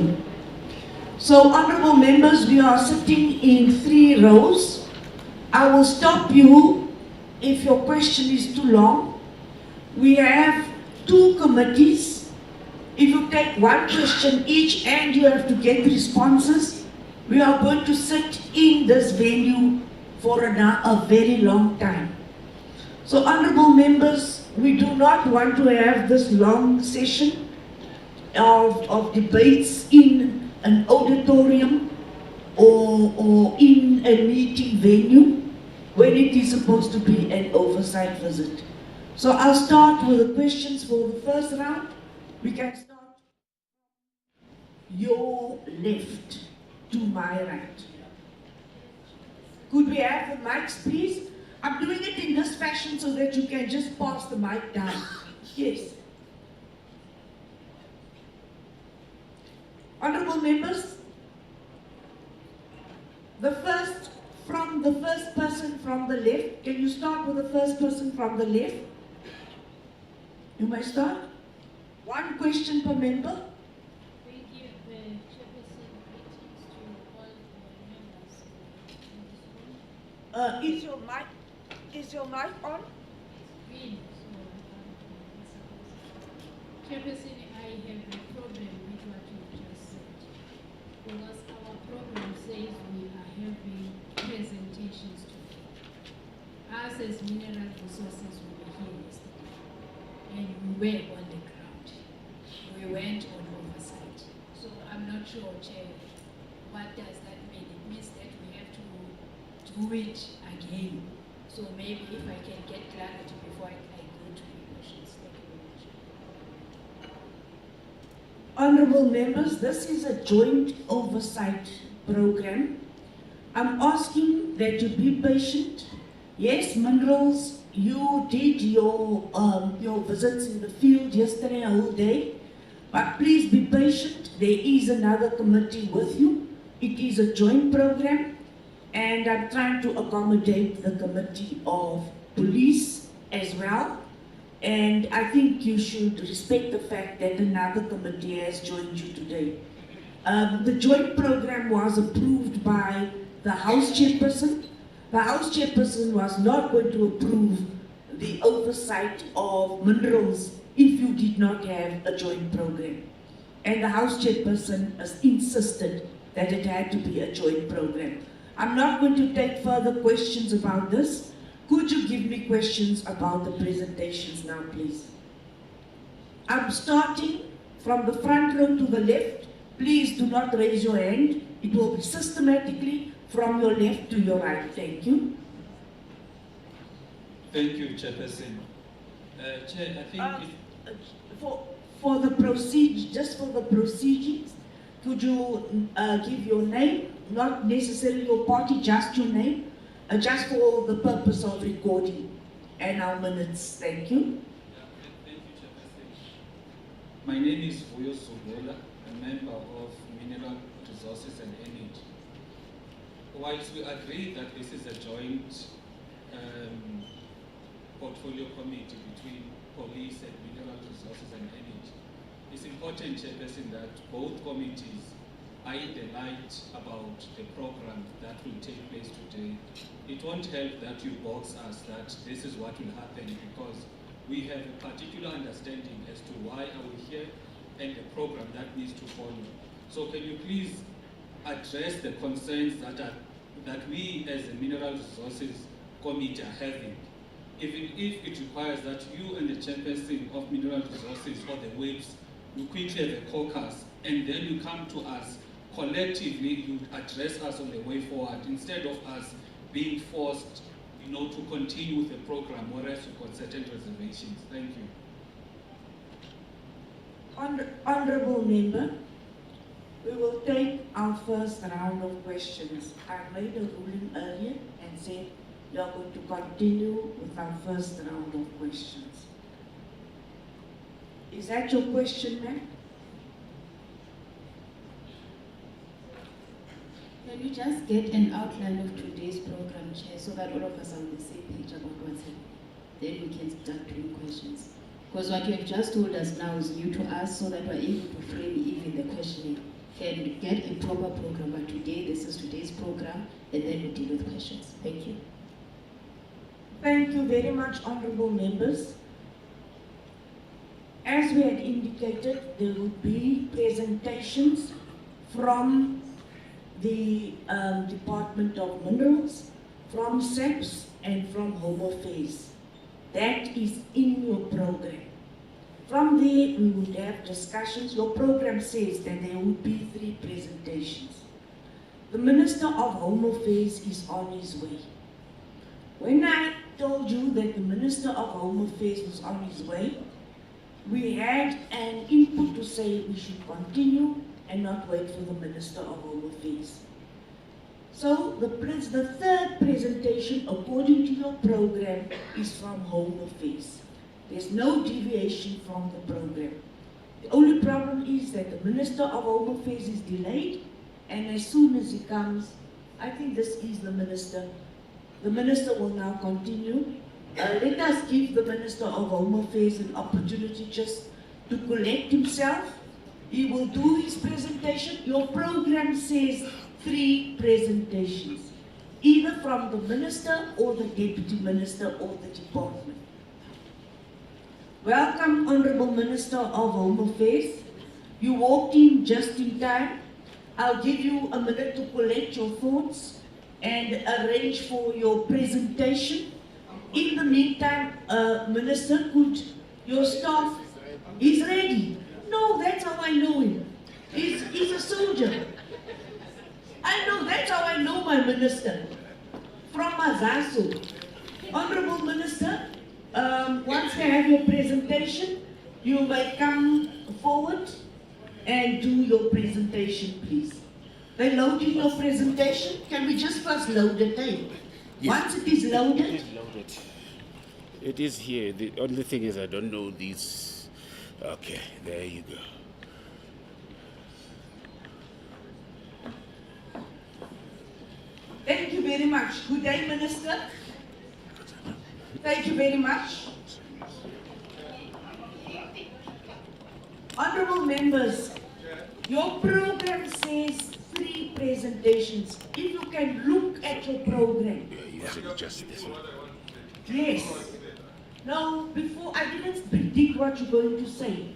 join. So, honorable members, we are sitting in 3 rows. I will stop you if your question is too long. We have 2 committees. If you take 1 question each and you have to get responses, we are going to sit in this venue for a very long time. So, honorable members, we do not want to have this long session of debates in an auditorium or in a meeting venue when it is supposed to be an oversight visit. So I'll start with the questions for the first round. We can start your left to my right. Could we have the mics, please? I'm doing it in this fashion so that you can just pass the mic down. Yes. Honorable members, the first person from the left. Can you start with the first person from the left? You may start. 1 question per member. We give the chairperson meetings to all the members. Is your mic on? Green. Chairperson, I have a problem with what you just said. Because our program says we are having presentations today. Us as mineral resources will be here yesterday. And we were on the ground. We went on oversight. So I'm not sure, Chair, what does that mean? It means that we have to do it again. So maybe if I can get clarity before I go to the questions. Thank you very much. Honorable members, this is a joint oversight program. I'm asking that you be patient. Yes, Minerals, you did your visits in the field yesterday, a whole day. But please be patient. There is another committee with you. It is a joint program. And I'm trying to accommodate the committee of police as well. And I think you should respect the fact that another committee has joined you today. The joint program was approved by the House Chairperson. The House Chairperson was not going to approve the oversight of minerals if you did not have a joint program. And the House Chairperson has insisted that it had to be a joint program. I'm not going to take further questions about this. Could you give me questions about the presentations now, please? I'm starting from the front row to the left. Please do not raise your hand. It will be systematically from your left to your right. Thank you. Thank you, Chairperson. Chair, I think for the procedure, just for the procedures, could you give your name, not necessarily your party, just your name, just for the purpose of recording and our minutes. Thank you. Thank you, Chairperson. My name is Vuyo Subola, a member of Mineral Resources and Energy. Whilst we agree that this is a joint portfolio committee between police and mineral resources and energy, it's important, Chairperson, that both committees are in the light about the program that will take place today. It won't help that you box us that this is what will happen, because we have a particular understanding as to why are we here and the program that needs to follow. So can you please address the concerns that we as a Mineral Resources Committee are having, even if it requires that you and the chairperson of Mineral Resources or the WAPES, you quickly have a caucus, and then you come to us collectively, you address us on the way forward, instead of us being forced, to continue with the program, whereas we've got certain reservations. Thank you. Honorable member, we will take our first round of questions. I made a ruling earlier and said we are going to continue with our first round of questions. Is that your question, ma'am? Can we just get an outline of today's program, Chair, so that all of us are on the same page about what's happening? Then we can start doing questions. Because what you have just told us now is new to us, so that we're able to frame even the questioning. can get a proper program. But today, this is today's program, and then we deal with questions. Thank you. Thank you very much, honorable members. As we had indicated, there will be presentations from the Department of Minerals, from SAPS, and from Home Affairs. That is in your program. From there, we would have discussions. Your program says that there will be 3 presentations. The Minister of Home Affairs is on his way. When I told you that the Minister of Home Affairs was on his way, we had an input to say we should continue and not wait for the Minister of Home Affairs. So the 3rd presentation, according to your program, is from Home Affairs. There's no deviation from the program. The only problem is that the Minister of Home Affairs is delayed, and as soon as he comes, I think this is the Minister. The Minister will now continue. Let us give the Minister of Home Affairs an opportunity just to collect himself. He will do his presentation. Your program says 3 presentations, either from the Minister or the Deputy Minister or the Department. Welcome, Honourable Minister of Home Affairs. You walked in just in time. I'll give you a minute to collect your thoughts and arrange for your presentation. In the meantime, Minister, could your staff, he's ready. No, that's how I know him. He's a soldier. I know, that's how I know my minister. From Mazaso. Honourable Minister, once they have your presentation, you may come forward and do your presentation, please. They loading your presentation. Can we just first load it, eh? Yes. Once it is loaded. It is here. The only thing is I don't know these. Okay, there you go. Thank you very much. Good day, Minister. Thank you very much. Honourable members, your program says 3 presentations. If you can look at your program. Yeah, use it just this one. Yes. No, before I didn't predict what you're going to say.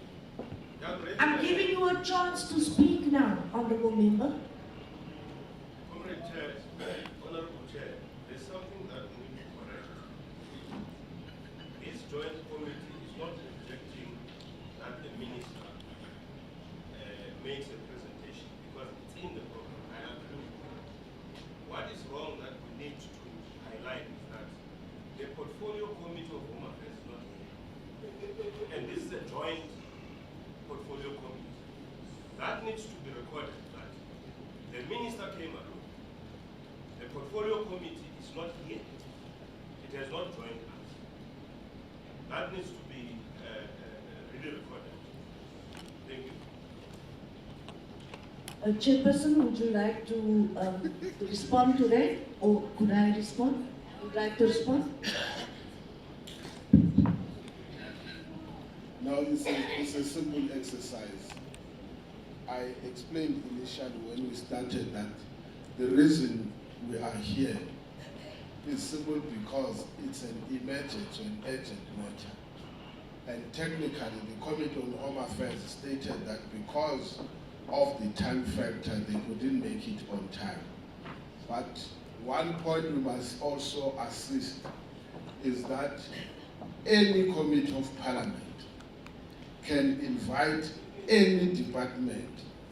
I'm giving you a chance to speak now, Honourable Member. Honourable Chair, there's something that we need to correct. This joint committee is not rejecting that the minister makes a presentation because it's in the program. I agree with you. What is wrong that we need to highlight is that the portfolio committee of Home Affairs is not here. And this is a joint portfolio committee. That needs to be recorded that the minister came alone. The portfolio committee is not here. It has not joined us. That needs to be really recorded. Thank you. Chairperson, would you like to respond to that? Or could I respond? Would you like to respond? Now, it's a simple exercise. I explained initially when we started that the reason we are here is simple because it's an emergency, an urgent matter. And technically, the Committee on Home Affairs stated that because of the time factor, they couldn't make it on time. But one point we must also assist is that any committee of parliament can invite any department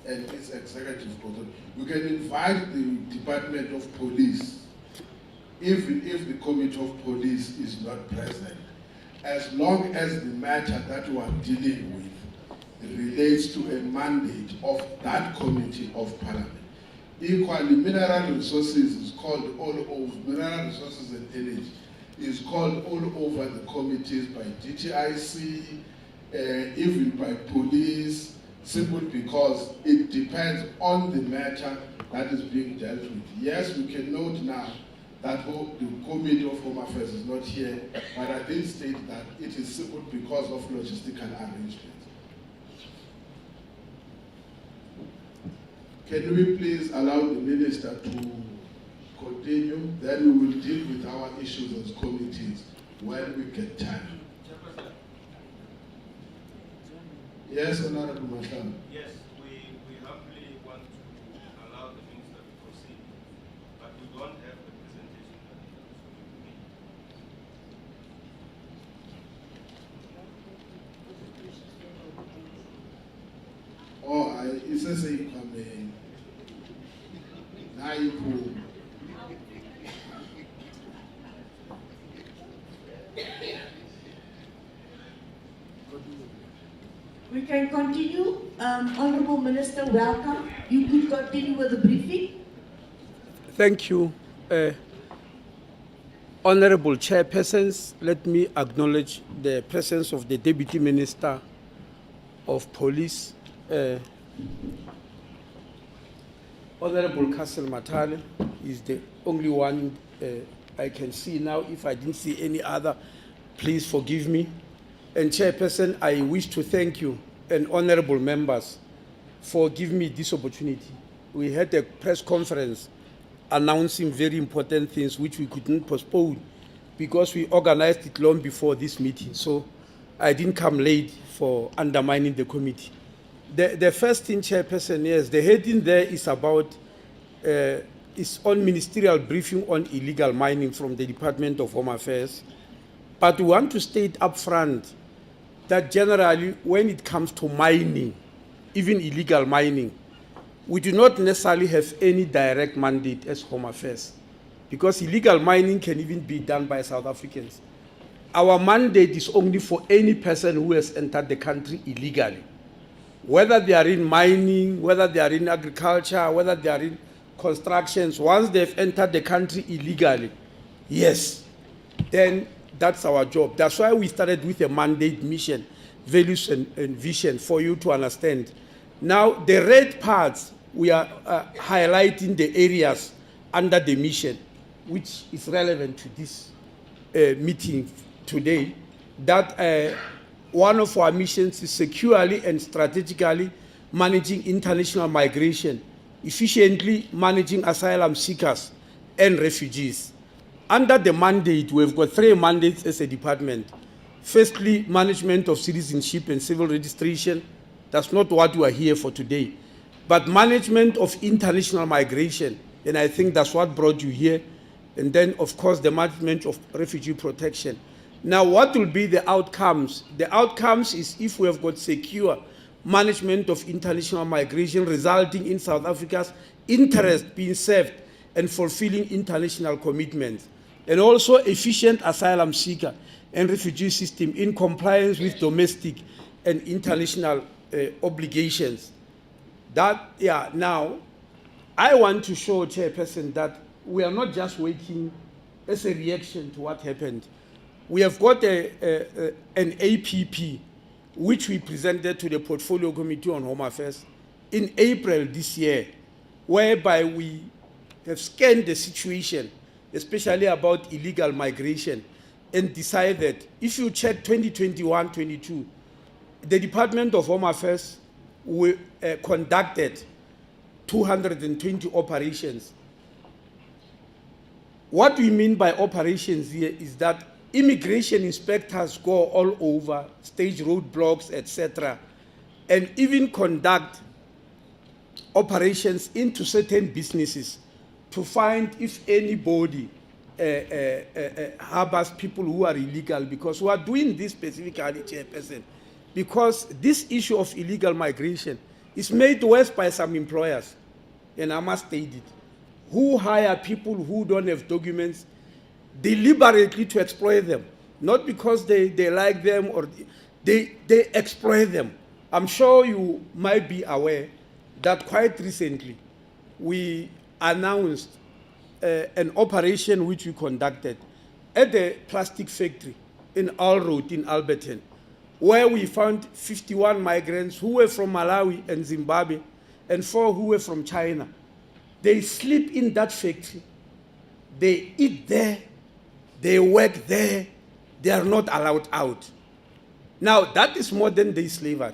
and its executive authority. We can invite the Department of Police, even if the Committee of Police is not present, as long as the matter that we are dealing with relates to a mandate of that Committee of Parliament. Equally, mineral resources is called all over, mineral resources and energy is called all over the committees by DTIC, even by police, simply because it depends on the matter that is being dealt with. Yes, we can note now that the Committee of Home Affairs is not here, but I did state that it is simply because of logistical arrangements. Can we please allow the minister to continue? Then we will deal with our issues as committees when we get time. Yes, Honorable Mahlan. Yes, we humbly want to allow the minister to proceed, but we don't have the presentation that he wants. Oh, it's a say, Naipu. We can continue. Honorable Minister, welcome. You could continue with the briefing. Thank you. Honorable Chairpersons, let me acknowledge the presence of the Deputy Minister of Police, Honorable Castle Matale is the only one I can see now. If I didn't see any other, please forgive me. And Chairperson, I wish to thank you and honorable members for giving me this opportunity. We had a press conference announcing very important things which we couldn't postpone because we organized it long before this meeting. So I didn't come late for undermining the committee. The first thing, Chairperson, yes, the heading there is about, is on ministerial briefing on illegal mining from the Department of Home Affairs. But we want to state up front that generally when it comes to mining, even illegal mining, we do not necessarily have any direct mandate as Home Affairs, because illegal mining can even be done by South Africans. Our mandate is only for any person who has entered the country illegally, whether they are in mining, whether they are in agriculture, whether they are in constructions. Once they've entered the country illegally, yes, then that's our job. That's why we started with a mandate, mission, values, and vision for you to understand. Now, the red parts, we are highlighting the areas under the mission, which is relevant to this meeting today, that one of our missions is securely and strategically managing international migration, efficiently managing asylum seekers and refugees. Under the mandate, we've got 3 mandates as a department. Firstly, management of citizenship and civil registration. That's not what we are here for today. But management of international migration, and I think that's what brought you here. And then, of course, the management of refugee protection. Now, what will be the outcomes? The outcomes is if we have got secure management of international migration resulting in South Africa's interest being served and fulfilling international commitments, and also efficient asylum seeker and refugee system in compliance with domestic and international obligations. Now, I want to show, Chairperson, that we are not just waiting as a reaction to what happened. We have got an APP, which we presented to the Portfolio Committee on Home Affairs in April this year, whereby we have scanned the situation, especially about illegal migration, and decided, if you check 2021-22, the Department of Home Affairs conducted 220 operations. What we mean by operations here is that immigration inspectors go all over, stage roadblocks, etc., and even conduct operations into certain businesses to find if anybody harbors people who are illegal, because we are doing this specifically, Chairperson, because this issue of illegal migration is made worse by some employers, and I must state it, who hire people who don't have documents deliberately to exploit them, not because they like them or they exploit them. I'm sure you might be aware that quite recently we announced an operation which we conducted at the plastic factory in Alroad in Alberton, where we found 51 migrants who were from Malawi and Zimbabwe and 4 who were from China. They sleep in that factory, they eat there, they work there, they are not allowed out. Now, that is modern day slavery.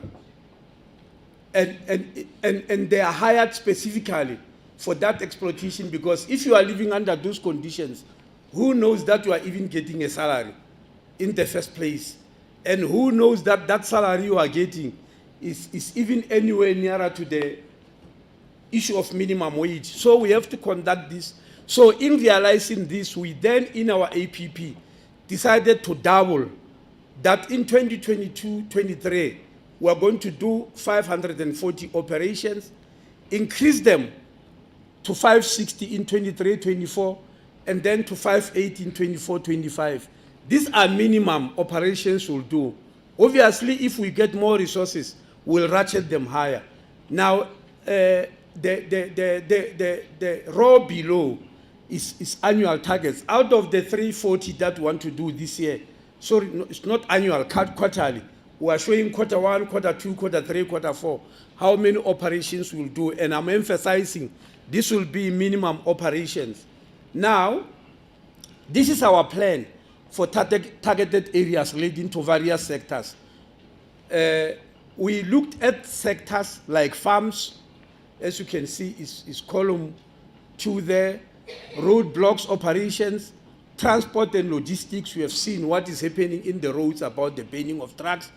and they are hired specifically for that exploitation, because if you are living under those conditions, who knows that you are even getting a salary in the first place? And who knows that that salary you are getting is even anywhere nearer to the issue of minimum wage? So we have to conduct this. So in realizing this, we then in our APP decided to double that in 2022-23, we are going to do 540 operations, increase them to 560 in 23-24, and then to 580 in 24-25. These are minimum operations we'll do. Obviously, if we get more resources, we'll ratchet them higher. Now, the row below is annual targets. Out of the 340 that we want to do this year, sorry, no, it's not annual, quarterly. We are showing quarter 1, quarter 2, quarter 3, quarter 4, how many operations we'll do. And I'm emphasizing this will be minimum operations. Now, this is our plan for targeted areas leading to various sectors. We looked at sectors like farms, as you can see, is column 2 there, roadblocks operations, transport and logistics. We have seen what is happening in the roads about the banning of trucks,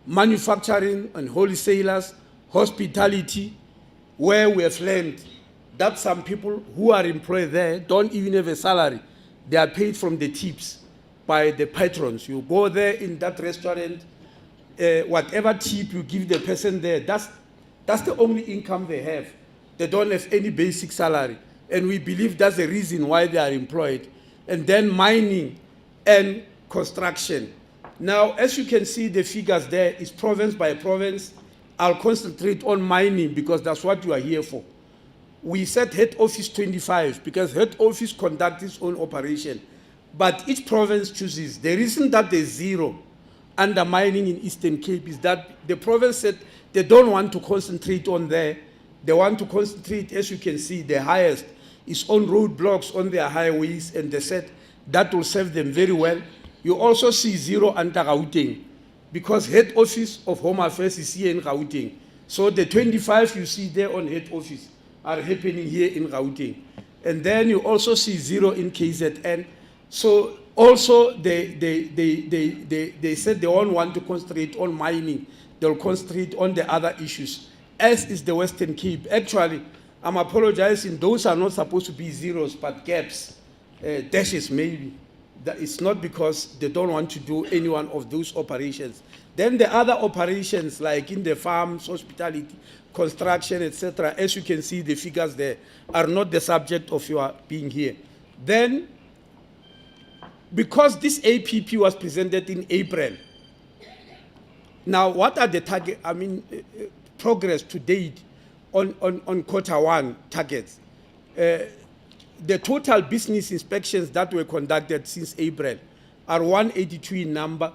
manufacturing and wholesalers, hospitality, where we have learned that some people who are employed there don't even have a salary. They are paid from the tips by the patrons. You go there in that restaurant, whatever tip you give the person there, that's the only income they have. They don't have any basic salary. And we believe that's the reason why they are employed. And then mining and construction. Now, as you can see, the figures there is province by province. I'll concentrate on mining because that's what you are here for. We set head office 25 because head office conducts its own operation. But each province chooses. The reason that there's zero under mining in Eastern Cape is that the province said they don't want to concentrate on there. They want to concentrate, as you can see, the highest is on roadblocks on their highways, and they said that will serve them very well. You also see zero under Gauteng because head office of Home Affairs is here in Gauteng. So the 25 you see there on head office are happening here in Gauteng. And then you also see zero in KZN. So also they said they all want to concentrate on mining. They'll concentrate on the other issues, as is the Western Cape. Actually, I'm apologizing, those are not supposed to be zeros, but gaps, dashes maybe. That it's not because they don't want to do any one of those operations. Then the other operations, like in the farms, hospitality, construction, etc., as you can see, the figures there are not the subject of your being here. Then, because this APP was presented in April, now what are the target, progress to date on quarter 1 targets? The total business inspections that were conducted since April are 182 in number,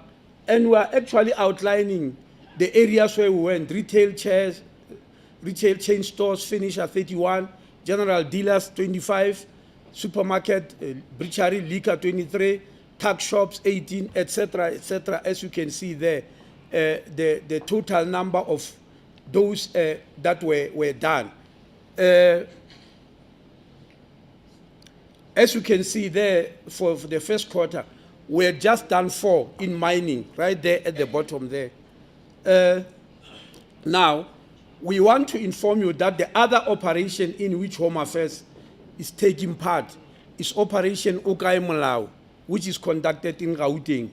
and we are actually outlining the areas where we went: retail chairs, retail chain stores, finisher 31, general dealers 25, supermarket, brewery, liquor 23, tuck shops 18, etc., etc. As you can see there, the total number of those that were done. As you can see there, for the first quarter, we had just done 4 in mining, right there at the bottom there. Now, we want to inform you that the other operation in which Home Affairs is taking part is Operation Ukai Molao, which is conducted in Gauteng.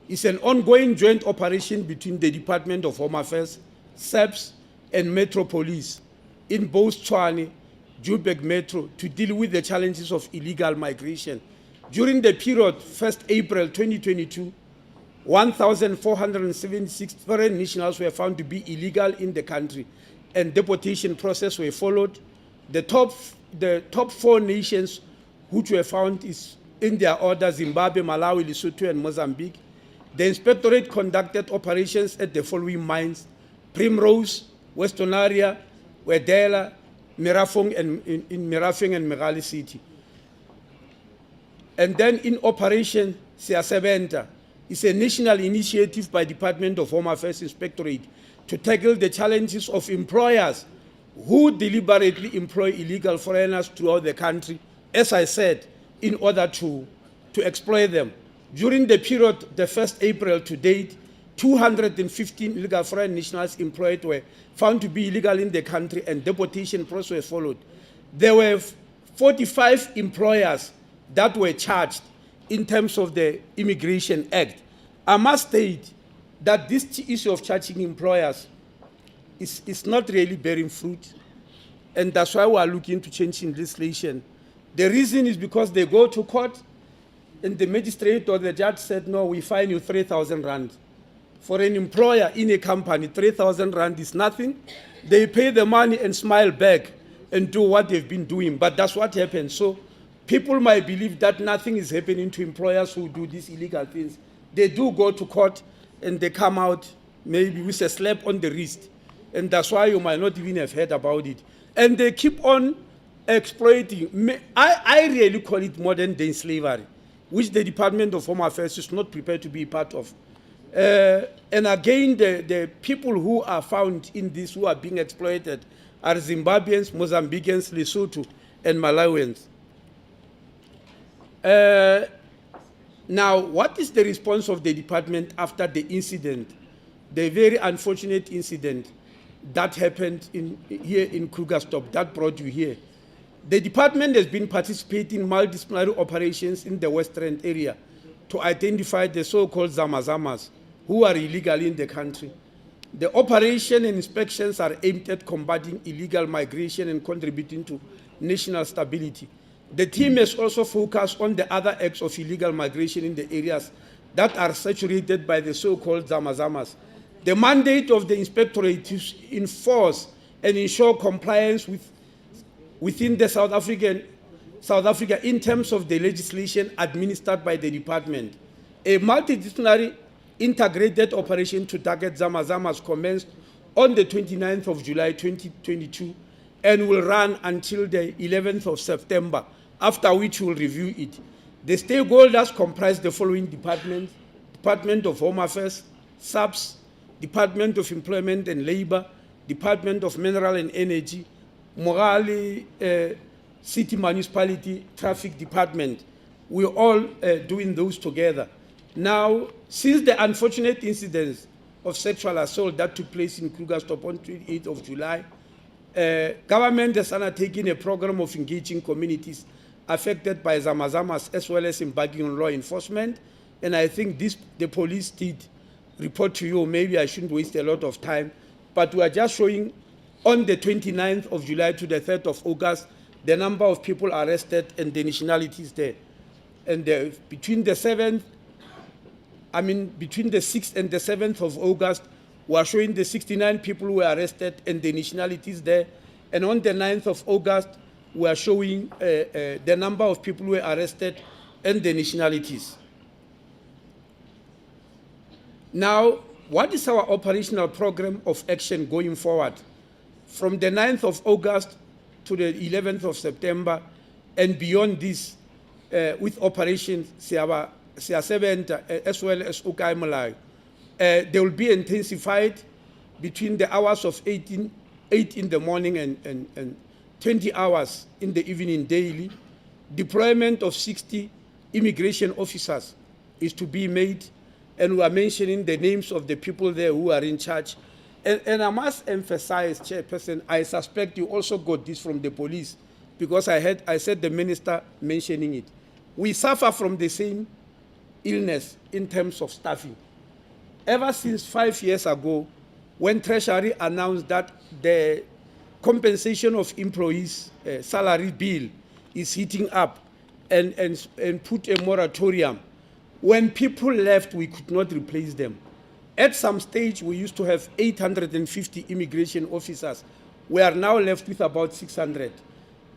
It's an ongoing joint operation between the Department of Home Affairs, SAPS, and Metro Police in both Tshwane, Joburg Metro, to deal with the challenges of illegal migration. During the period 1st April 2022, 1,476 foreign nationals were found to be illegal in the country, and deportation process were followed. The top 4 nations which were found is in their order: Zimbabwe, Malawi, Lesotho, and Mozambique. The inspectorate conducted operations at the following mines: Primrose, Western Area, Wedela, Mirafong, and in Mirafong and Megali City. And then in Operation Siasebenta, it's a national initiative by Department of Home Affairs Inspectorate to tackle the challenges of employers who deliberately employ illegal foreigners throughout the country, as I said, in order to exploit them. During the period, the 1st April to date, 215 illegal foreign nationals employed were found to be illegal in the country, and deportation process followed. There were 45 employers that were charged in terms of the Immigration Act. I must state that this issue of charging employers is not really bearing fruit, and that's why we are looking to changing legislation. The reason is because they go to court, and the magistrate or the judge said, no, we fine you 3,000 rand. For an employer in a company, 3,000 rand is nothing. They pay the money and smile back and do what they've been doing, but that's what happens. So people might believe that nothing is happening to employers who do these illegal things. They do go to court and they come out maybe with a slap on the wrist, and that's why you might not even have heard about it. And they keep on exploiting. I really call it modern day slavery, which the Department of Home Affairs is not prepared to be part of. And again, the people who are found in this, who are being exploited, are Zimbabweans, Mozambicans, Lesotho, and Malawians. Now, what is the response of the department after the incident, the very unfortunate incident that happened here in Krugersdorp that brought you here? The department has been participating in multidisciplinary operations in the Western area to identify the so-called Zamazamas who are illegal in the country. The operation and inspections are aimed at combating illegal migration and contributing to national stability. The team has also focused on the other acts of illegal migration in the areas that are saturated by the so-called Zamazamas. The mandate of the inspectorate is to enforce and ensure compliance within the South Africa in terms of the legislation administered by the department. A multidisciplinary integrated operation to target Zamazamas commenced on the 29th of July 2022 and will run until the 11th of September, after which we will review it. The stakeholders comprise the following departments: Department of Home Affairs, SAPS, Department of Employment and Labor, Department of Mineral and Energy, Morale, City Municipality, Traffic Department. We're all doing those together. Now, since the unfortunate incidents of sexual assault that took place in Krugersdorp on 28th of July, government has undertaken a program of engaging communities affected by Zamazamas as well as embarking on law enforcement. And I think the police did report to you. Maybe I shouldn't waste a lot of time, but we are just showing on the 29th of July to the 3rd of August, the number of people arrested and the nationalities there. And between the 6th and the 7th of August, we are showing the 69 people who were arrested and the nationalities there. And on the 9th of August, we are showing the number of people who were arrested and the nationalities. Now, what is our operational program of action going forward? From the 9th of August to the 11th of September and beyond this, with operations Siasebenta as well as Ukai Malay, they will be intensified between the hours of 8 in the morning and 20 hours in the evening daily. Deployment of 60 immigration officers is to be made, and we are mentioning the names of the people there who are in charge. And I must emphasize, Chairperson, I suspect you also got this from the police, because I said the minister mentioning it. We suffer from the same illness in terms of staffing. Ever since 5 years ago, when Treasury announced that the compensation of employees' salary bill is heating up and put a moratorium, when people left, we could not replace them. At some stage, we used to have 850 immigration officers. We are now left with about 600.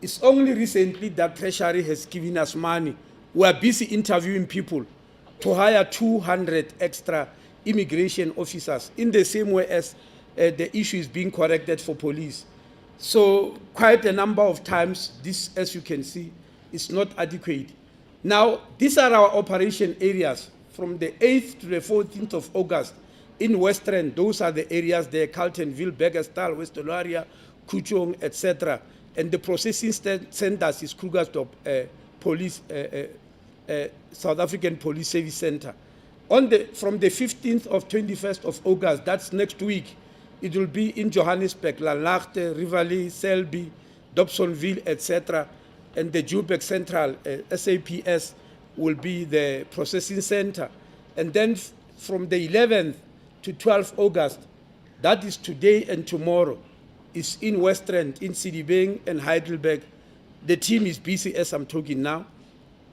It's only recently that Treasury has given us money. We are busy interviewing people to hire 200 extra immigration officers, in the same way as the issue is being corrected for police. So quite a number of times, this, as you can see, is not adequate. Now, these are our operation areas from the 8th to the 14th of August. In Western, those are the areas there, Carltonville, Beggersdal, West Oloaria, Kuchong, etc. And the processing centers is Krugersdorp Police, South African Police Service Center. From the 15th of 21st of August, that's next week, it will be in Johannesburg, Lalagte, Rivoli, Selby, Dobsonville, etc. And the Joburg Central, SAPS, will be the processing center. And then from the 11th to 12th August, that is today and tomorrow, is in Western, in Sidibeng and Heidelberg. The team is busy as I'm talking now.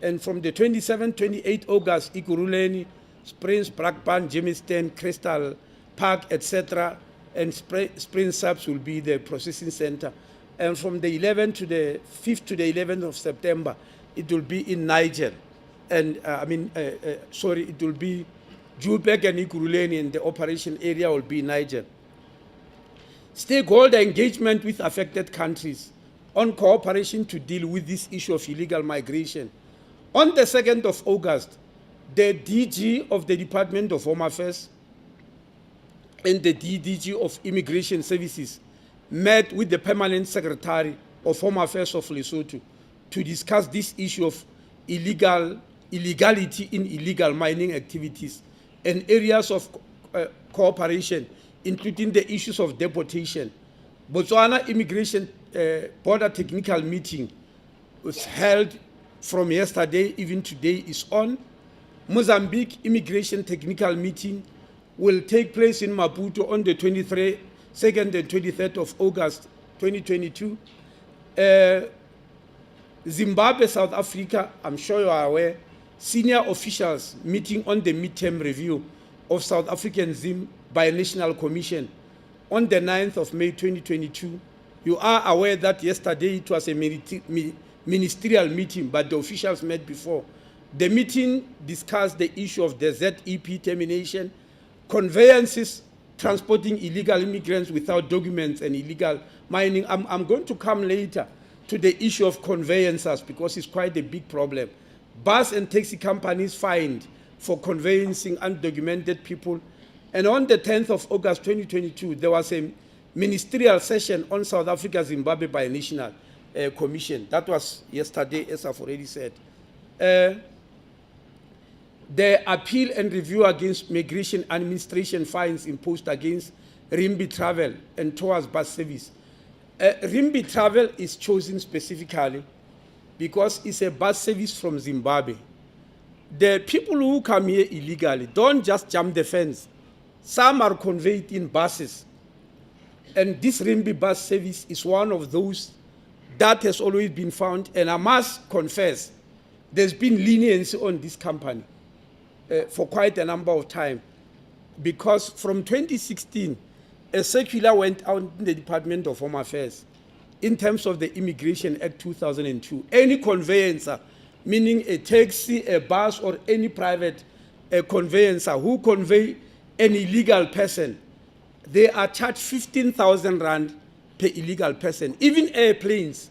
And from the 27th, 28th August, Ikuruleni, Springs, Brakpan, Jamestown, Crystal Park, etc. And Spring Subs will be the processing center. And from the 11th to the 5th to the 11th of September, it will be in Niger. And it will be Joburg and Ikuruleni, and the operation area will be Niger. Stakeholder engagement with affected countries on cooperation to deal with this issue of illegal migration. On the 2nd of August, the DG of the Department of Home Affairs and the DDG of Immigration Services met with the Permanent Secretary of Home Affairs of Lesotho to discuss this issue of illegality in illegal mining activities and areas of cooperation, including the issues of deportation. Botswana Immigration Border Technical Meeting was held from yesterday, even today is on. Mozambique Immigration Technical Meeting will take place in Maputo on the 2nd and 23rd of August 2022. Zimbabwe, South Africa, I'm sure you are aware, senior officials meeting on the midterm review of South African Zim Binational Commission on the 9th of May 2022. You are aware that yesterday it was a ministerial meeting, but the officials met before. The meeting discussed the issue of the ZEP termination, conveyances, transporting illegal immigrants without documents, and illegal mining. I'm going to come later to the issue of conveyancers because it's quite a big problem. Bus and taxi companies fined for conveyancing undocumented people. And on the 10th of August 2022, there was a ministerial session on South Africa-Zimbabwe Binational Commission. That was yesterday, as I've already said. The appeal and review against migration administration fines imposed against Rimbi Travel and Tours Bus Service. Rimbi Travel is chosen specifically because it's a bus service from Zimbabwe. The people who come here illegally don't just jump the fence. Some are conveyed in buses. And this Rimbi bus service is one of those that has always been found. And I must confess, there's been leniency on this company for quite a number of time. Because from 2016, a circular went out in the Department of Home Affairs in terms of the Immigration Act 2002. Any conveyancer, meaning a taxi, a bus, or any private conveyancer who convey an illegal person, they are charged 15,000 rand per illegal person. Even airplanes,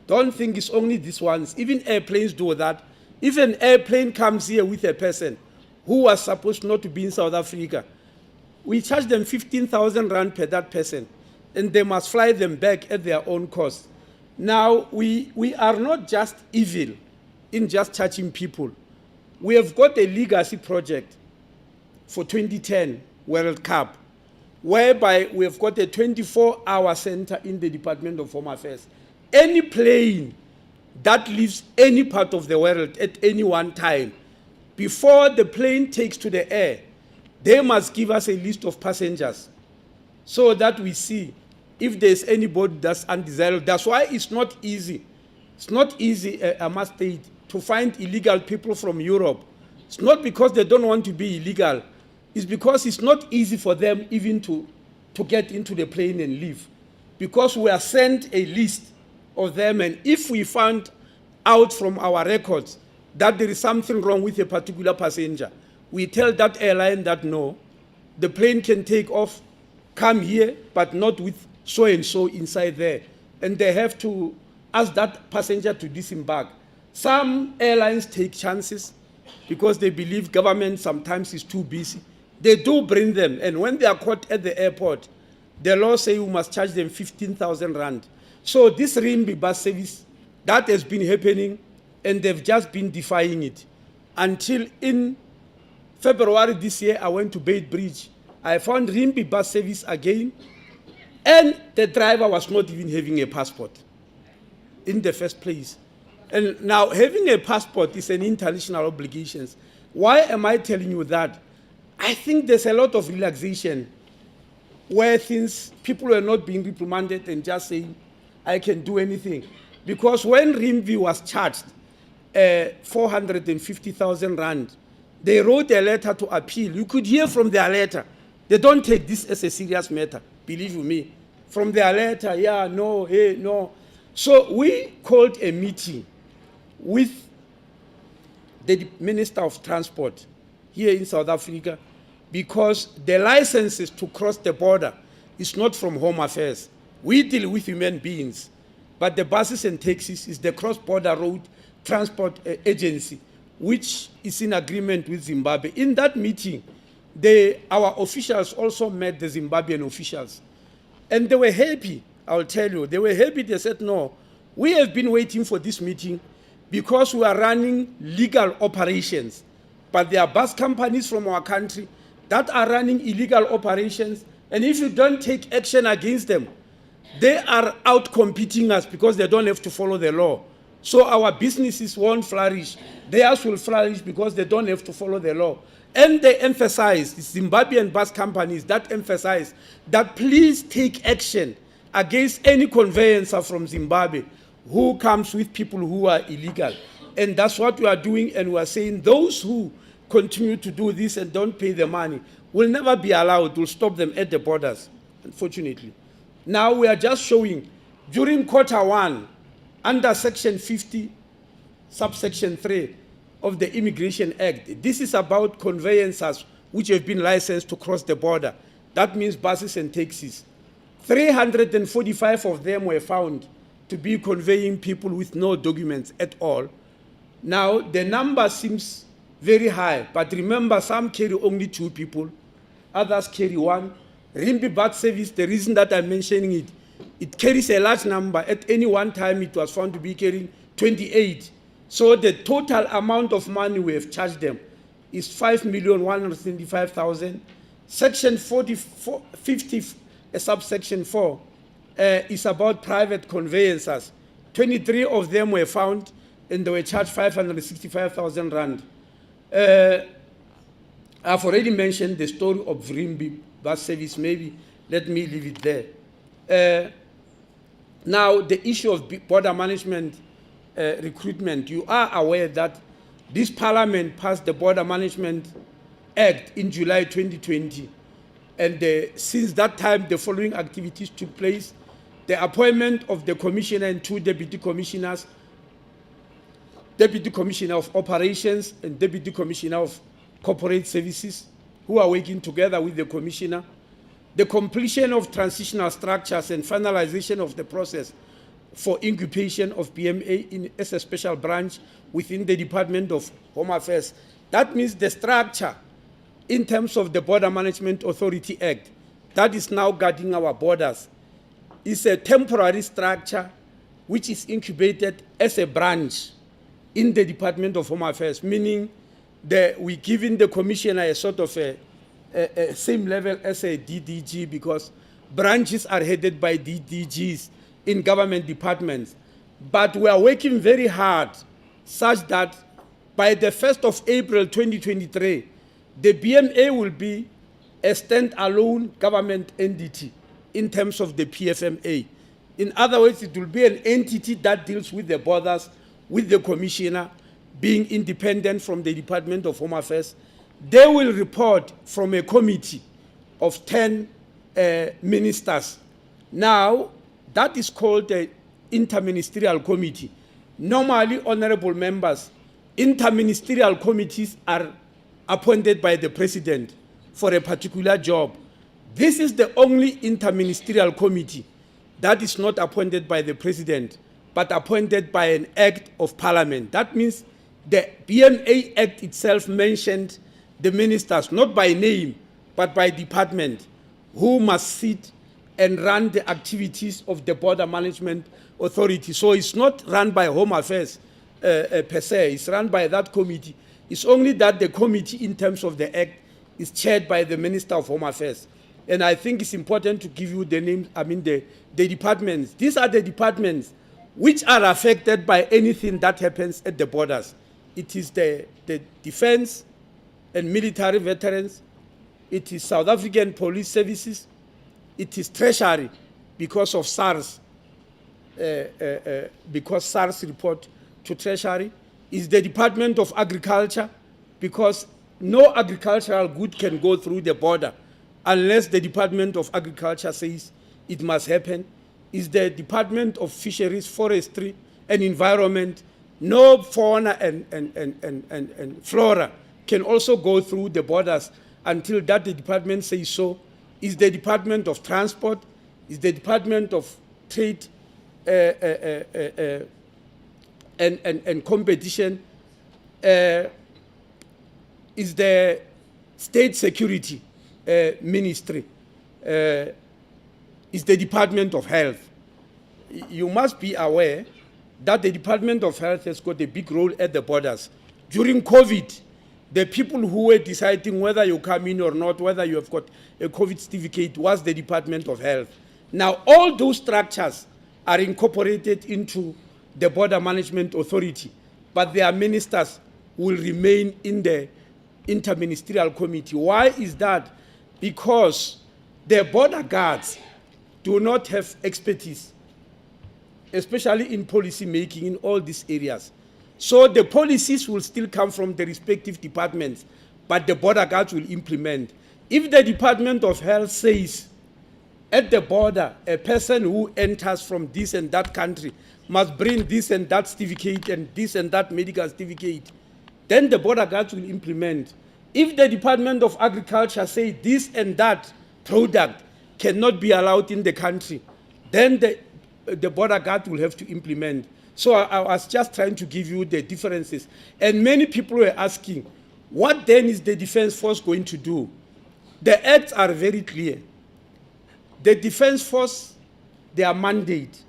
don't think it's only these ones, even airplanes do that. If an airplane comes here with a person who was supposed not to be in South Africa, we charge them 15,000 rand per that person, and they must fly them back at their own cost. Now, we are not just evil in just charging people. We have got a legacy project for 2010 World Cup, whereby we have got a 24-hour center in the Department of Home Affairs. Any plane that leaves any part of the world at any one time, before the plane takes to the air, they must give us a list of passengers so that we see if there's anybody that's undesirable. That's why it's not easy. It's not easy, I must state, to find illegal people from Europe. It's not because they don't want to be illegal. It's because it's not easy for them even to get into the plane and leave. Because we are sent a list of them, and if we find out from our records that there is something wrong with a particular passenger, we tell that airline that no, the plane can take off, come here, but not with so-and-so inside there. And they have to ask that passenger to disembark. Some airlines take chances because they believe government sometimes is too busy. They do bring them, and when they are caught at the airport, the law says you must charge them 15,000 rand. So this Rimbi bus service, that has been happening, and they've just been defying it. Until in February this year, I went to Bait Bridge. I found Rimbi bus service again, and the driver was not even having a passport in the first place. And now having a passport is an international obligation. Why am I telling you that? I think there's a lot of relaxation where people were not being reprimanded and just saying, I can do anything. Because when Rimvi was charged 450,000 rand, they wrote a letter to appeal. You could hear from their letter. They don't take this as a serious matter, believe you me. From their letter, yeah, no, hey, no. So we called a meeting with the Minister of Transport here in South Africa, because the licenses to cross the border is not from Home Affairs. We deal with human beings, but the buses and taxis is the cross-border road transport agency, which is in agreement with Zimbabwe. In that meeting, our officials also met the Zimbabwean officials, and they were happy. I'll tell you, they were happy. They said, no, we have been waiting for this meeting because we are running legal operations, but there are bus companies from our country that are running illegal operations, and if you don't take action against them, they are out competing us because they don't have to follow the law. So our businesses won't flourish. Theirs will flourish because they don't have to follow the law. And they emphasize, the Zimbabwean bus companies that emphasize that please take action against any conveyancer from Zimbabwe who comes with people who are illegal. And that's what we are doing, and we are saying those who continue to do this and don't pay the money will never be allowed. We'll stop them at the borders, unfortunately. Now we are just showing, during Q1, under Section 50, subsection 3 of the Immigration Act, this is about conveyancers which have been licensed to cross the border. That means buses and taxis. 345 of them were found to be conveying people with no documents at all. Now, the number seems very high, but remember, some carry only 2 people, others carry 1. Rimbi bus service, the reason that I'm mentioning it, it carries a large number. At any one time, it was found to be carrying 28. So the total amount of money we have charged them is 5,125,000. Section 50, subsection 4, is about private conveyancers. 23 of them were found, and they were charged 565,000 rand. I've already mentioned the story of Rimbi bus service. Maybe let me leave it there. Now, the issue of border management recruitment, you are aware that this parliament passed the Border Management Act in July 2020. And since that time, the following activities took place: the appointment of the commissioner and 2 deputy commissioners, Deputy Commissioner of Operations and Deputy Commissioner of Corporate Services, who are working together with the Commissioner, the completion of transitional structures and finalization of the process for incubation of BMA as a special branch within the Department of Home Affairs. That means the structure in terms of the Border Management Authority Act that is now guarding our borders is a temporary structure which is incubated as a branch in the Department of Home Affairs, meaning that we're giving the commissioner a sort of a same level as a DDG, because branches are headed by DDGs in government departments. But we are working very hard such that by the 1st of April 2023, the BMA will be a stand-alone government entity in terms of the PFMA. In other words, it will be an entity that deals with the borders, with the commissioner being independent from the Department of Home Affairs. They will report from a committee of 10 ministers. Now, that is called the Interministerial Committee. Normally, honorable members, interministerial committees are appointed by the president for a particular job. This is the only interministerial committee that is not appointed by the president, but appointed by an act of parliament. That means the BMA Act itself mentioned the ministers, not by name, but by department, who must sit and run the activities of the Border Management Authority. So it's not run by Home Affairs per se, it's run by that committee. It's only that the committee in terms of the act is chaired by the Minister of Home Affairs. And I think it's important to give you the names, the departments. These are the departments which are affected by anything that happens at the borders. It is the defense and military veterans. It is South African Police Services. It is Treasury because of SARS, because SARS report to Treasury. It's the Department of Agriculture because no agricultural good can go through the border unless the Department of Agriculture says it must happen. It's the Department of Fisheries, Forestry and Environment. No fauna and flora can also go through the borders until that the department says so. It's the Department of Transport, it's the Department of Trade and Competition, is the State Security Ministry, is the Department of Health. You must be aware that the Department of Health has got a big role at the borders. During COVID, the people who were deciding whether you come in or not, whether you have got a COVID certificate, was the Department of Health. Now, all those structures are incorporated into the Border Management Authority, but their ministers will remain in the Interministerial Committee. Why is that? Because the border guards do not have expertise, especially in policy making in all these areas. So the policies will still come from the respective departments, but the border guards will implement. If the Department of Health says at the border, a person who enters from this and that country must bring this and that certificate and this and that medical certificate, then the border guards will implement. If the Department of Agriculture says this and that product cannot be allowed in the country, then the border guard will have to implement. So I was just trying to give you the differences. And many people were asking, what then is the Defense Force going to do? The acts are very clear. The Defense Force, their mandate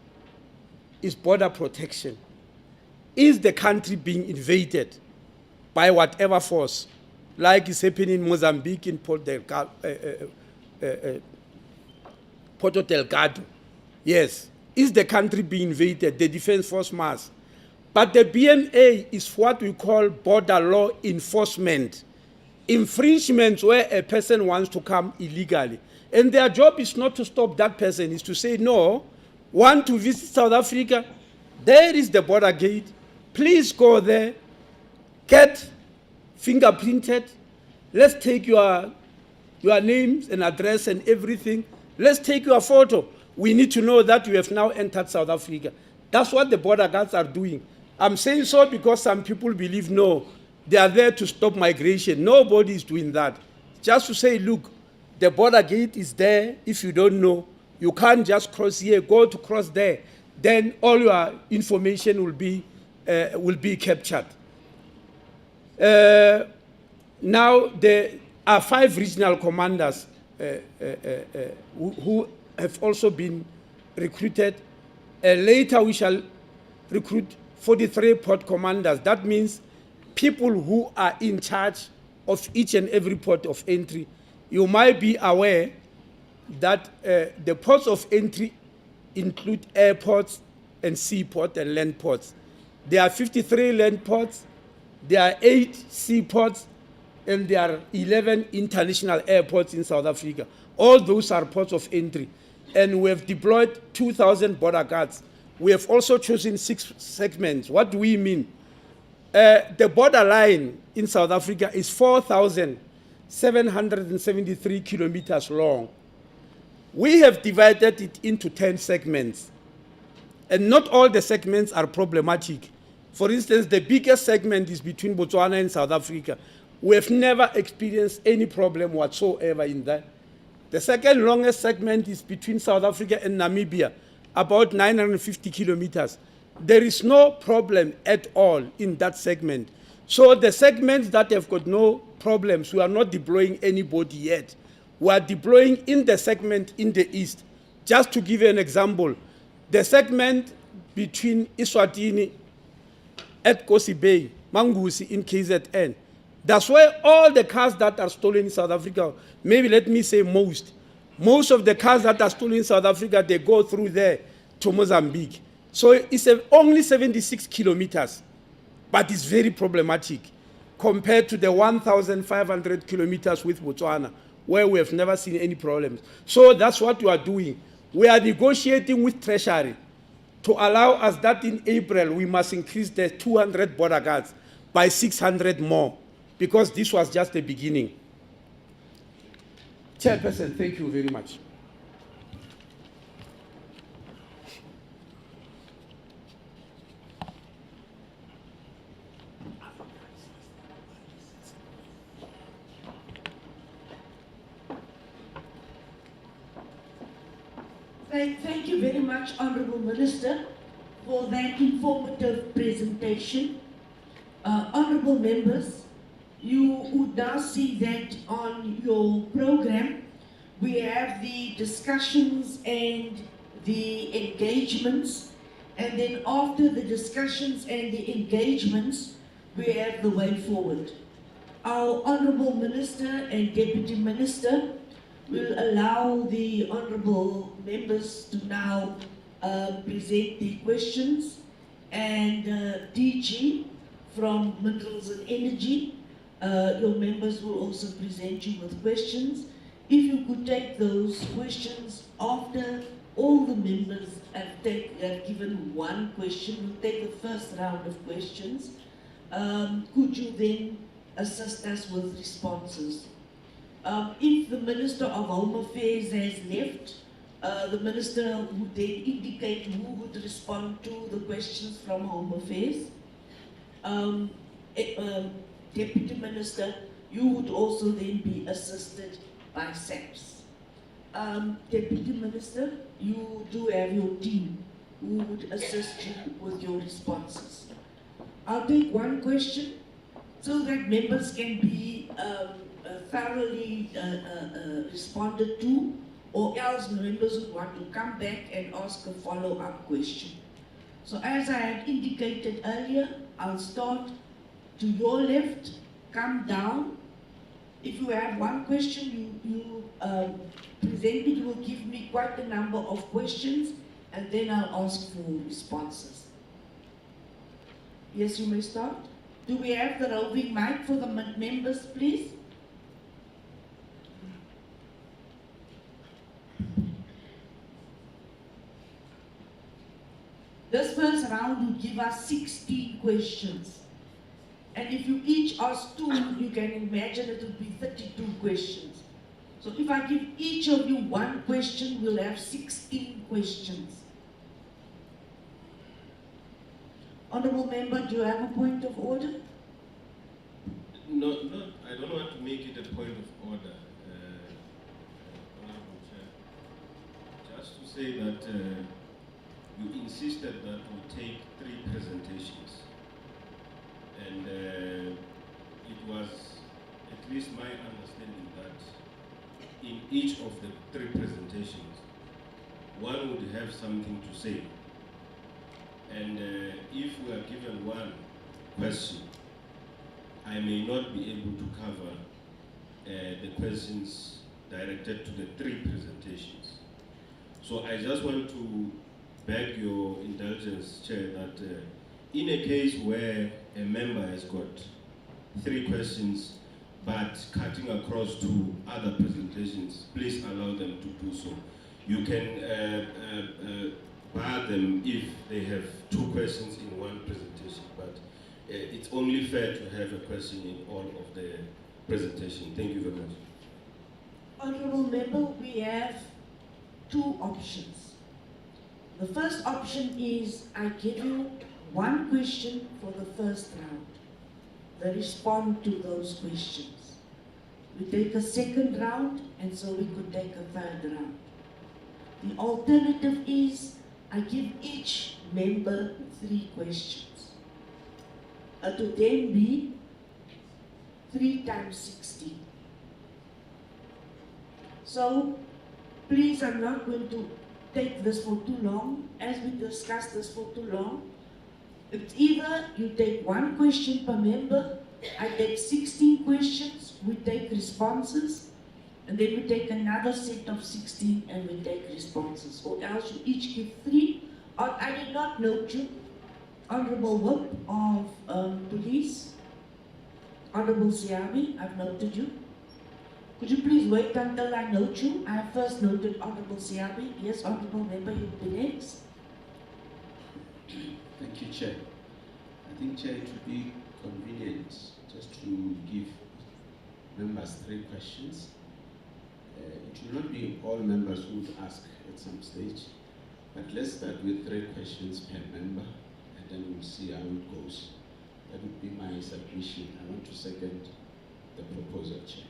is border protection. Is the country being invaded by whatever force, like is happening in Mozambique, in Porto Delgado? Yes. Is the country being invaded? The Defense Force must. But the BMA is what we call border law enforcement. Infringements where a person wants to come illegally. And their job is not to stop that person, is to say, no, want to visit South Africa, there is the border gate, please go there, get fingerprinted, let's take your names and address and everything, let's take your photo. We need to know that you have now entered South Africa. That's what the border guards are doing. I'm saying so because some people believe, no, they are there to stop migration. Nobody is doing that. Just to say, look, the border gate is there. If you don't know, you can't just cross here, go to cross there. Then all your information will be captured. Now, there are 5 regional commanders who have also been recruited. Later, we shall recruit 43 port commanders. That means people who are in charge of each and every port of entry. You might be aware that the ports of entry include airports and seaports and land ports. There are 53 land ports, there are 8 seaports, and there are 11 international airports in South Africa. All those are ports of entry. And we have deployed 2,000 border guards. We have also chosen 6 segments. What do we mean? The border line in South Africa is 4,773 kilometers long. We have divided it into 10 segments. And not all the segments are problematic. For instance, the biggest segment is between Botswana and South Africa. We have never experienced any problem whatsoever in that. The second longest segment is between South Africa and Namibia, about 950 kilometers. There is no problem at all in that segment. So the segments that have got no problems, we are not deploying anybody yet. we are deploying in the segment in the east. Just to give you an example, the segment between Eswatini at Kosi Bay, Mangusi in KZN, that's where all the cars that are stolen in South Africa, maybe let me say most of the cars that are stolen in South Africa, they go through there to Mozambique. So it's only 76 kilometers, but it's very problematic compared to the 1,500 kilometers with Botswana, where we have never seen any problems. So that's what we are doing. We are negotiating with Treasury to allow us that in April we must increase the 200 border guards by 600 more, because this was just the beginning. Chairperson, thank you very much. Thank you very much, Honourable Minister, for that informative presentation. Honourable members, you would now see that on your program, we have the discussions and the engagements, and then after the discussions and the engagements, we have the way forward. Our Honourable Minister and Deputy Minister will allow the honourable members to now present their questions, and DG from Minerals and Energy, your members will also present you with questions. If you could take those questions after all the members have given one question, we'll take the first round of questions. Could you then assist us with responses? If the Minister of Home Affairs has left, the Minister would then indicate who would respond to the questions from Home Affairs. Deputy Minister, you would also then be assisted by SAPS. Deputy Minister, you do have your team who would assist you with your responses. I'll take one question so that members can be thoroughly responded to, or else members would want to come back and ask a follow-up question. So as I had indicated earlier, I'll start to your left, come down. If you have one question, you present it, you will give me quite a number of questions, and then I'll ask for responses. Yes, you may start. Do we have the roving mic for the members, please? This first round will give us 16 questions. And if you each ask 2, you can imagine it will be 32 questions. So if I give each of you one question, we'll have 16 questions. Honourable Member, do you have a point of order? No, I don't want to make it a point of order, Honourable Chair. Just to say that you insisted that we take 3 presentations. And it was at least my understanding that in each of the 3 presentations, one would have something to say. And if we are given one question, I may not be able to cover the questions directed to the 3 presentations. So I just want to beg your indulgence, Chair, that in a case where a member has got 3 questions but cutting across to other presentations, please allow them to do so. You can bar them if they have 2 questions in one presentation, but it's only fair to have a question in all of the presentation. Thank you very much. Honourable Member, we have 2 options. The first option is I give you one question for the first round. They respond to those questions. We take a second round, and so we could take a third round. The alternative is I give each member 3 questions. It would then be 3 times 60. So please, I'm not going to take this for too long. As we discuss this for too long, it's either you take one question per member, I take 16 questions, we take responses, and then we take another set of 16 and we take responses. Or else you each give 3. I did not note you, Honorable Whip of Police, Honorable Siabi, I've noted you. Could you please wait until I note you? I have first noted Honorable Siabi. Yes, Honorable Member, you'll be next. Thank you, Chair. I think, Chair, it would be convenient just to give members 3 questions. It will not be all members who would ask at some stage, but let's start with 3 questions per member, and then we'll see how it goes. That would be my submission. I want to second the proposal, Chair.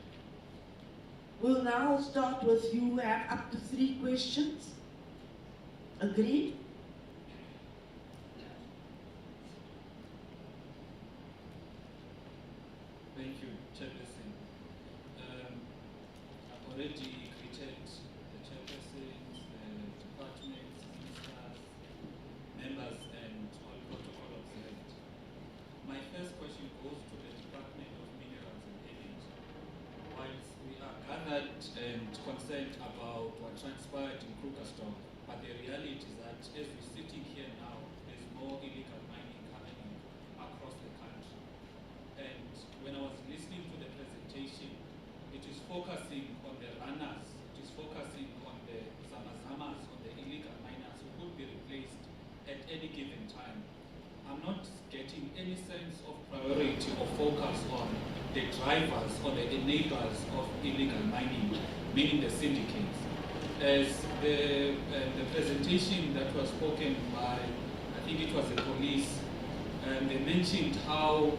We'll now start with you who have up to 3 questions. Agreed? Thank you, Chairperson. I've already greeted the chairpersons, the departments, ministers, members, and all protocol observed. My first question goes to the Department of Minerals and Energy. Whilst we are gathered and concerned about what transpired in Krugersdorp, but the reality is that as we're sitting here now, there's more illegal mining happening across the country. And when I was listening to the presentation, it is focusing on the runners, it is focusing on the zamazamas, on the illegal miners who could be replaced at any given time. I'm not getting any sense of priority or focus on the drivers or the enablers of illegal mining, meaning the syndicates. As the presentation that was spoken by, I think it was the police, they mentioned how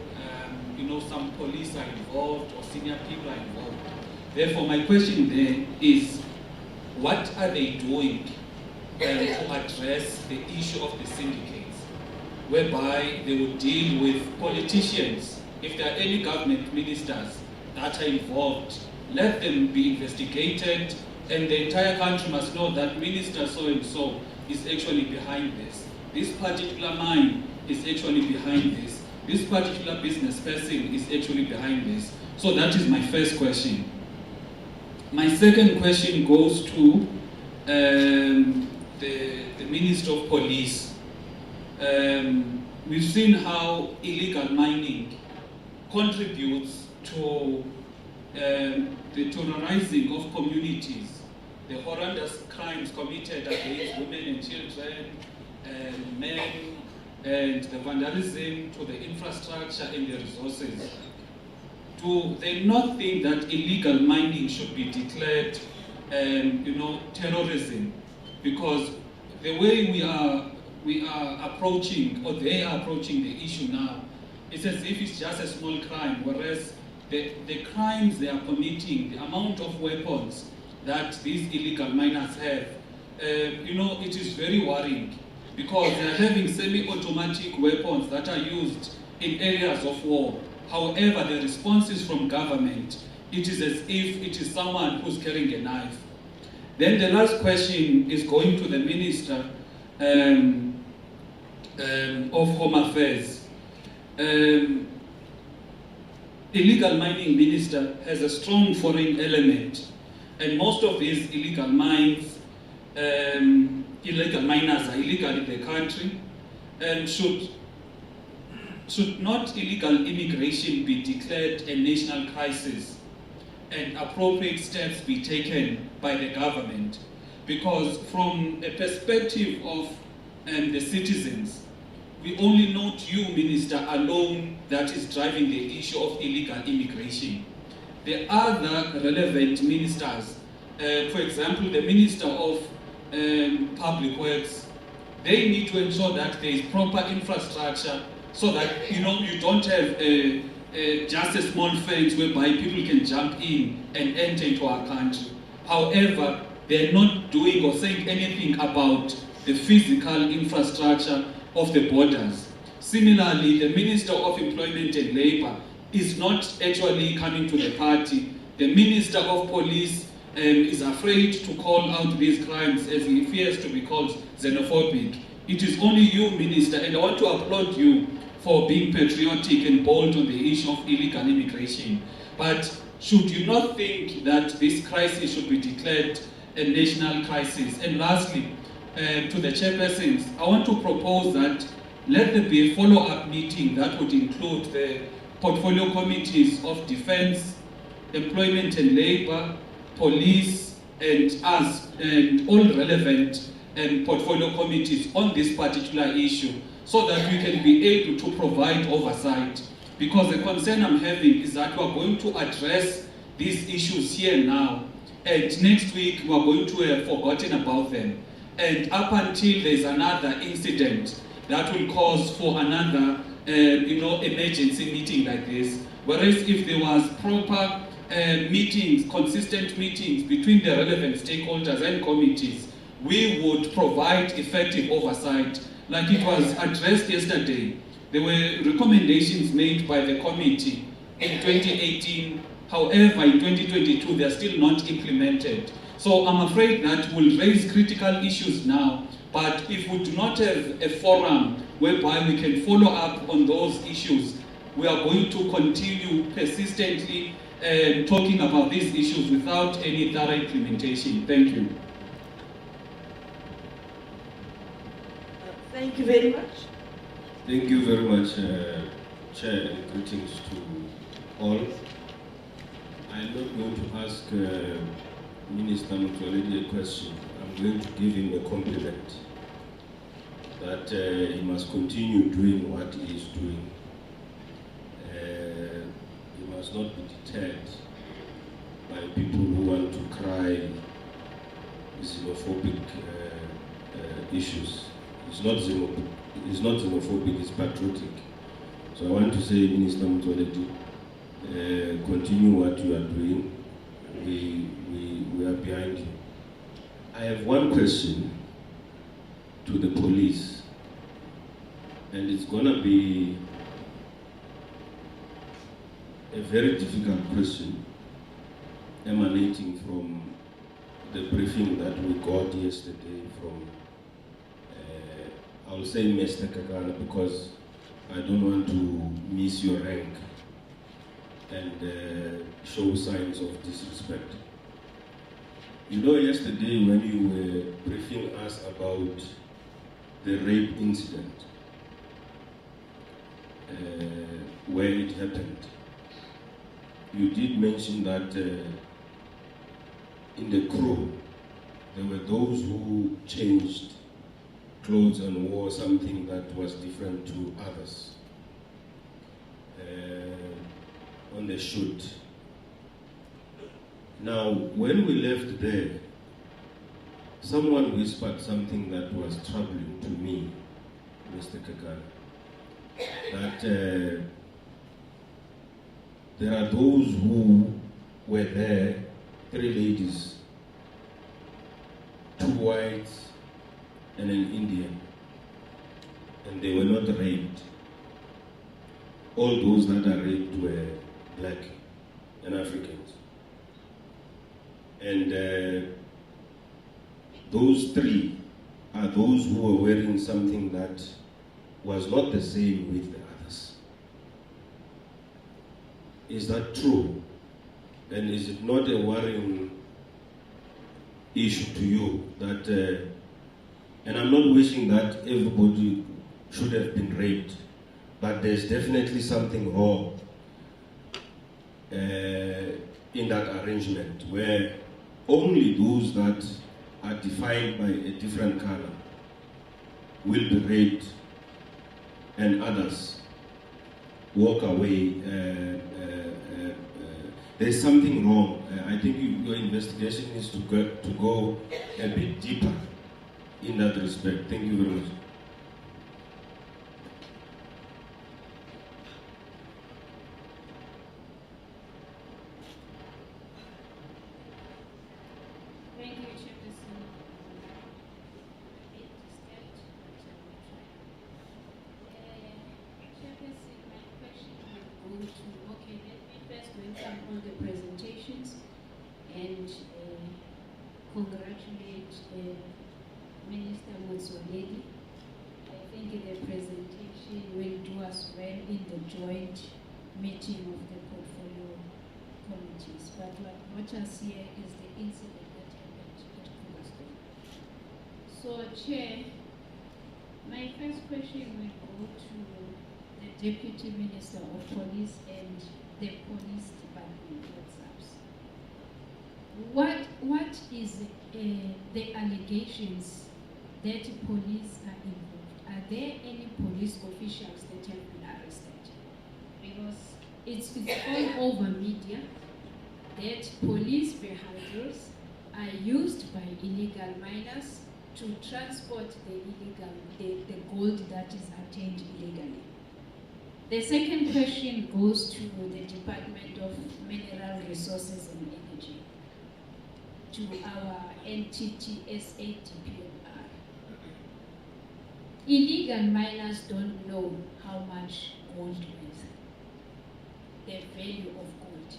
some police are involved or senior people are involved. Therefore, my question there is, what are they doing to address the issue of the syndicates, whereby they will deal with politicians? If there are any government ministers that are involved, let them be investigated, and the entire country must know that Minister so-and-so is actually behind this. This particular mine is actually behind this. This particular business person is actually behind this. So that is my first question. My second question goes to the Minister of Police. We've seen how illegal mining contributes to the terrorizing of communities, the horrendous crimes committed against women and children and men, and the vandalism to the infrastructure and the resources. Do they not think that illegal mining should be declared, terrorism? Because the way we are approaching, or they are approaching the issue now, it's as if it's just a small crime, whereas the crimes they are committing, the amount of weapons that these illegal miners have, it is very worrying, because they are having semi-automatic weapons that are used in areas of war. However, the responses from government, it is as if it is someone who's carrying a knife. Then the last question is going to the Minister of Home Affairs. Illegal mining minister has a strong foreign element, and most of these illegal miners are illegal in the country, and should not illegal immigration be declared a national crisis and appropriate steps be taken by the government? Because from a perspective of the citizens, we only note you, Minister, alone that is driving the issue of illegal immigration. The other relevant ministers, for example, the Minister of Public Works, they need to ensure that there is proper infrastructure so that you don't have just a small fence whereby people can jump in and enter into our country. However, they're not doing or saying anything about the physical infrastructure of the borders. Similarly, the Minister of Employment and Labour is not actually coming to the party. The Minister of Police is afraid to call out these crimes as he fears to be called xenophobic. It is only you, Minister, and I want to applaud you for being patriotic and bold on the issue of illegal immigration. But should you not think that this crisis should be declared a national crisis? And lastly, to the chairpersons, I want to propose that let there be a follow-up meeting that would include the portfolio committees of defense, employment and labor, police, and us, and all relevant portfolio committees on this particular issue, so that we can be able to provide oversight. Because the concern I'm having is that we are going to address these issues here now, and next week we are going to have forgotten about them. And up until there's another incident that will cause for another emergency meeting like this. Whereas if there was proper meetings, consistent meetings between the relevant stakeholders and committees, we would provide effective oversight. Like it was addressed yesterday, there were recommendations made by the committee in 2018. However, in 2022, they are still not implemented. So I'm afraid that we'll raise critical issues now, but if we do not have a forum whereby we can follow up on those issues, we are going to continue persistently talking about these issues without any thorough implementation. Thank you. Thank you very much. Thank you very much, Chair, and greetings to all. I'm not going to ask Minister Mutwaledi a question. I'm going to give him a compliment that he must continue doing what he is doing. He must not be deterred by people who want to cry xenophobic issues. It's not xenophobic, it's patriotic. So I want to say, Minister Mutwaledi, continue what you are doing. We are behind you. I have one question to the police, and it's going to be a very difficult question emanating from the briefing that we got yesterday from, I'll say Mr. Kakana, because I don't want to miss your rank and show signs of disrespect. You know, yesterday when you were briefing us about the rape incident, where it happened, you did mention that in the crew, there were those who changed clothes and wore something that was different to others on the shoot. Now, when we left there, someone whispered something that was troubling to me, Mr. Kakana, that there are those who were there, 3 ladies, 2 whites, and an Indian, and they were not raped. All those that are raped were black and Africans. And those 3 are those who were wearing something that was not the same with the others. Is that true? And is it not a worrying issue to you that, and I'm not wishing that everybody should have been raped, but there's definitely something wrong in that arrangement where only those that are defined by a different color will be raped and others walk away. There's something wrong. I think your investigation is to go a bit deeper in that respect. Thank you very much. Thank you, Chairperson. A bit disturbed, but Chairperson, my question will go to, okay, let me first welcome all the presentations and congratulate Minister Motsoaledi. I think the presentation will do us well in the joint meeting of the portfolio committees. But what brought us here is the incident that happened at Krugersdorp. So, Chair, my first question will go to the Deputy Minister of Police and the Police Department. What is the allegations that police are involved? Are there any police officials that have been arrested? Because it's all over media that police vehicles are used by illegal miners to transport the gold that is attained illegally. The second question goes to the Department of Mineral Resources and Energy, to our entity SADPMR. Illegal miners don't know how much gold is, the value of gold.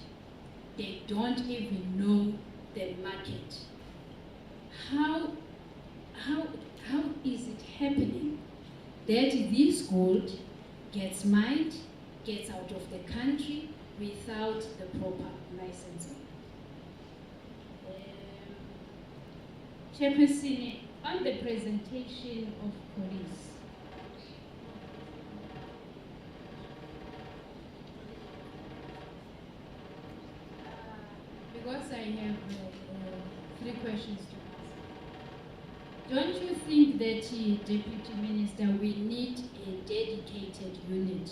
They don't even know the market. How is it happening that this gold gets mined, gets out of the country without the proper licensing? Chairperson, on the presentation of police, because I have 3 questions to ask. Don't you think that, Deputy Minister, we need a dedicated unit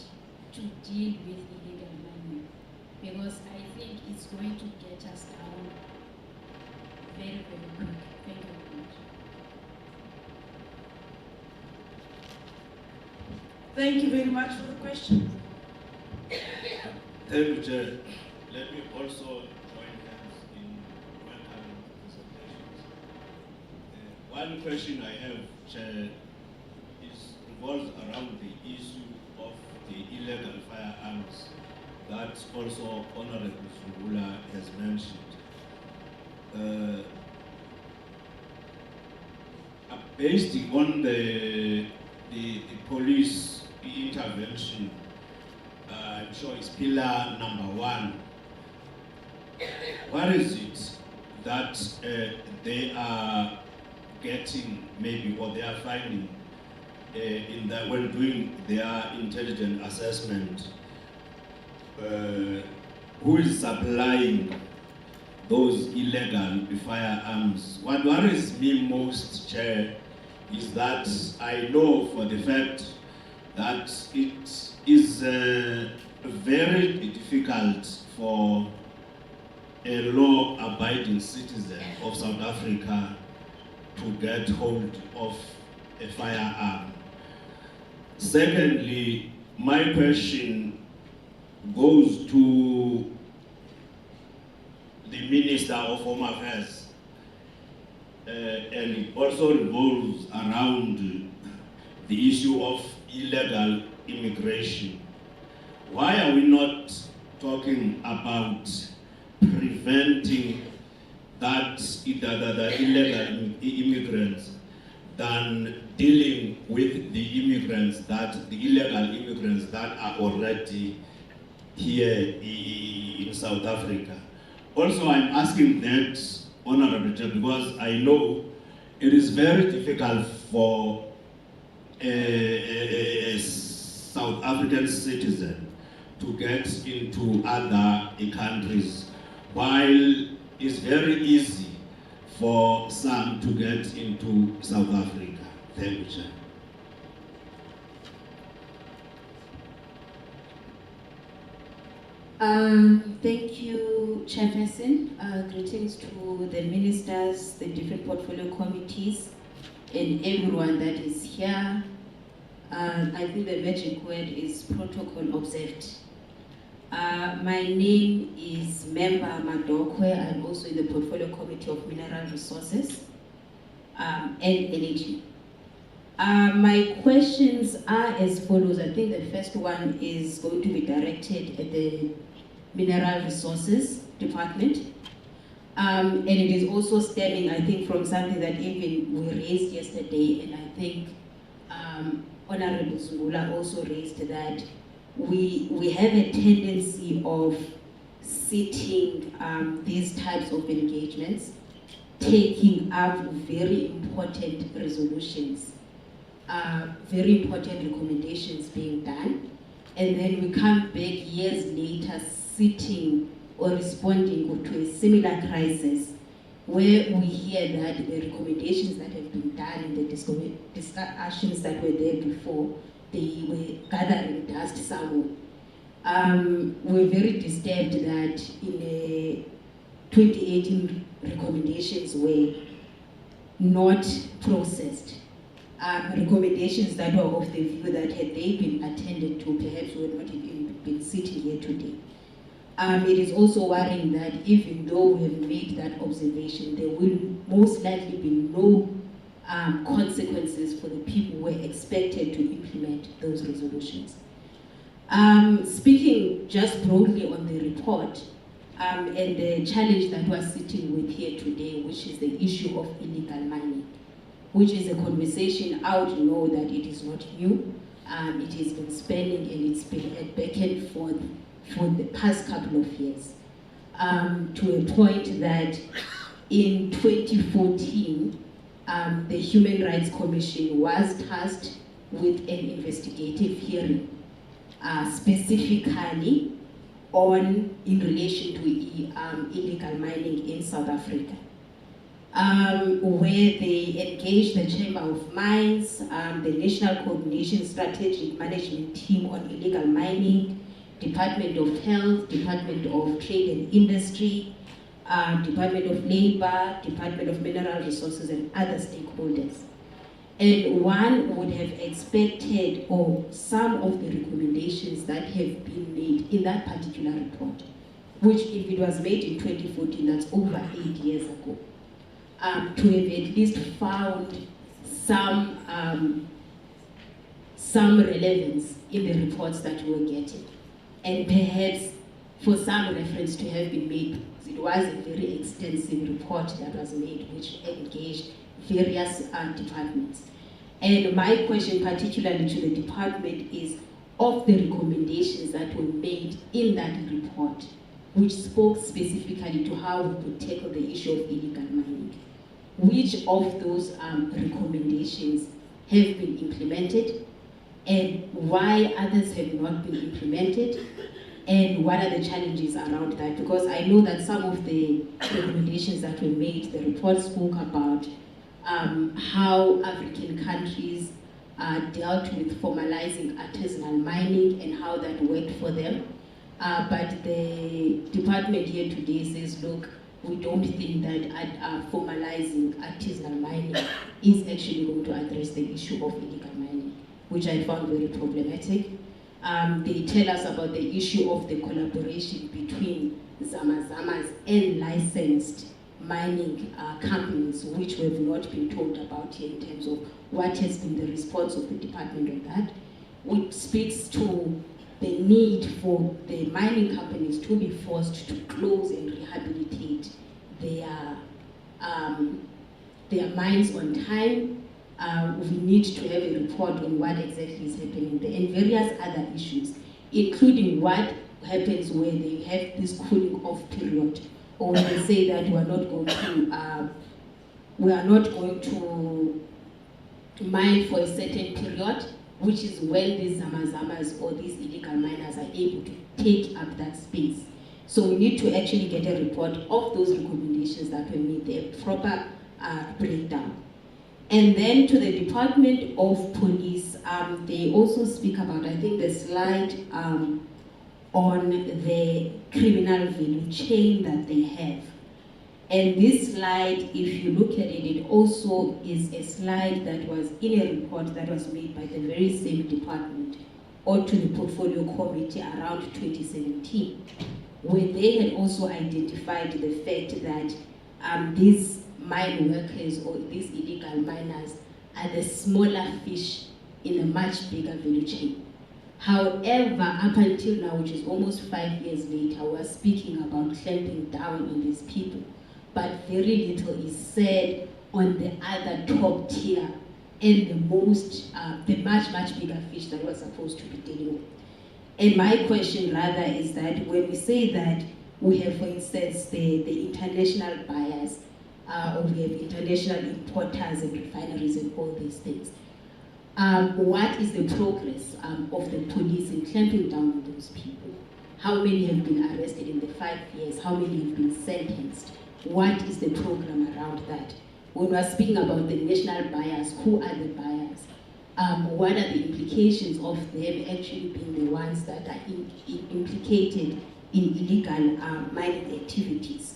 to deal with illegal mining? Because I think it's going to get us down very, very quick. Thank you very much. Thank you very much for the question. Thank you, Chair. Let me also join hands in welcoming presentations. One question I have, Chair, revolves around the issue of the illegal firearms that also Honorable Sungula has mentioned. Based on the police intervention, I'm sure it's pillar number 1. What is it that they are getting, maybe, or they are finding in that when doing their intelligent assessment? Who is supplying those illegal firearms? What worries me most, Chair, is that I know for the fact that it is very difficult for a law-abiding citizen of South Africa to get hold of a firearm. Secondly, my question goes to the Minister of Home Affairs, and it also revolves around the issue of illegal immigration. Why are we not talking about preventing the illegal immigrants than dealing with the illegal immigrants that are already here in South Africa? Also, I'm asking that, Honorable Chair, because I know it is very difficult for a South African citizen to get into other countries, while it's very easy for some to get into South Africa. Thank you, Chair. Thank you, Chairperson. Greetings to the ministers, the different portfolio committees, and everyone that is here. I think the magic word is protocol observed. My name is Member Madokwe. I'm also in the portfolio committee of Mineral Resources and Energy. My questions are as follows. I think the first one is going to be directed at the Mineral Resources Department. And it is also stemming, I think, from something that even we raised yesterday, and I think Honorable Zungula also raised that we have a tendency of sitting these types of engagements, taking up very important resolutions, very important recommendations being done, and then we come back years later sitting or responding to a similar crisis where we hear that the recommendations that have been done in the discussions that were there before, they were gathering dust somewhere. We're very disturbed that in the 2018 recommendations were not processed. Recommendations that were of the view that had they been attended to, perhaps we would not have been sitting here today. It is also worrying that even though we have made that observation, there will most likely be no consequences for the people who were expected to implement those resolutions. Speaking just broadly on the report and the challenge that we're sitting with here today, which is the issue of illegal mining, which is a conversation I would know that it is not new. It has been spanning and it's been at back and forth for the past couple of years, to a point that in 2014, the Human Rights Commission was tasked with an investigative hearing, specifically in relation to illegal mining in South Africa, where they engaged the Chamber of Mines, the National Coordination Strategic Management Team on Illegal Mining, Department of Health, Department of Trade and Industry, Department of Labor, Department of Mineral Resources, and other stakeholders. And one would have expected, or some of the recommendations that have been made in that particular report, which if it was made in 2014, that's over 8 years ago, to have at least found some relevance in the reports that we were getting. And perhaps for some reference to have been made, it was a very extensive report that was made which engaged various departments. And my question particularly to the department is, of the recommendations that were made in that report, which spoke specifically to how we could tackle the issue of illegal mining, which of those recommendations have been implemented, and why others have not been implemented, and what are the challenges around that? Because I know that some of the recommendations that were made, the report spoke about how African countries dealt with formalizing artisanal mining and how that worked for them. But the department here today says, look, we don't think that formalizing artisanal mining is actually going to address the issue of illegal mining, which I found very problematic. They tell us about the issue of the collaboration between Zamazamas and licensed mining companies, which we have not been told about here in terms of what has been the response of the department on that, which speaks to the need for the mining companies to be forced to close and rehabilitate their mines on time. We need to have a report on what exactly is happening there, and various other issues, including what happens when they have this cooling off period, or when they say that we are not going to mine for a certain period, which is when these zamazamas or these illegal miners are able to take up that space. So we need to actually get a report of those recommendations that were made, a proper breakdown. And then to the Department of Police, they also speak about, I think, the slide on the criminal value chain that they have. And this slide, if you look at it, it also is a slide that was in a report that was made by the very same department or to the portfolio committee around 2017, where they had also identified the fact that these mine workers or these illegal miners are the smaller fish in a much bigger value chain. However, up until now, which is almost 5 years later, we're speaking about clamping down on these people, but very little is said on the other top tier and the much bigger fish that we're supposed to be dealing with. And my question rather is that when we say that we have, for instance, the international buyers, or we have international importers and refineries and all these things, what is the progress of the police in clamping down on those people? How many have been arrested in the 5 years? How many have been sentenced? What is the program around that? When we're speaking about the national buyers, who are the buyers? What are the implications of them actually being the ones that are implicated in illegal mining activities?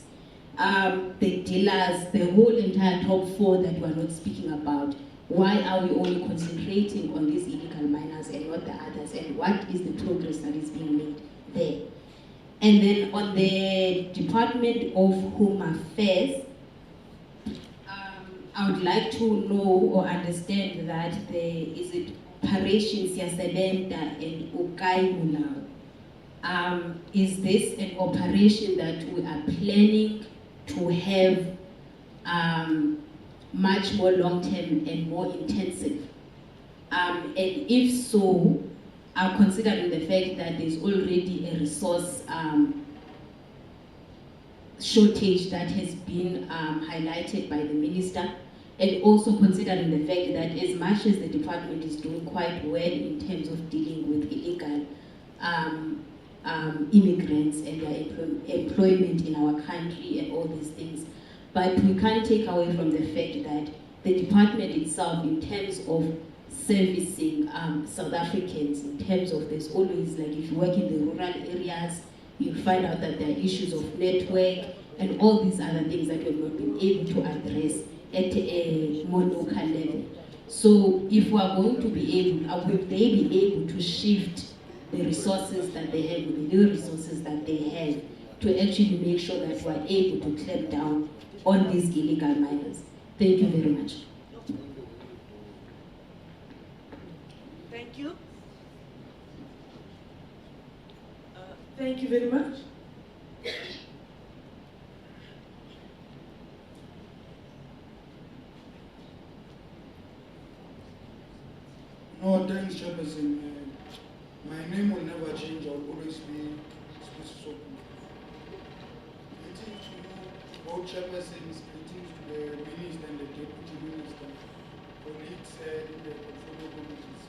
The dealers, the whole entire top 4 that we're not speaking about, why are we only concentrating on these illegal miners and not the others? And what is the progress that is being made there? And then on the Department of Home Affairs, I would like to know or understand that is it Operation Siyasebenta and Ukai Mulao. Is this an operation that we are planning to have much more long-term and more intensive? And if so, considering the fact that there's already a resource shortage that has been highlighted by the minister, and also considering the fact that as much as the department is doing quite well in terms of dealing with illegal immigrants and their employment in our country and all these things, but we can't take away from the fact that the department itself, in terms of servicing South Africans, in terms of there's always, like if you work in the rural areas, you find out that there are issues of network and all these other things that we've not been able to address at a more local level. So if we are going to be able, will they be able to shift the resources that they have, the little resources that they have, to actually make sure that we are able to clamp down on these illegal miners? Thank you very much. Thank you. Thank you very much. No, thanks, Chairperson. My name will never change. I will always be Soko. Greetings to you, both chairpersons, greetings to the minister and the deputy minister, colleagues in the portfolio committees.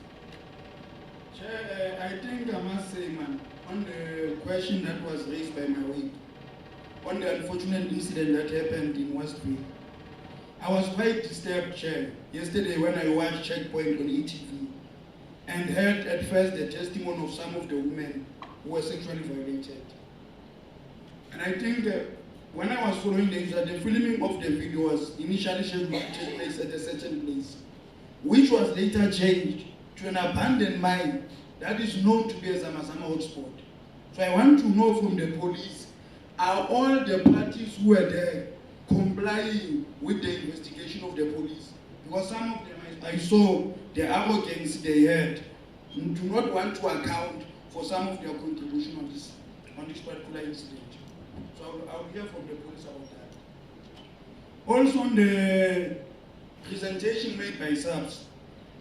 Chair, I think I must say, man, on the question that was raised by my way, on the unfortunate incident that happened in Westville, I was quite disturbed, Chair, yesterday when I watched Checkpoint on ETV and heard at first the testimony of some of the women who were sexually violated. And I think when I was following the incident, the filming of the video was initially scheduled to take place at a certain place, which was later changed to an abandoned mine that is known to be a Zamazama hotspot. So I want to know from the police, are all the parties who were there complying with the investigation of the police? Because some of them, I saw the arrogance they had, do not want to account for some of their contribution on this particular incident. So I will hear from the police about that. Also on the presentation made by SAPS,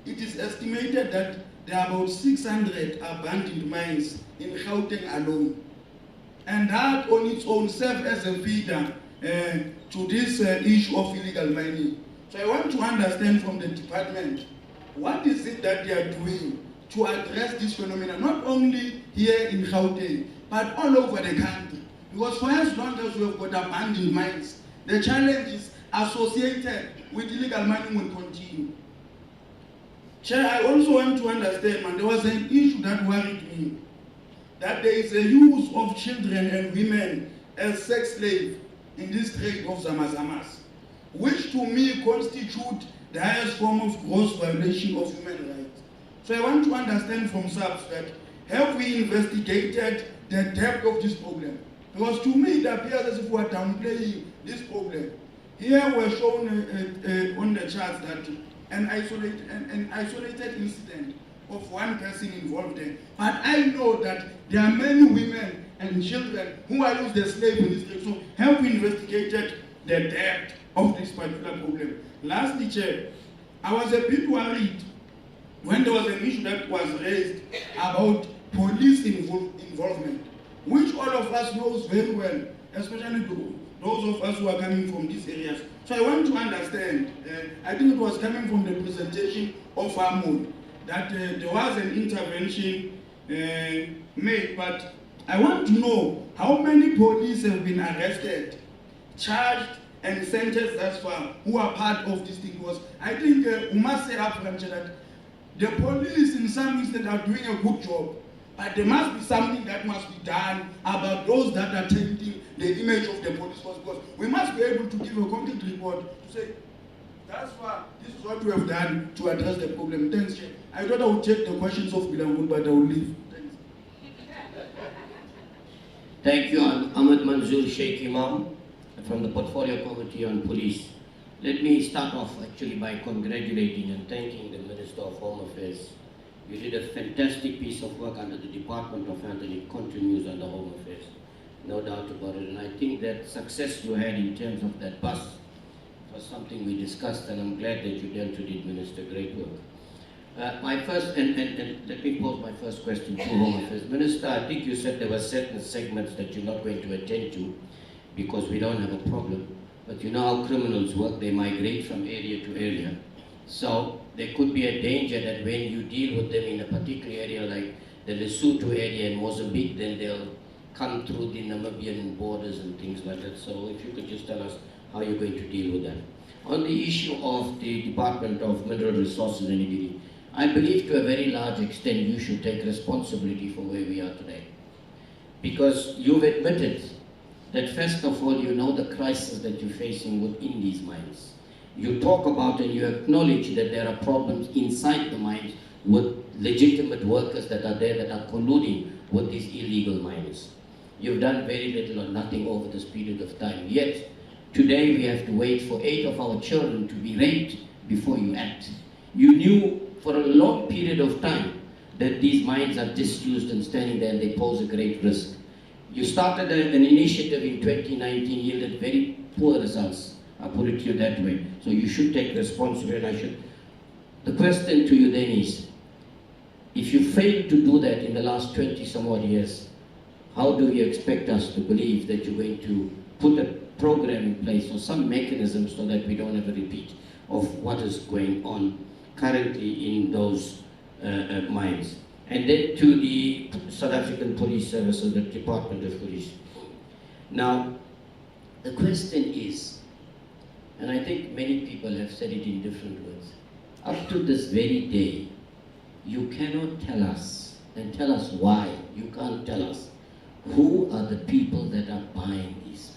it is estimated that there are about 600 abandoned mines in Gauteng alone. And that on its own serves as a feeder to this issue of illegal mining. So I want to understand from the department, what is it that they are doing to address this phenomenon, not only here in Gauteng, but all over the country? Because for as long as we have got abandoned mines, the challenges associated with illegal mining will continue. Chair, I also want to understand, man, there was an issue that worried me, that there is a use of children and women as sex slaves in this trade of Zamazamas, which to me constitute the highest form of gross violation of human rights. So I want to understand from SAPS that, have we investigated the depth of this problem? Because to me it appears as if we are downplaying this problem. Here we're shown on the charts that an isolated incident of one person involved there. But I know that there are many women and children who are used as slaves in this case. So have we investigated the depth of this particular problem. Lastly, Chair, I was a bit worried when there was an issue that was raised about police involvement, which all of us knows very well, especially those of us who are coming from these areas. So I want to understand, I think it was coming from the presentation of Amon, that there was an intervention made, but I want to know how many police have been arrested, charged, and sentenced thus far who are part of this thing. Because I think we must say upfront that the police in some instances are doing a good job, but there must be something that must be done about those that are tainting the image of the police force, because we must be able to give a complete report to say, that's why this is what we have done to address the problem. Thanks, Chair. I thought I would take the questions of Bilangul, but I will leave. Thanks. Thank you. I'm Ahmed Manzoor Sheikh Imam from the Portfolio Committee on Police. Let me start off actually by congratulating and thanking the Minister of Home Affairs. You did a fantastic piece of work under the Department of Health, and it continues under Home Affairs. No doubt about it. And I think that success you had in terms of that bus was something we discussed, and I'm glad that you dealt with it, Minister. Great work. My first, and let me pose my first question to Home Affairs. Minister, I think you said there were certain segments that you're not going to attend to because we don't have a problem. But you know how criminals work, they migrate from area to area. So there could be a danger that when you deal with them in a particular area like the Lesotho area in Mozambique, then they'll come through the Namibian borders and things like that. So if you could just tell us how you're going to deal with that. On the issue of the Department of Mineral Resources and Energy, I believe to a very large extent you should take responsibility for where we are today. Because you've admitted that first of all, you know the crisis that you're facing within these mines. You talk about and you acknowledge that there are problems inside the mines with legitimate workers that are there that are colluding with these illegal miners. You've done very little or nothing over this period of time. Yet, today we have to wait for 8 of our children to be raped before you act. You knew for a long period of time that these mines are disused and standing there and they pose a great risk. You started an initiative in 2019, yielded very poor results. I'll put it to you that way. So you should take responsibility. The question to you then is, if you failed to do that in the last 20 some odd years, how do you expect us to believe that you're going to put a program in place or some mechanism so that we don't have a repeat of what is going on currently in those mines? And then to the South African Police Services, the Department of Police. Now, the question is, and I think many people have said it in different words, up to this very day, you cannot tell us, and tell us why, you can't tell us, who are the people that are buying these?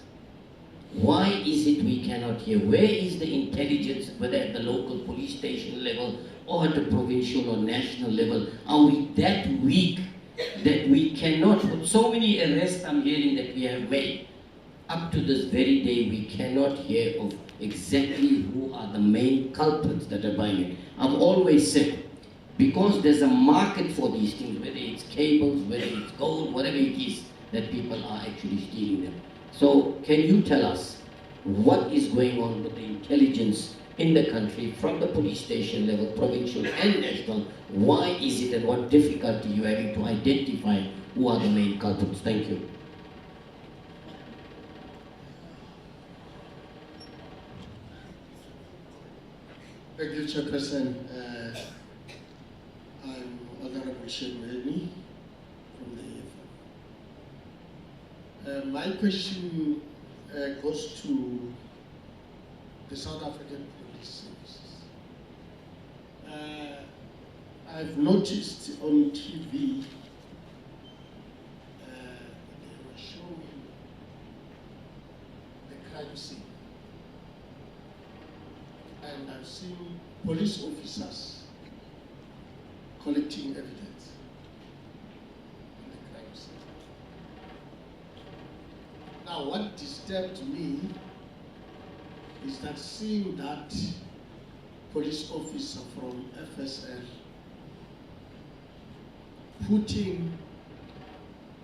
Why is it we cannot hear? Where is the intelligence, whether at the local police station level or at the provincial or national level? Are we that weak that we cannot, with so many arrests I'm hearing that we have made, up to this very day we cannot hear of exactly who are the main culprits that are buying it. I've always said, because there's a market for these things, whether it's cables, whether it's gold, whatever it is, that people are actually stealing them. So can you tell us what is going on with the intelligence in the country from the police station level, provincial and national? Why is it and what difficulty you're having to identify who are the main culprits? Thank you. Thank you, Chairperson. I'm Honorable Shemweni from the EFF. My question goes to the South African Police Services. I've noticed on TV they were showing the crime scene. And I've seen police officers collecting evidence in the crime scene. Now, what disturbed me is that seeing that police officer from FSL putting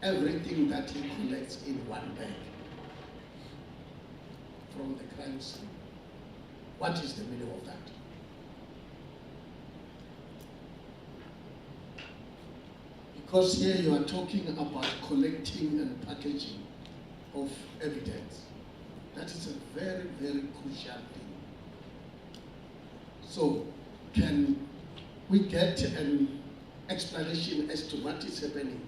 everything that he collects in one bag. from the crime scene. What is the meaning of that? Because here you are talking about collecting and packaging of evidence. That is a very, very crucial thing. So, can we get an explanation as to what is happening?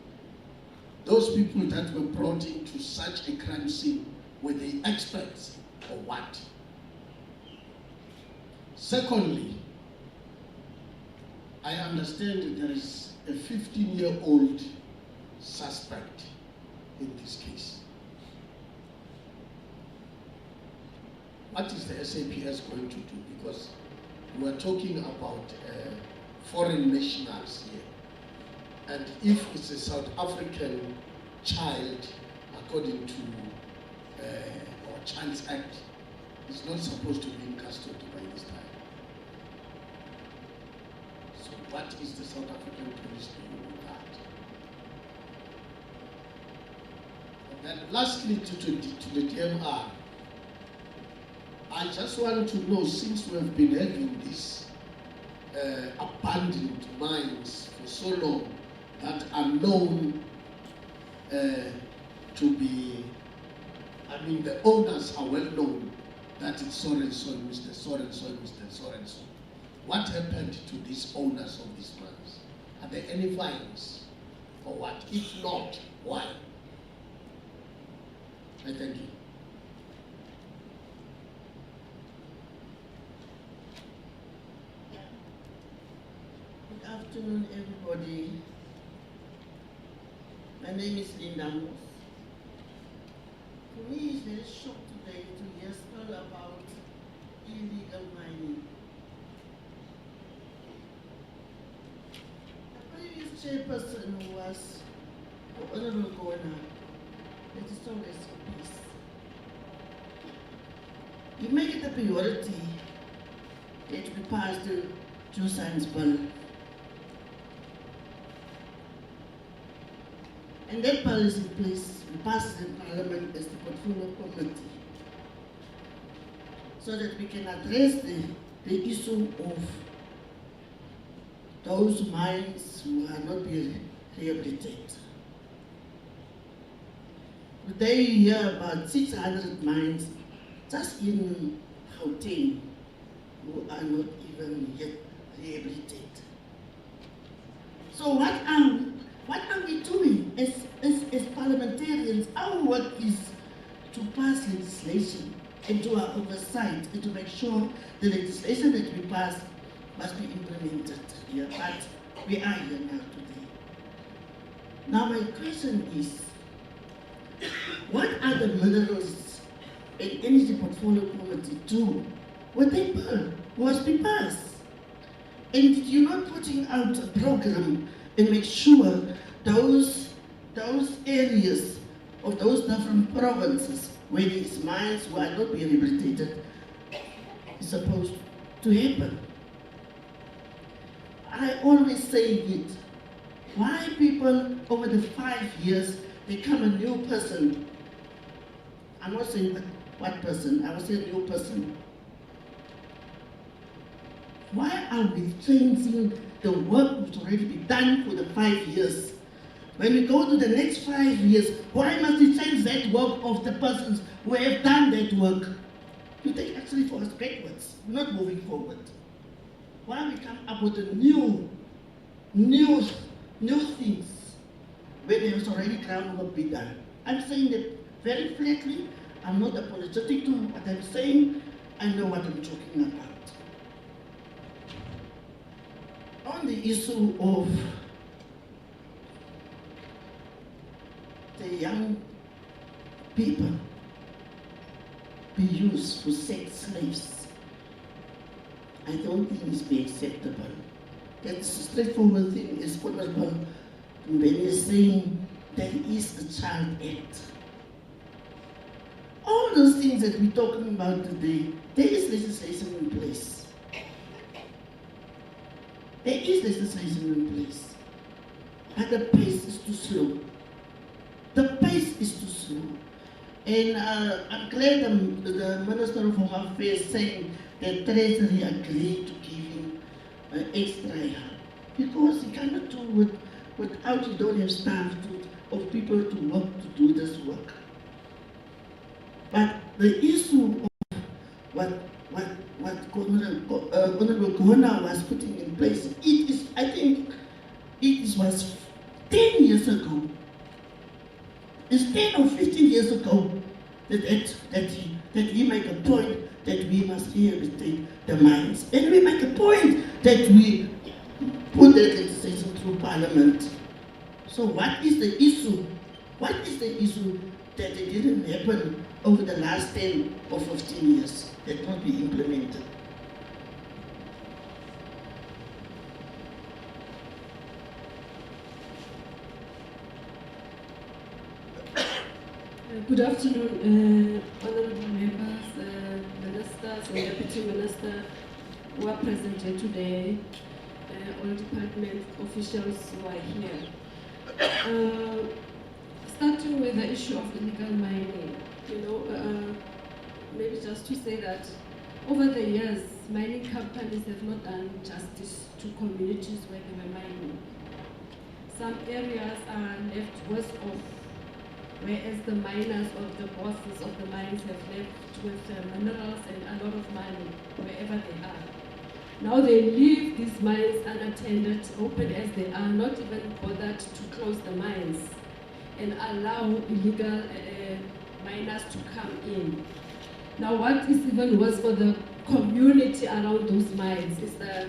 Those people that were brought into such a crime scene, were they experts or what? Secondly, I understand that there is a 15-year-old suspect in this case. What is the SAPS going to do? Because we are talking about foreign nationals here. And if it's a South African child, according to our Child's Act, is not supposed to be in custody by this time. So what is the South African police doing with that? And then lastly, to the DMR, I just want to know, since we have been having these abandoned mines for so long that are known to be, I mean, the owners are well known that it's so and so, Mr. So and so, Mr. So and so. What happened to these owners of these mines? Are there any fines or what? If not, why? I thank you. Good afternoon, everybody. My name is Linda Moss. For me, it's very shocked today to hear all about illegal mining. The previous chairperson was the Honorable Governor, that is always for peace. You make it a priority that we pass the True Science Bill. And that bill is in place, we pass it in Parliament as the portfolio committee, so that we can address the issue of those mines who are not being rehabilitated. Today you hear about 600 mines just in Gauteng who are not even yet rehabilitated. So what are we doing as parliamentarians? Our work is to pass legislation and do our oversight and to make sure the legislation that we pass must be implemented here. But we are here now today. Now my question is, what are the minerals and energy portfolio committee do when they bill was be passed? And you're not putting out a program and make sure those areas of those different provinces where these mines were not being rehabilitated is supposed to happen. I always say it. Why people over the 5 years become a new person? I'm not saying what person, I was saying new person. Why are we changing the work which already been done for the 5 years? When we go to the next 5 years, why must we change that work of the persons who have done that work? You take actually for us backwards, not moving forward. Why we come up with a new things when there is already groundwork be done? I'm saying that very flatly. I'm not apologetic to what I'm saying. I know what I'm talking about. On the issue of the young people be used for sex slaves, I don't think it's be acceptable. That's a straightforward thing. Is Honorable Mbeni is saying there is a Child Act. All those things that we're talking about today, there is legislation in place. There is legislation in place. But the pace is too slow. The pace is too slow. And I'm glad the Minister of Home Affairs saying that Treasury agreed to give him extra help. Because you cannot do it without you don't have staff of people to work to do this work. But the issue of what Honorable Gona was putting in place, it is, I think, it was 10 years ago. It's 10 or 15 years ago that we make a point that we must rehabilitate the mines. And we make a point that we put that legislation through Parliament. So what is the issue? What is the issue that it didn't happen over the last 10 or 15 years that not be implemented? Good afternoon, honorable members, ministers and deputy minister who are present here today, all department officials who are here. Starting with the issue of illegal mining, maybe just to say that over the years, mining companies have not done justice to communities where they were mining. Some areas are left worse off, whereas the miners or the bosses of the mines have left with minerals and a lot of money wherever they are. Now they leave these mines unattended, open as they are, not even bothered to close the mines and allow illegal miners to come in. Now what is even worse for the community around those mines is the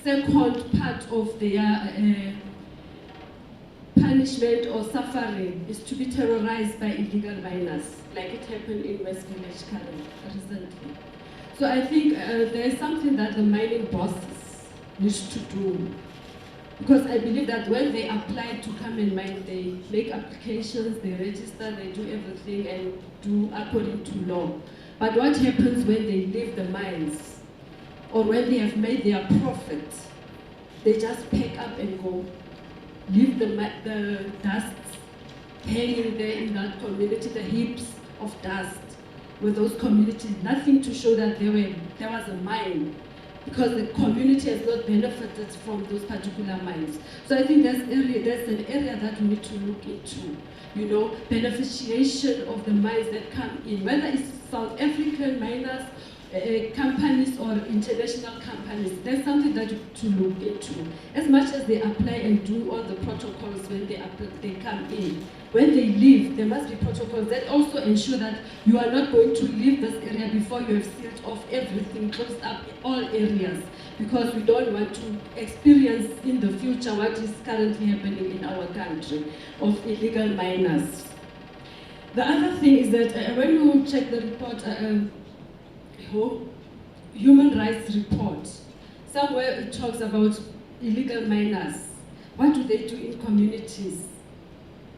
second part of their punishment or suffering is to be terrorized by illegal miners, like it happened in West Village recently. So I think there is something that the mining bosses need to do, because I believe that when they apply to come and mine, they make applications, they register, they do everything and do according to law. But what happens when they leave the mines, or when they have made their profit, they just pack up and go. Leave the dust hanging there in that community, the heaps of dust with those communities, nothing to show that there was a mine, because the community has not benefited from those particular mines. So I think there's an area that we need to look into, beneficiation of the mines that come in, whether it's South African miners, companies or international companies. There's something that to look into. As much as they apply and do all the protocols when they come in, when they leave, there must be protocols that also ensure that you are not going to leave this area before you have sealed off everything, closed up all areas, because we don't want to experience in the future what is currently happening in our country of illegal miners. The other thing is that when you check the report, human rights report, somewhere it talks about illegal miners. What do they do in communities?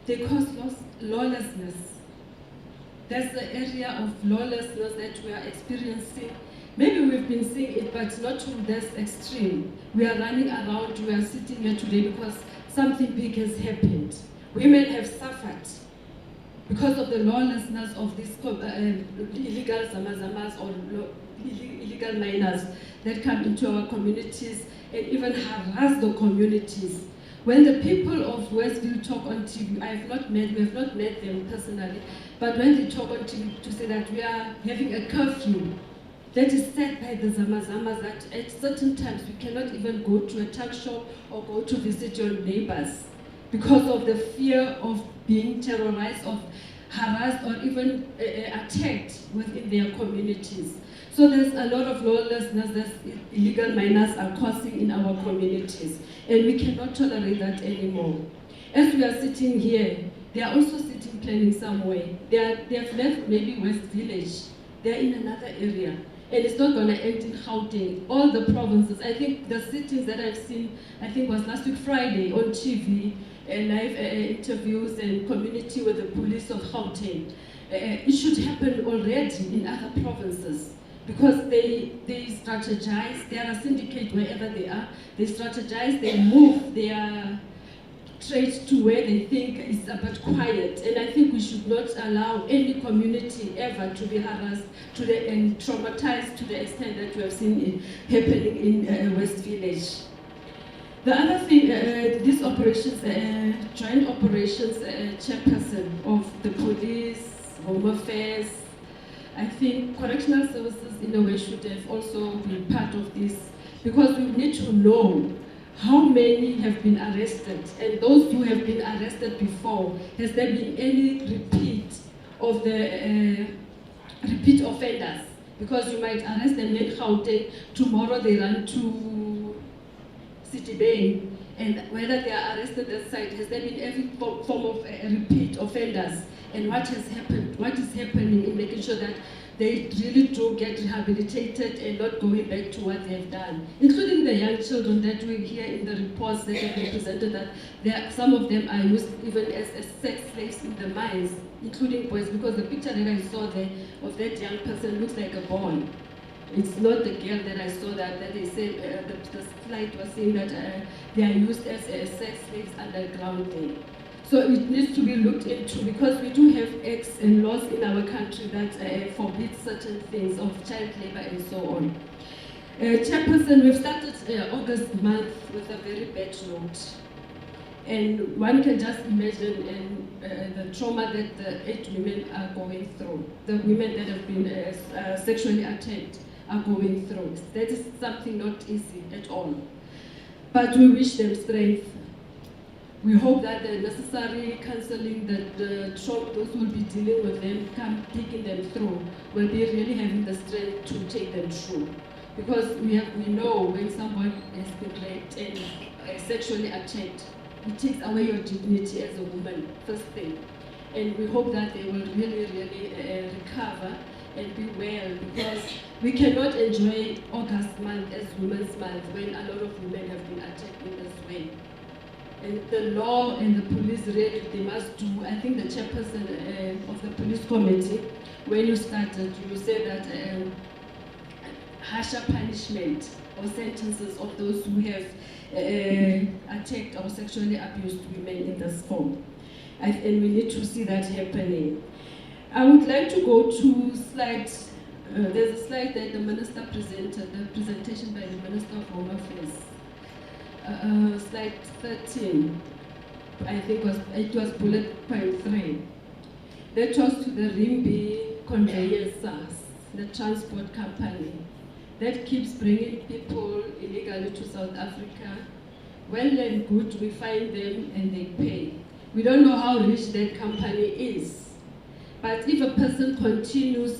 They cause lawlessness. That's the area of lawlessness that we are experiencing. Maybe we've been seeing it, but not to this extreme. We are running around, we are sitting here today because something big has happened. Women have suffered because of the lawlessness of these illegal zamazamas or illegal miners that come into our communities and even harass the communities. When the people of Westville talk on TV, we have not met them personally, but when they talk on TV to say that we are having a curfew, that is set by the zamazamas that at certain times we cannot even go to a tuck shop or go to visit your neighbors because of the fear of being terrorized, of harassed or even attacked within their communities. So there's a lot of lawlessness that illegal miners are causing in our communities, and we cannot tolerate that anymore. As we are sitting here, they are also sitting planning somewhere. They have left maybe West Village. They are in another area, and it's not going to end in Gauteng. All the provinces, I think the cities that I've seen, I think was last week Friday on TV, live interviews and community with the police of Gauteng. It should happen already in other provinces, because they strategize. They are a syndicate wherever they are. They strategize, they move their straight to where they think is a bit quiet. And I think we should not allow any community ever to be harassed and traumatized to the extent that we have seen it happening in West Village. The other thing, this operations, joint operations chairperson of the police, Home Affairs, I think correctional services in a way should have also been part of this, because we need to know how many have been arrested, and those who have been arrested before, has there been any repeat of the repeat offenders? Because you might arrest them in Gauteng, tomorrow they run to City Bay, and whether they are arrested at site, has there been every form of repeat offenders? And what has happened? What is happening in making sure that they really do get rehabilitated and not going back to what they have done, including the young children that we hear in the reports that have been presented, that some of them are used even as sex slaves in the mines, including boys, because the picture that I saw there of that young person looks like a boy. It's not the girl that I saw that they said, the slide was saying that they are used as sex slaves underground there. So it needs to be looked into, because we do have acts and laws in our country that forbid certain things of child labor and so on. Chairperson, we've started August month with a very bad note. And one can just imagine the trauma that the 8 women are going through, the women that have been sexually attacked are going through. That is something not easy at all. But we wish them strength. We hope that the necessary counseling that those who will be dealing with them, taking them through, will be really having the strength to take them through. Because we know when someone has been raped and sexually attacked, it takes away your dignity as a woman, first thing. And we hope that they will really, really recover and be well, because we cannot enjoy August month as Women's Month when a lot of women have been attacked in this way. And the law and the police really, they must do. I think the chairperson of the police committee, when you started, you said that harsher punishment or sentences of those who have attacked or sexually abused women in this form. And we need to see that happening. I would like to go to slide, there's a slide that the minister presented, the presentation by the Minister of Home Affairs. Slide 13, I think it was bullet point 3. That talks to the Rimbi conveyancers, the transport company, that keeps bringing people illegally to South Africa. Well and good, we find them and they pay. We don't know how rich that company is. But if a person continues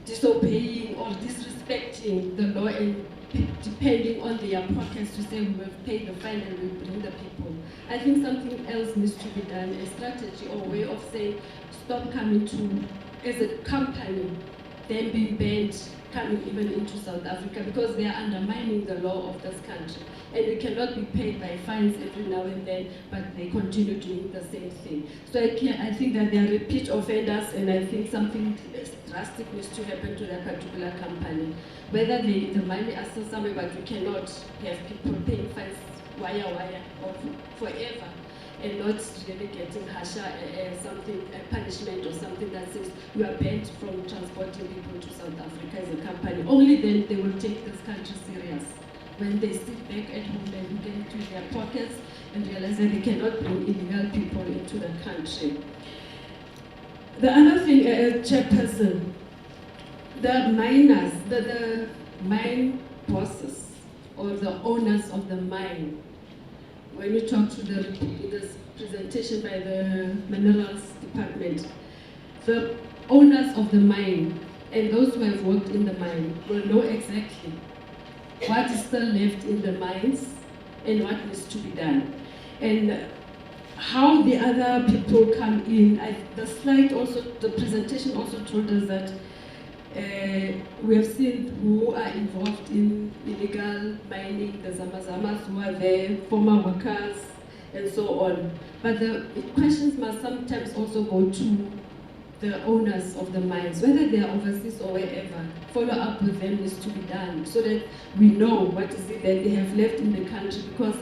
disobeying or disrespecting the law and depending on their pockets to say we will pay the fine and we bring the people, I think something else needs to be done, a strategy or way of saying stop coming to, as a company, then being banned coming even into South Africa, because they are undermining the law of this country. And we cannot be paid by fines every now and then, but they continue doing the same thing. So I think that they are repeat offenders, and I think something drastic needs to happen to that particular company. Whether the money is still somewhere, but we cannot have people paying fines wire or forever, and not really getting harsher punishment or something that says you are banned from transporting people to South Africa as a company. Only then they will take this country serious. When they sit back at home and look into their pockets and realize that they cannot bring illegal people into the country. The other thing, Chairperson, the miners, the mine bosses or the owners of the mine, when you talk to this presentation by the Minerals Department, the owners of the mine and those who have worked in the mine will know exactly what is still left in the mines and what needs to be done. And how the other people come in, the slide also, the presentation also told us that we have seen who are involved in illegal mining, the Zamazamas who are there, former workers, and so on. But the questions must sometimes also go to the owners of the mines, whether they are overseas or wherever. Follow up with them needs to be done so that we know what is it that they have left in the country, because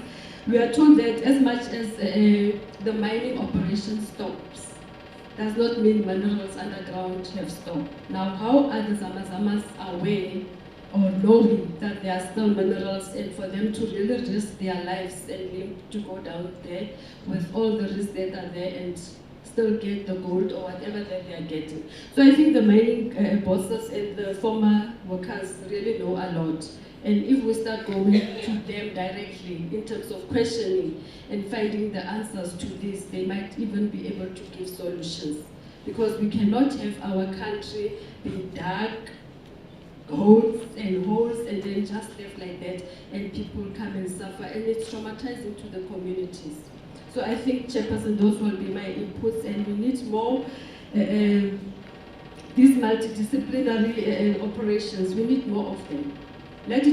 We are told that as much as the mining operation stops, does not mean minerals underground have stopped. Now, how are the Zamazamas aware or knowing that there are still minerals, and for them to really risk their lives and limb to go down there with all the risks that are there and still get the gold or whatever that they are getting? So I think the mining bosses and the former workers really know a lot. And if we start going to them directly in terms of questioning and finding the answers to this, they might even be able to give solutions. Because we cannot have our country be dark, holes and then just left like that, and people come and suffer, and it's traumatizing to the communities. So I think, Chairperson, those will be my inputs, and we need more these multidisciplinary operations. We need more of them. Let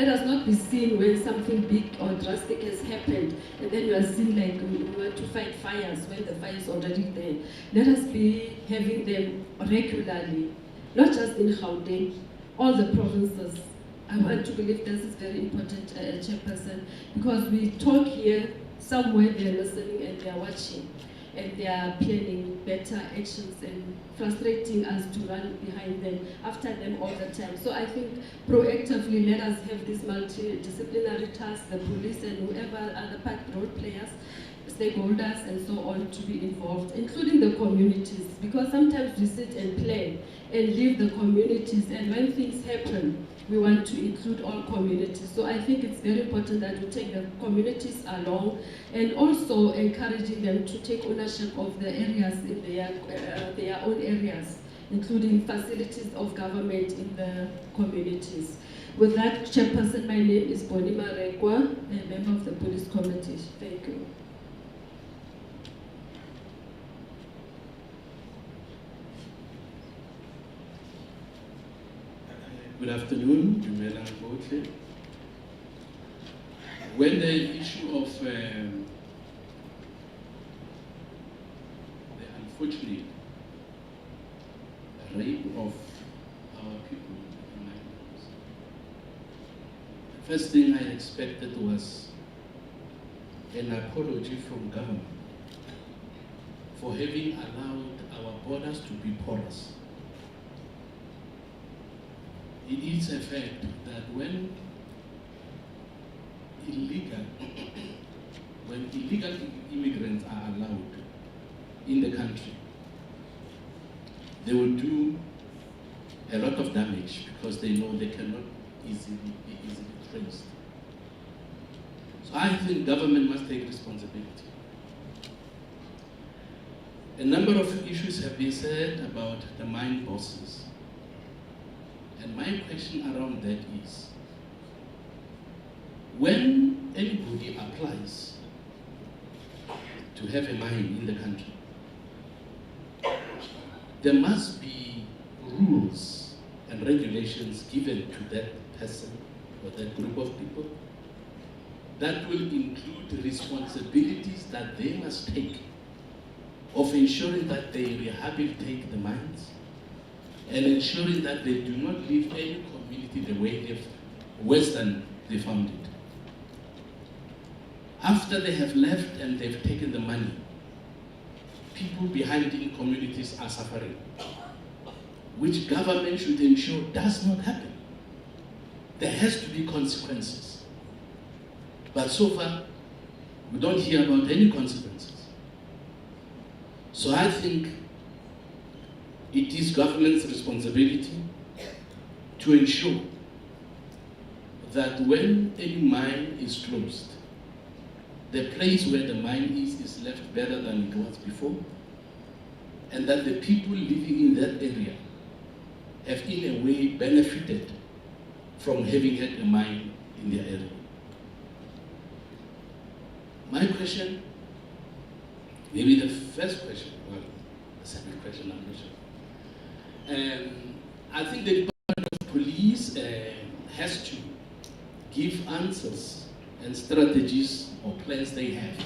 us not be seen when something big or drastic has happened, and then you are seen like we want to fight fires when the fire is already there. Let us be having them regularly, not just in Gauteng, all the provinces. I want to believe this is very important, Chairperson, because we talk here, somewhere they're listening and they're watching, and they are planning better actions and frustrating us to run behind them, after them all the time. So I think proactively let us have these multidisciplinary tasks, the police and whoever other part role players, stakeholders and so on, to be involved, including the communities, because sometimes we sit and plan and leave the communities, and when things happen, we want to include all communities. So I think it's very important that we take the communities along, and also encouraging them to take ownership of the areas in their own areas, including facilities of government in the communities. With that, Chairperson, my name is Bonima Rekwa, a member of the Police Committee. Thank you. Good afternoon, Dumela Botle. When the issue of the unfortunate rape of our people, the first thing I expected was an apology from government for having allowed our borders to be porous. It is a fact that when illegal immigrants are allowed in the country, they will do a lot of damage because they know they cannot be easily traced. So I think government must take responsibility. A number of issues have been said about the mine bosses. And my question around that is, when anybody applies to have a mine in the country, there must be rules and regulations given to that person or that group of people that will include responsibilities that they must take of ensuring that they rehabilitate the mines, and ensuring that they do not leave any community the way they've worse than they found it. After they have left and they've taken the money, people behind in communities are suffering, which government should ensure does not happen. There has to be consequences. But so far, we don't hear about any consequences. So I think it is government's responsibility to ensure that when any mine is closed, the place where the mine is left better than it was before, and that the people living in that area have in a way benefited from having had a mine in their area. My question, maybe the first question, well, the second question, I'm not sure. I think the Department of Police has to give answers and strategies or plans they have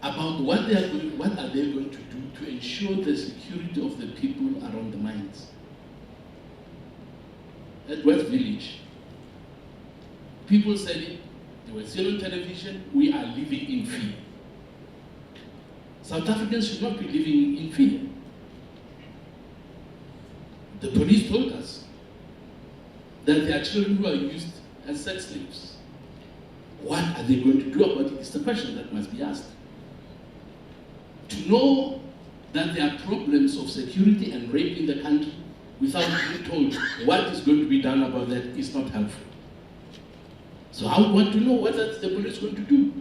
about what are they going to do to ensure the security of the people around the mines. At West Village, people said it, They were seen on television. We are living in fear. South Africans should not be living in fear. The police told us that there are children who are used as sex slaves. What are they going to do about it is the question that must be asked. To know that there are problems of security and rape in the country without being told what is going to be done about that is not helpful. So I want to know what is the police going to do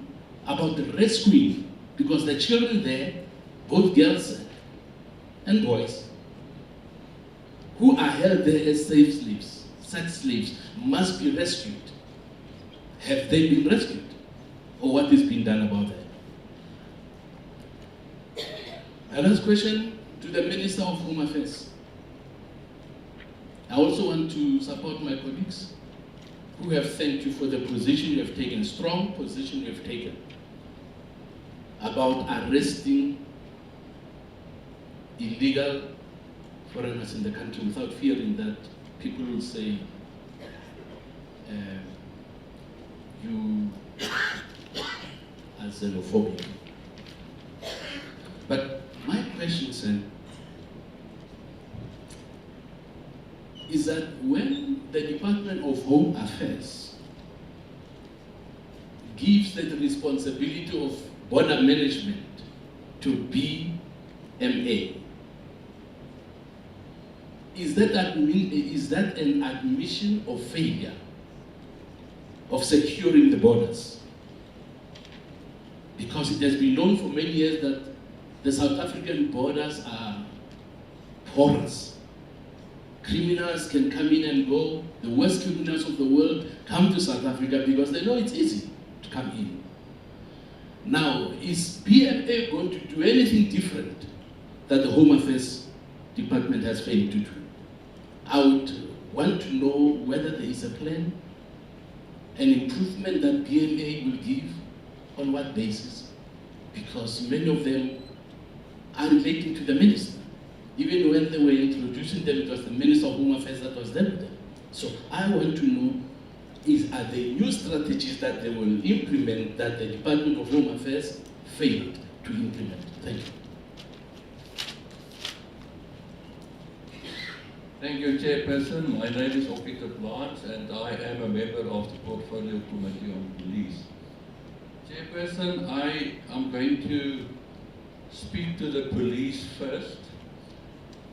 about the rescuing, because the children there, both girls and boys, who are held there as slave slaves, sex slaves, must be rescued. Have they been rescued? Or what is being done about that? My last question to the Minister of Home Affairs. I also want to support my colleagues who have thanked you for the position you have taken, strong position you have taken about arresting illegal foreigners in the country without fearing that people will say you are xenophobic. But my question, sir, is that when the Department of Home Affairs gives the responsibility of border management to BMA, is that an admission of failure of securing the borders? Because it has been known for many years that the South African borders are porous. Criminals can come in and go. The worst criminals of the world come to South Africa because they know it's easy to come in. Now, is BMA going to do anything different that the Home Affairs Department has failed to do? I would want to know whether there is a plan, an improvement that BMA will give, on what basis, because many of them are relating to the minister. Even when they were introducing them, it was the Minister of Home Affairs that was there with them. So I want to know, are there new strategies that they will implement that the Department of Home Affairs failed to implement? Thank you. Thank you, Chairperson. My name is Officer Plants, and I am a member of the Portfolio Committee on Police. Chairperson, I am going to speak to the police first.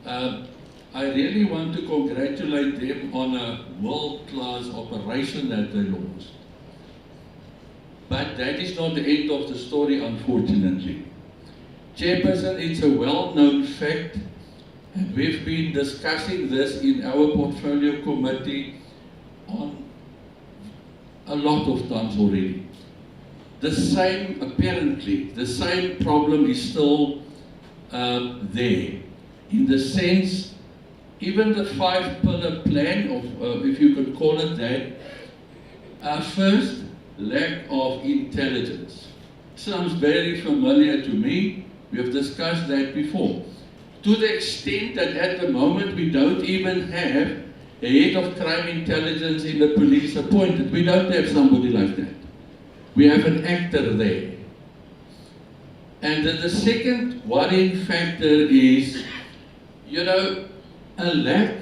I really want to congratulate them on a world-class operation that they launched. But that is not the end of the story, unfortunately. Chairperson, it's a well-known fact, and we've been discussing this in our Portfolio Committee on a lot of times already. Apparently, the same problem is still there. In the sense, even the 5-pillar plan, if you could call it that, first, lack of intelligence. Sounds very familiar to me. We have discussed that before. To the extent that at the moment we don't even have a head of crime intelligence in the police appointed. We don't have somebody like that. We have an actor there. And the second worrying factor is, a lack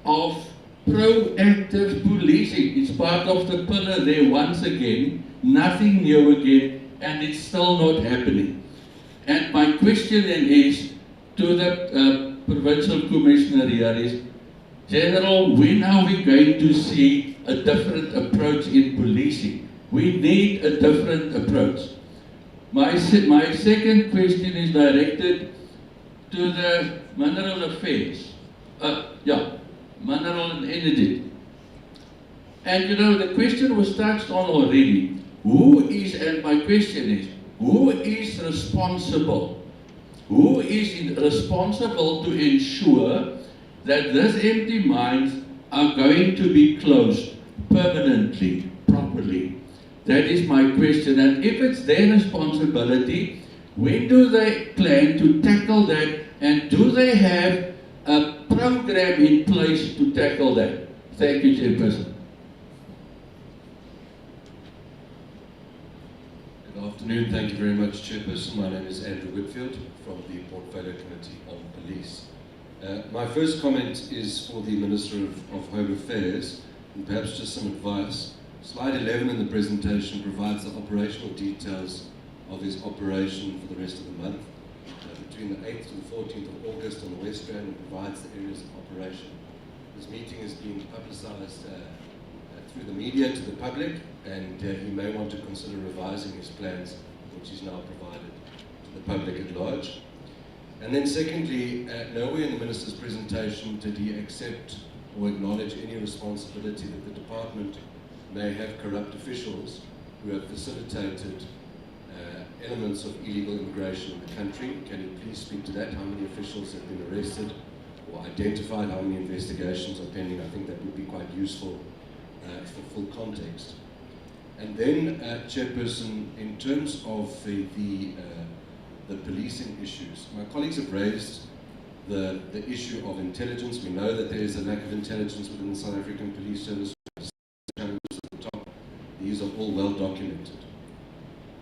of proactive policing. It's part of the pillar there once again, nothing new again, and it's still not happening. And my question then is to the Provincial Commissioner here is, General, when are we going to see a different approach in policing? We need a different approach. My second question is directed to the Mineral Affairs. Mineral and Energy. And the question was touched on already. And my question is, who is responsible? Who is responsible to ensure that these empty mines are going to be closed permanently, properly? That is my question. And if it's their responsibility, when do they plan to tackle that? And do they have a program in place to tackle that? Thank you, Chairperson. Afternoon, thank you very much, Chairperson. My name is Andrew Whitfield from the Portfolio Committee on Police. My first comment is for the Minister of Home Affairs, and perhaps just some advice. Slide 11 in the presentation provides the operational details of his operation for the rest of the month. Between the 8th to the 14th of August on the West Rand, and provides the areas of operation. This meeting is being publicised through the media to the public, and he may want to consider revising his plans, which is now provided to the public at large. And then secondly, nowhere in the Minister's presentation did he accept or acknowledge any responsibility that the department may have corrupt officials who have facilitated elements of illegal immigration in the country. Can you please speak to that? How many officials have been arrested or identified? How many investigations are pending? I think that would be quite useful for full context. And then, Chairperson, in terms of the policing issues, my colleagues have raised the issue of intelligence. We know that there is a lack of intelligence within the South African Police Service. Challenges at the top. These are all well documented.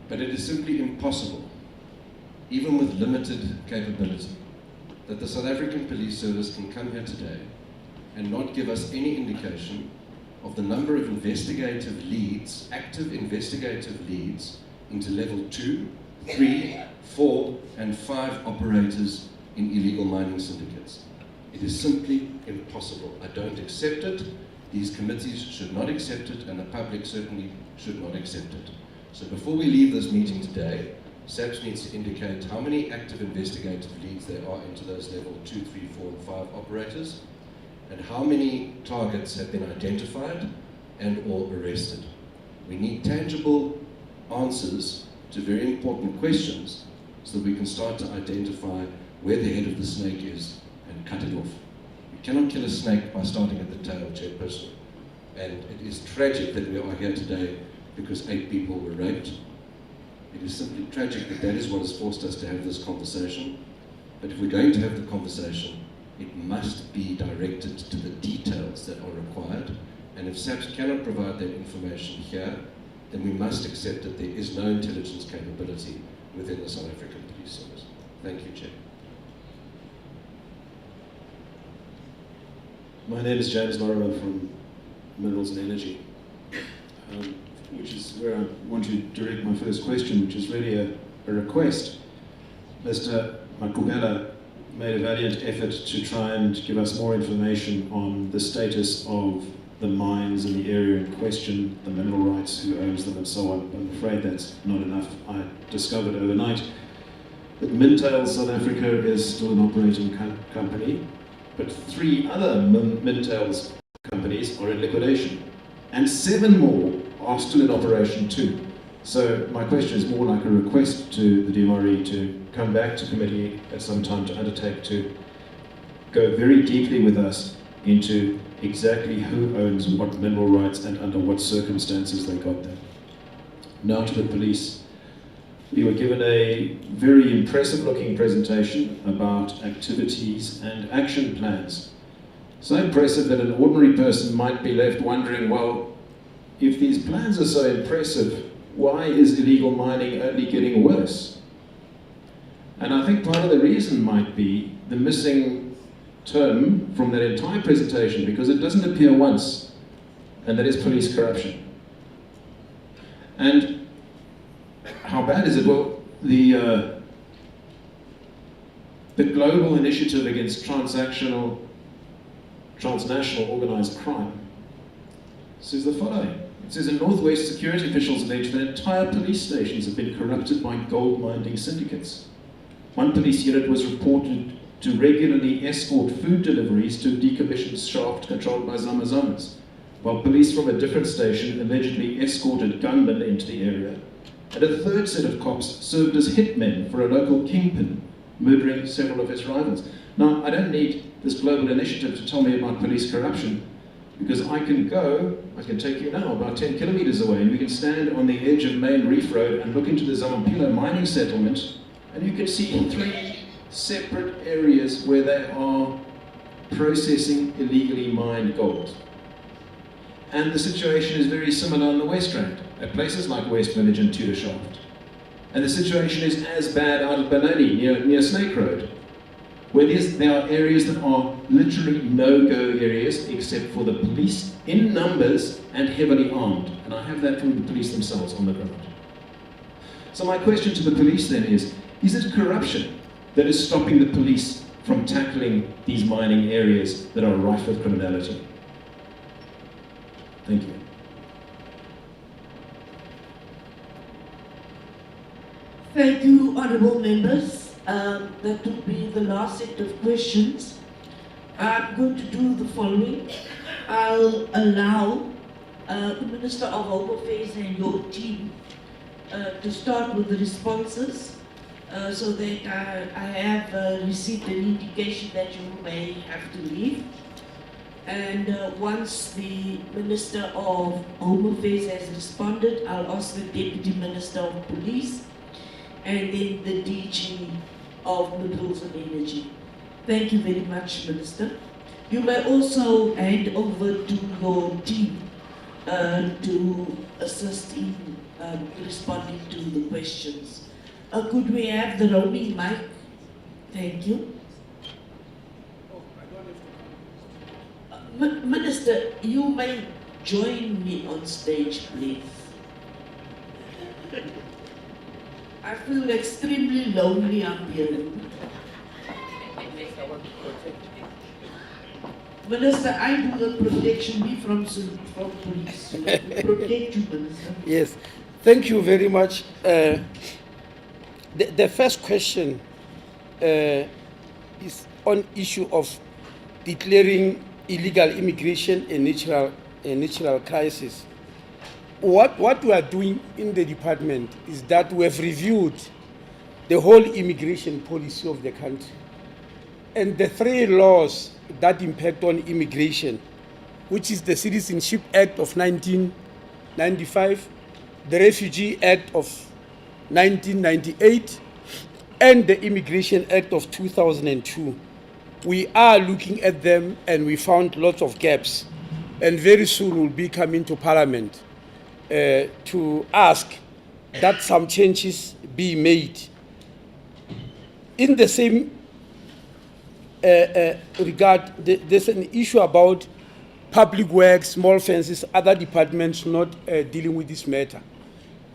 But it is simply impossible, even with limited capability, that the South African Police Service can come here today and not give us any indication of the number of investigative leads, active investigative leads, into level 2, 3, 4, and 5 operators in illegal mining syndicates. It is simply impossible. I don't accept it. These committees should not accept it, and the public certainly should not accept it. So before we leave this meeting today, SAPS needs to indicate how many active investigative leads there are into those level 2, 3, 4, and 5 operators, and how many targets have been identified and or arrested. We need tangible answers to very important questions so that we can start to identify where the head of the snake is and cut it off. We cannot kill a snake by starting at the tail, Chairperson. And it is tragic that we are here today because 8 people were raped. It is simply tragic that that is what has forced us to have this conversation. But if we're going to have the conversation, it must be directed to the details that are required. And if SAPS cannot provide that information here, then we must accept that there is no intelligence capability within the South African Police Service. Thank you, Chair. My name is James Lorimer from Minerals and Energy, which is where I want to direct my first question, which is really a request. Mr. Makubela made a valiant effort to try and give us more information on the status of the mines in the area in question, the mineral rights, who owns them, and so on. I'm afraid that's not enough. I discovered overnight that Mintails South Africa is still an operating company, but 3 other Mintails companies are in liquidation, and 7 more are still in operation too. So my question is more like a request to the DMRE to come back to committee at some time to undertake to go very deeply with us into exactly who owns what mineral rights and under what circumstances they got them. Now to the police. We were given a very impressive looking presentation about activities and action plans. So impressive that an ordinary person might be left wondering, well, if these plans are so impressive, why is illegal mining only getting worse? And I think part of the reason might be the missing term from that entire presentation, because it doesn't appear once, and that is police corruption. And how bad is it? Well, the global initiative against transnational organized crime says the following. It says in Northwest, security officials allege that entire police stations have been corrupted by gold mining syndicates. One police unit was reported to regularly escort food deliveries to a decommissioned shaft controlled by Zamazamas, while police from a different station allegedly escorted gunmen into the area. And a third set of cops served as hitmen for a local kingpin, murdering several of his rivals. Now, I don't need this global initiative to tell me about police corruption, because I can take you now about 10 kilometers away, and we can stand on the edge of Main Reef Road and look into the Zamampilo mining settlement, and you can see 3 separate areas where they are processing illegally mined gold. And the situation is very similar on the West Rand, at places like West Village and Tudor Shaft. And the situation is as bad out of Benoni, near Snake Road, where there are areas that are literally no-go areas except for the police in numbers and heavily armed. And I have that from the police themselves on the ground. So my question to the police then is it corruption that is stopping the police from tackling these mining areas that are rife with criminality? Thank you. Thank you, honourable members. That will be the last set of questions. I'm going to do the following. I'll allow the Minister of Home Affairs and your team to start with the responses so that I have received an indication that you may have to leave. And once the Minister of Home Affairs has responded, I'll ask the Deputy Minister of Police and then the DG of Minerals and Energy. Thank you very much, Minister. You may also hand over to your team to assist in responding to the questions. Could we have the roaming mic? Thank you. Minister, you may join me on stage, please. I feel extremely lonely up here. Minister, I do not protection me from police. We protect you, Minister. Yes, thank you very much. The first question is on issue of declaring illegal immigration a natural crisis. What we are doing in the department is that we have reviewed the whole immigration policy of the country. And the 3 laws that impact on immigration, which is the Citizenship Act of 1995, the Refugee Act of 1998, and the Immigration Act of 2002. We are looking at them and we found lots of gaps. And very soon we'll be coming to Parliament to ask that some changes be made. In the same regard, there's an issue about public works, small fences, other departments not dealing with this matter.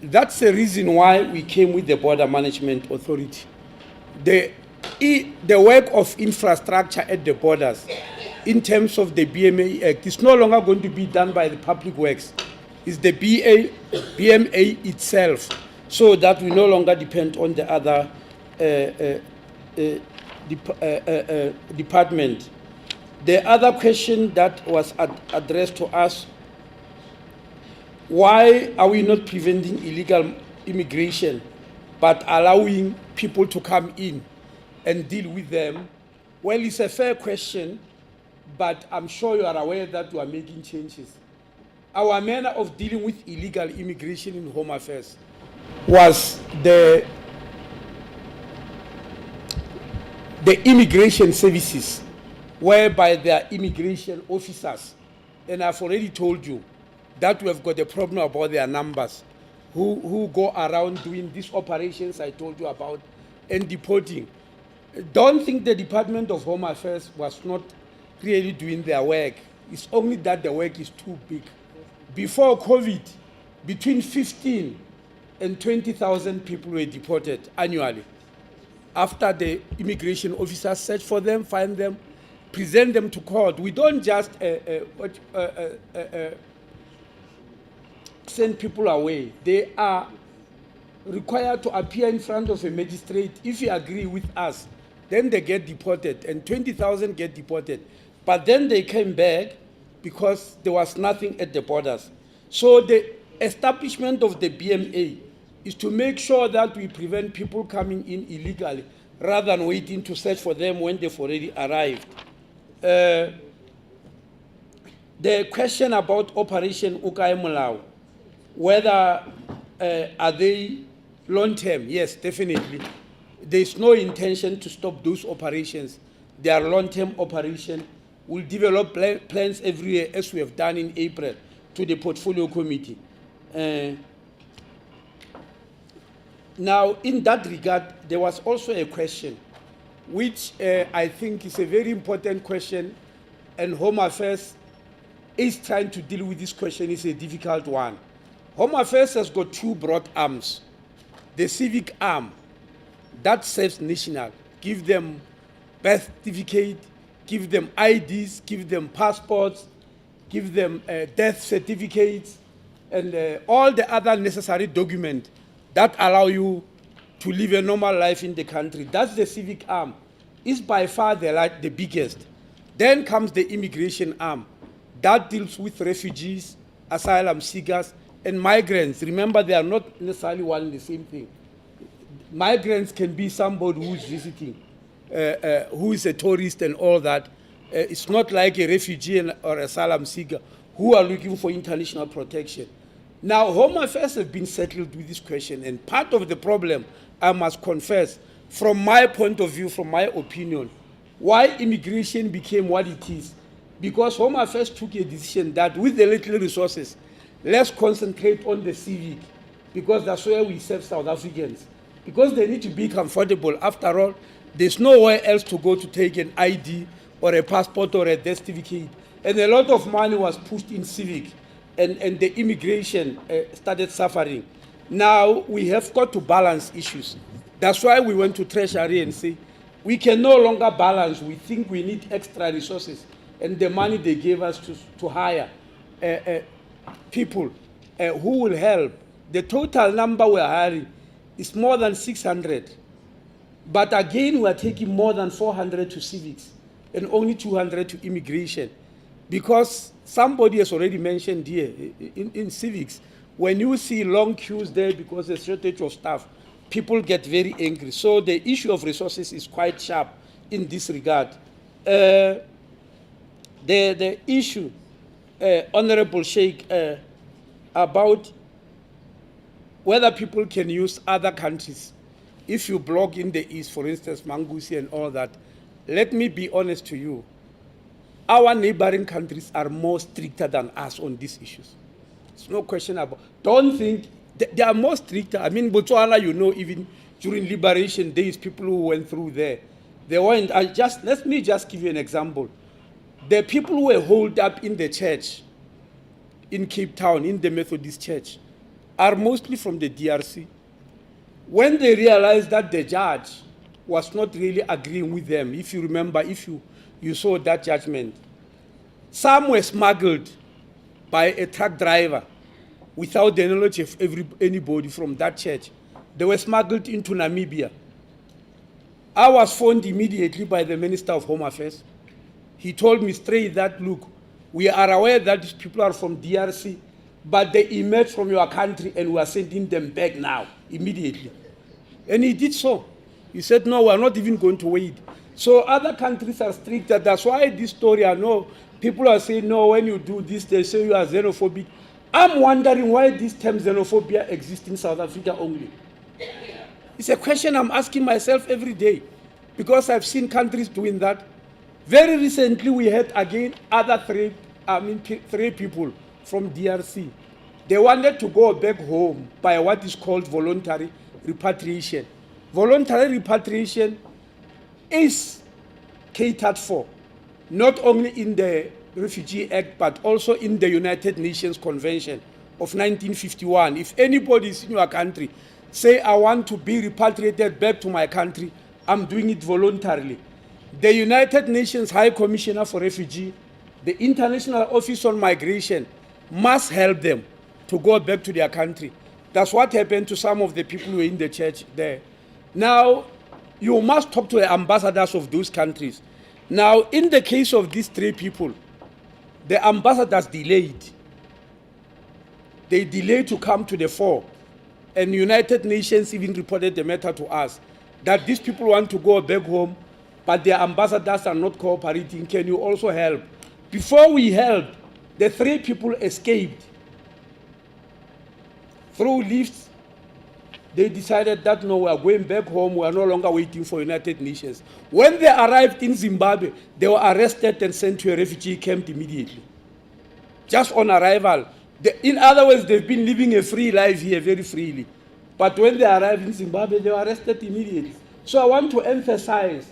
That's the reason why we came with the Border Management Authority. The work of infrastructure at the borders in terms of the BMA Act is no longer going to be done by the public works. It's the BMA itself, so that we no longer depend on the other department. The other question that was addressed to us, why are we not preventing illegal immigration but allowing people to come in and deal with them? Well, it's a fair question, but I'm sure you are aware that we are making changes. Our manner of dealing with illegal immigration in Home Affairs was the immigration services, whereby there are immigration officers. And I've already told you that we have got a problem about their numbers, who go around doing these operations I told you about and deporting. Don't think the Department of Home Affairs was not really doing their work. It's only that the work is too big. Before COVID, between 15 and 20,000 people were deported annually. After the immigration officers search for them, find them, present them to court. We don't just send people away. They are required to appear in front of a magistrate. If you agree with us, then they get deported, and 20,000 get deported. But then they came back because there was nothing at the borders. So the establishment of the BMA is to make sure that we prevent people coming in illegally rather than waiting to search for them when they've already arrived. The question about Operation Ukai Mulao, whether are they long-term? Yes, definitely. There's no intention to stop those operations. They are long-term operations. We'll develop plans every year, as we have done in April, to the Portfolio Committee. Now, in that regard, there was also a question, which I think is a very important question, and Home Affairs is trying to deal with this question. Is a difficult one. Home Affairs has got two broad arms. The civic arm, that serves national, give them birth certificate, give them IDs, give them passports, give them death certificates, and all the other necessary documents that allow you to live a normal life in the country. That's the civic arm. It's by far the biggest. Then comes the immigration arm. That deals with refugees, asylum seekers, and migrants. Remember, they are not necessarily one and the same thing. Migrants can be somebody who's visiting, who is a tourist and all that. It's not like a refugee or asylum seeker who are looking for international protection. Now, Home Affairs have been settled with this question, and part of the problem, I must confess, from my point of view, from my opinion, why immigration became what it is, because Home Affairs took a decision that with the little resources, let's concentrate on the civic, because that's where we serve South Africans. Because they need to be comfortable. After all, there's nowhere else to go to take an ID or a passport or a death certificate. And a lot of money was pushed in civic, and the immigration started suffering. Now we have got to balance issues. That's why we went to Treasury and say, we can no longer balance. We think we need extra resources, and the money they gave us to hire people who will help. The total number we're hiring is more than 600. But again, we are taking more than 400 to civics and only 200 to immigration. Because somebody has already mentioned here, in civics, when you see long queues there because there's shortage of staff, people get very angry. So the issue of resources is quite sharp in this regard. The issue, Honorable Sheikh, about whether people can use other countries. If you block in the East, for instance, Mangusi and all that, let me be honest to you. Our neighboring countries are more stricter than us on these issues. There's no question about. Don't think they are more stricter. I mean, Botswana, you know, even during liberation days, people who went through there, they weren't. Let me just give you an example. The people who were holed up in the church in Cape Town, in the Methodist Church, are mostly from the DRC. When they realized that the judge was not really agreeing with them, if you remember, if you saw that judgment, some were smuggled by a truck driver without the knowledge of anybody from that church. They were smuggled into Namibia. I was phoned immediately by the Minister of Home Affairs. He told me straight that, look, we are aware that these people are from DRC, but they emerged from your country and we are sending them back now, immediately. And he did so. He said, no, we're not even going to wait. So other countries are stricter. That's why this story, I know people are saying, no, when you do this, they say you are xenophobic. I'm wondering why this term xenophobia exists in South Africa only. It's a question I'm asking myself every day, because I've seen countries doing that. Very recently, we had again three people from DRC. They wanted to go back home by what is called voluntary repatriation. Voluntary repatriation is catered for, not only in the Refugee Act, but also in the United Nations Convention of 1951. If anybody is in your country, say, I want to be repatriated back to my country, I'm doing it voluntarily. The United Nations High Commissioner for Refugee, the International Office on Migration, must help them to go back to their country. That's what happened to some of the people who were in the church there. Now, you must talk to the ambassadors of those countries. Now, in the case of these three people, the ambassadors delayed. They delayed to come to the fore. And United Nations even reported the matter to us, that these people want to go back home, but their ambassadors are not cooperating. Can you also help? Before we helped, the three people escaped. Through lifts, they decided that no, we are going back home, we are no longer waiting for United Nations. When they arrived in Zimbabwe, they were arrested and sent to a refugee camp immediately. Just on arrival. In other words, they've been living a free life here very freely. But when they arrive in Zimbabwe, they were arrested immediately. So I want to emphasize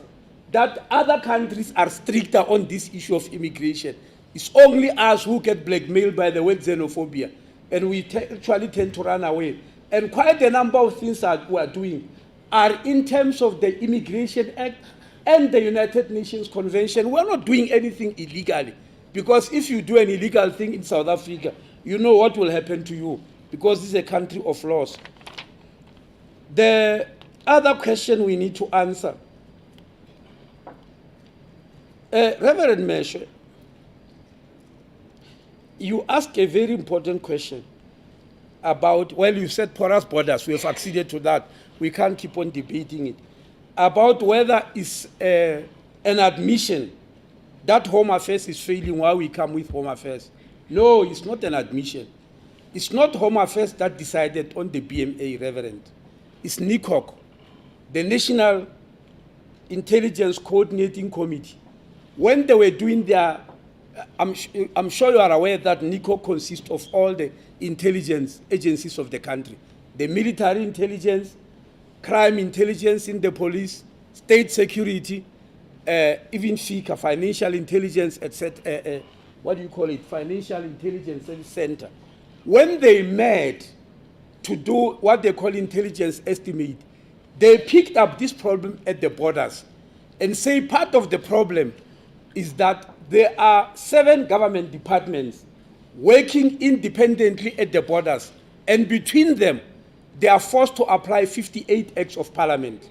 that other countries are stricter on this issue of immigration. It's only us who get blackmailed by the word xenophobia, and we actually tend to run away. And quite a number of things that we are doing are in terms of the Immigration Act and the United Nations Convention. We're not doing anything illegally, because if you do an illegal thing in South Africa, you know what will happen to you, because this is a country of laws. The other question we need to answer, Reverend Meshe, you ask a very important question about, well, you said porous borders, we have acceded to that. We can't keep on debating it. About whether it's an admission that Home Affairs is failing while we come with Home Affairs. No, it's not an admission. It's not Home Affairs that decided on the BMA, Reverend. It's NICOC, the National Intelligence Coordinating Committee. When they were doing their, I'm sure you are aware that NICOC consists of all the intelligence agencies of the country. The military intelligence, crime intelligence in the police, state security, even FICA, financial intelligence, etc. What do you call it? Financial Intelligence Center. When they met to do what they call intelligence estimate, they picked up this problem at the borders and say part of the problem is that there are 7 government departments working independently at the borders, and between them, they are forced to apply 58 acts of parliament.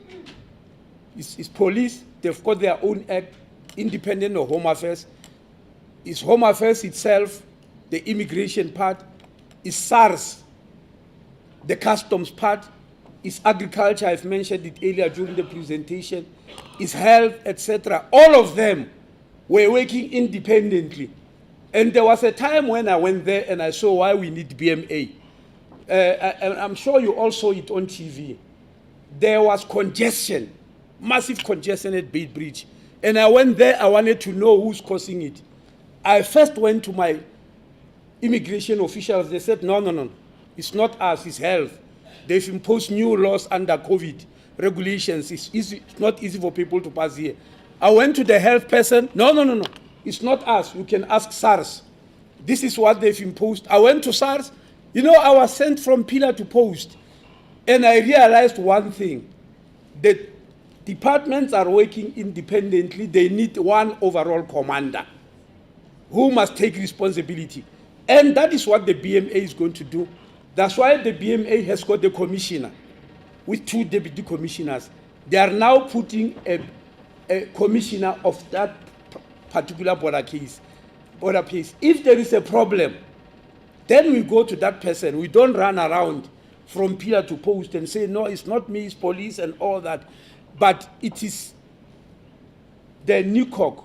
It's police, they've got their own act, independent of Home Affairs. It's Home Affairs itself, the immigration part. It's SARS, the customs part. It's agriculture, I've mentioned it earlier during the presentation. It's health, etc. All of them were working independently. And there was a time when I went there and I saw why we need BMA. I'm sure you all saw it on TV. There was congestion, massive congestion at Beit Bridge. And I went there, I wanted to know who's causing it. I first went to my immigration officials. They said, no, it's not us, it's health. They've imposed new laws under COVID regulations. It's not easy for people to pass here. I went to the health person. No, it's not us. You can ask SARS. This is what they've imposed. I went to SARS. You know, I was sent from pillar to post. And I realized one thing. The departments are working independently. They need one overall commander who must take responsibility. And that is what the BMA is going to do. That's why the BMA has got the commissioner with 2 deputy commissioners. They are now putting a commissioner of that particular border case. If there is a problem, then we go to that person. We don't run around from pillar to post and say, no, it's not me, it's police and all that. But it is the NICOC,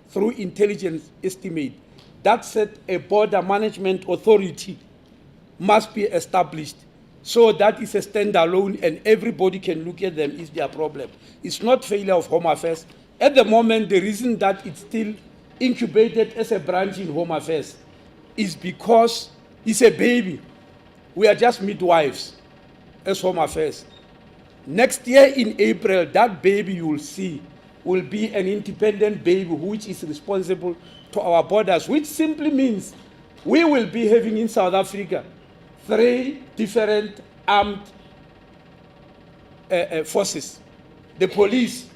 through intelligence estimate, that said a border management authority must be established. So that is a standalone and everybody can look at them is their problem. It's not failure of Home Affairs. At the moment, the reason that it's still incubated as a branch in Home Affairs is because it's a baby. We are just midwives as Home Affairs. Next year in April, that baby you will see will be an independent baby which is responsible to our borders, which simply means we will be having in South Africa 3 different armed forces. The police,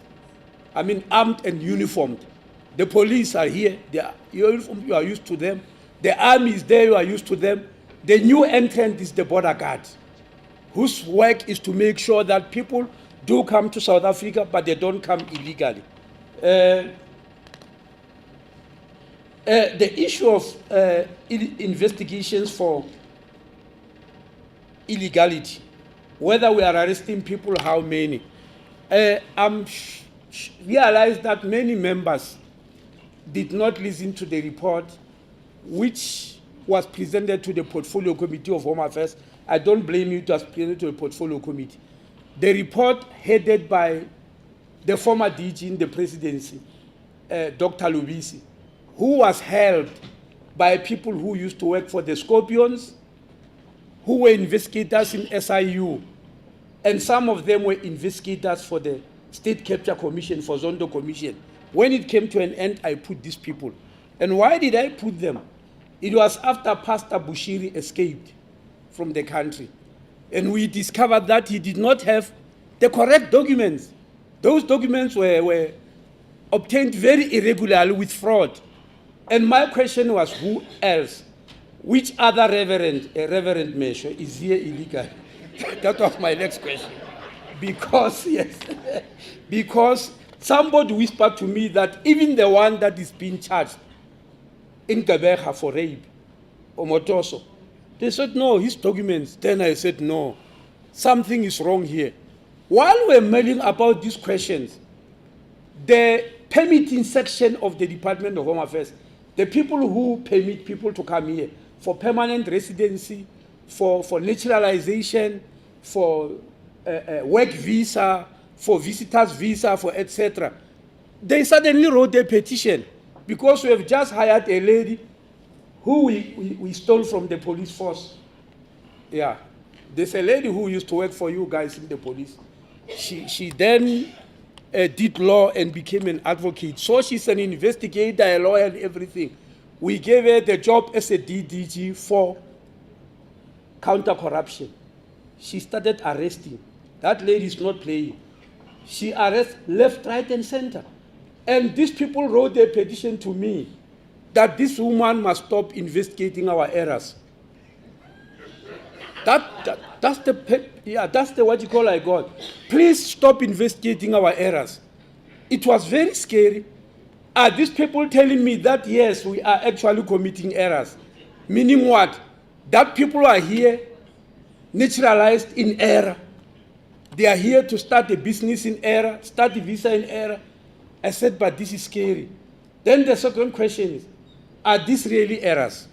armed and uniformed. The police are here, you are used to them. The army is there, you are used to them. The new entrant is the border guard, whose work is to make sure that people do come to South Africa, but they don't come illegally. The issue of investigations for illegality, whether we are arresting people, how many. I'm realized that many members did not listen to the report which was presented to the Portfolio Committee of Home Affairs. I don't blame you, it was presented to the Portfolio Committee. The report headed by the former DG in the presidency, Dr. Lubisi, who was helped by people who used to work for the Scorpions who were investigators in SIU, and some of them were investigators for the State Capture Commission, for Zondo Commission. When it came to an end, I put these people. And why did I put them? It was after Pastor Bushiri escaped from the country. And we discovered that he did not have the correct documents. Those documents were obtained very irregularly with fraud. And my question was, who else? Which other reverend measure is here illegal? That was my next question. Because, yes, because somebody whispered to me that even the one that is being charged in Gabeha for rape, Omotoso, they said, no, his documents. Then I said, no, something is wrong here. While we're mailing about these questions, the permitting section of the Department of Home Affairs, the people who permit people to come here for permanent residency, for naturalization, for work visa, for visitors visa, for etc., they suddenly wrote a petition because we have just hired a lady who we stole from the police force. Yeah, there's a lady who used to work for you guys in the police. She then did law and became an advocate. So she's an investigator, a lawyer, and everything. We gave her the job as a DDG for counter-corruption. She started arresting. That lady is not playing. She arrests left, right, and center. And these people wrote a petition to me that this woman must stop investigating our errors. That's the what you call I got. Please stop investigating our errors. It was very scary. Are these people telling me that yes, we are actually committing errors? Meaning what? That people are here naturalized in error. They are here to start a business in error, start a visa in error. I said, but this is scary. Then the second question is, are these really errors?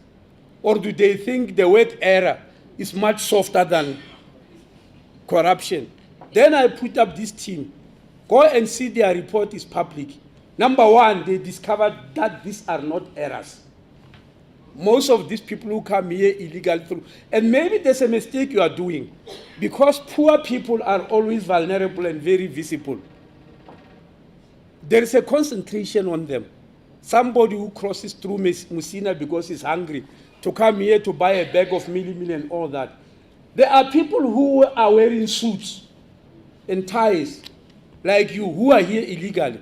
Or do they think the word error is much softer than corruption? Then I put up this team. Go and see their report is public. Number one, they discovered that these are not errors. Most of these people who come here illegally through, and maybe there's a mistake you are doing, because poor people are always vulnerable and very visible. There is a concentration on them. Somebody who crosses through Musina because he's hungry, to come here to buy a bag of meal and all that. There are people who are wearing suits and ties, like you, who are here illegally.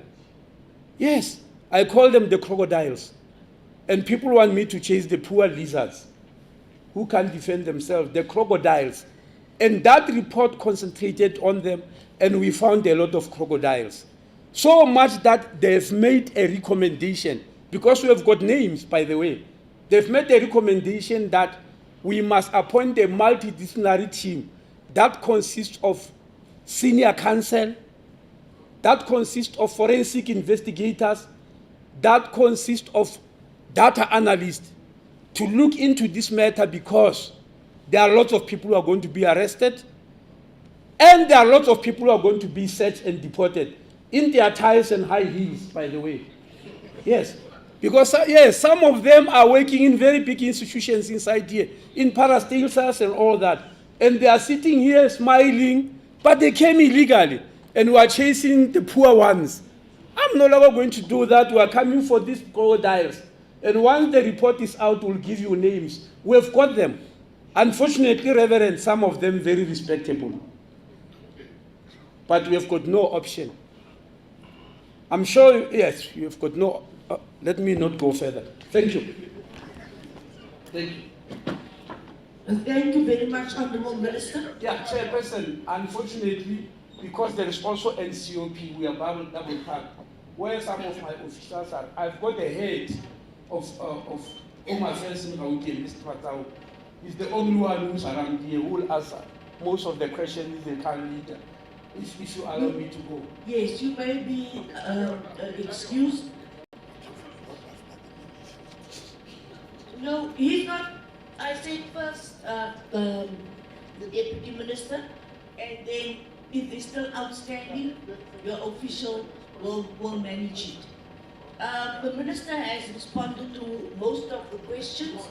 Yes, I call them the crocodiles. And people want me to chase the poor lizards who can't defend themselves, the crocodiles. And that report concentrated on them, and we found a lot of crocodiles. So much that they've made a recommendation, because we have got names, by the way. They've made a recommendation that we must appoint a multidisciplinary team that consists of senior counsel, that consists of forensic investigators, that consists of data analysts, to look into this matter, because there are lots of people who are going to be arrested, and there are lots of people who are going to be searched and deported in their ties and high heels, by the way. Yes, because yes, some of them are working in very big institutions inside here, in parastelsas and all that, and they are sitting here smiling, but they came illegally, and we are chasing the poor ones. I'm no longer going to do that. We are coming for these crocodiles. And once the report is out, we'll give you names. We've got them. Unfortunately, Reverend, some of them very respectable. But we have got no option. I'm sure, yes, you have got no, let me not go further. Thank you. Thank you. Thank you very much, Honorable Minister. Yeah, Chairperson, unfortunately, because there is also NCOP, we are double packed. Where some of my officials are, I've got the head of Home Affairs in Gauteng, Mr. Patau. He's the only one who's around here who will answer most of the questions they can't lead. If you allow me to go. Yes, you may be excused. No, he's not. I said first the Deputy Minister, and then if it's still outstanding, your official will manage it. The Minister has responded to most of the questions,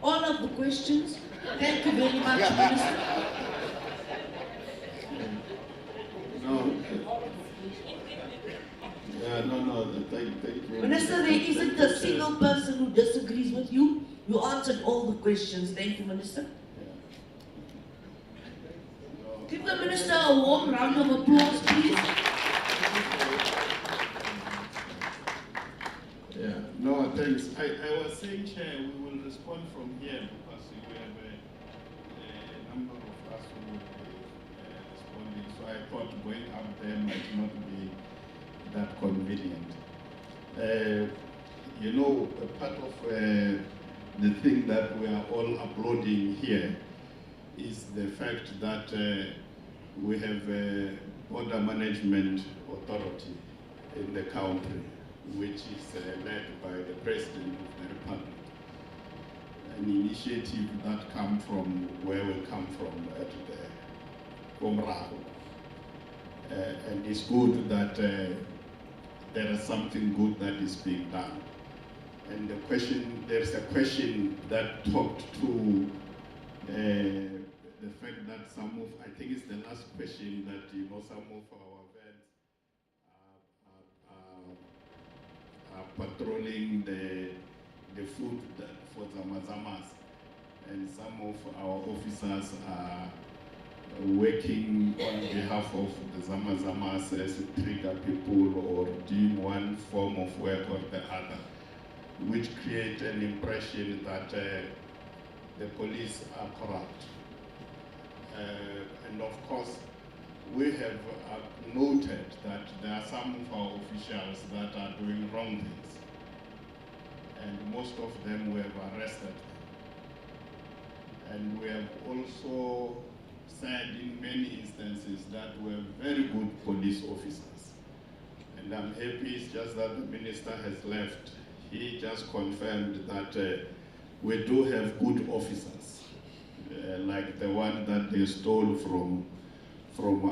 all of the questions. Thank you very much, Minister. Thank you. Minister, there isn't a single person who disagrees with you. You answered all the questions. Thank you, Minister. Give the Minister a warm round of applause, please. Yeah, no, thanks. I was saying, Chair, we will respond from here because we have a number of us who will be responding. So I thought going up there might not be that convenient. You know, a part of the thing that we are all applauding here is the fact that we have a border management authority in the country, which is led by the President of the Republic. An initiative that comes from where we come from at the Komrago. And it's good that there is something good that is being done. And the question, there's a question that talked to the fact that some of, I think it's the last question, that you know some of our vans are patrolling the food for Zamazamas, and some of our officers are working on behalf of the Zamazamas as trigger people or doing one form of work or the other, which create an impression that the police are corrupt. And of course, we have noted that there are some of our officials that are doing wrong things, and most of them we have arrested. And we have also said in many instances that we have very good police officers. And I'm happy it's just that the minister has left. He just confirmed that we do have good officers, like the one that they stole from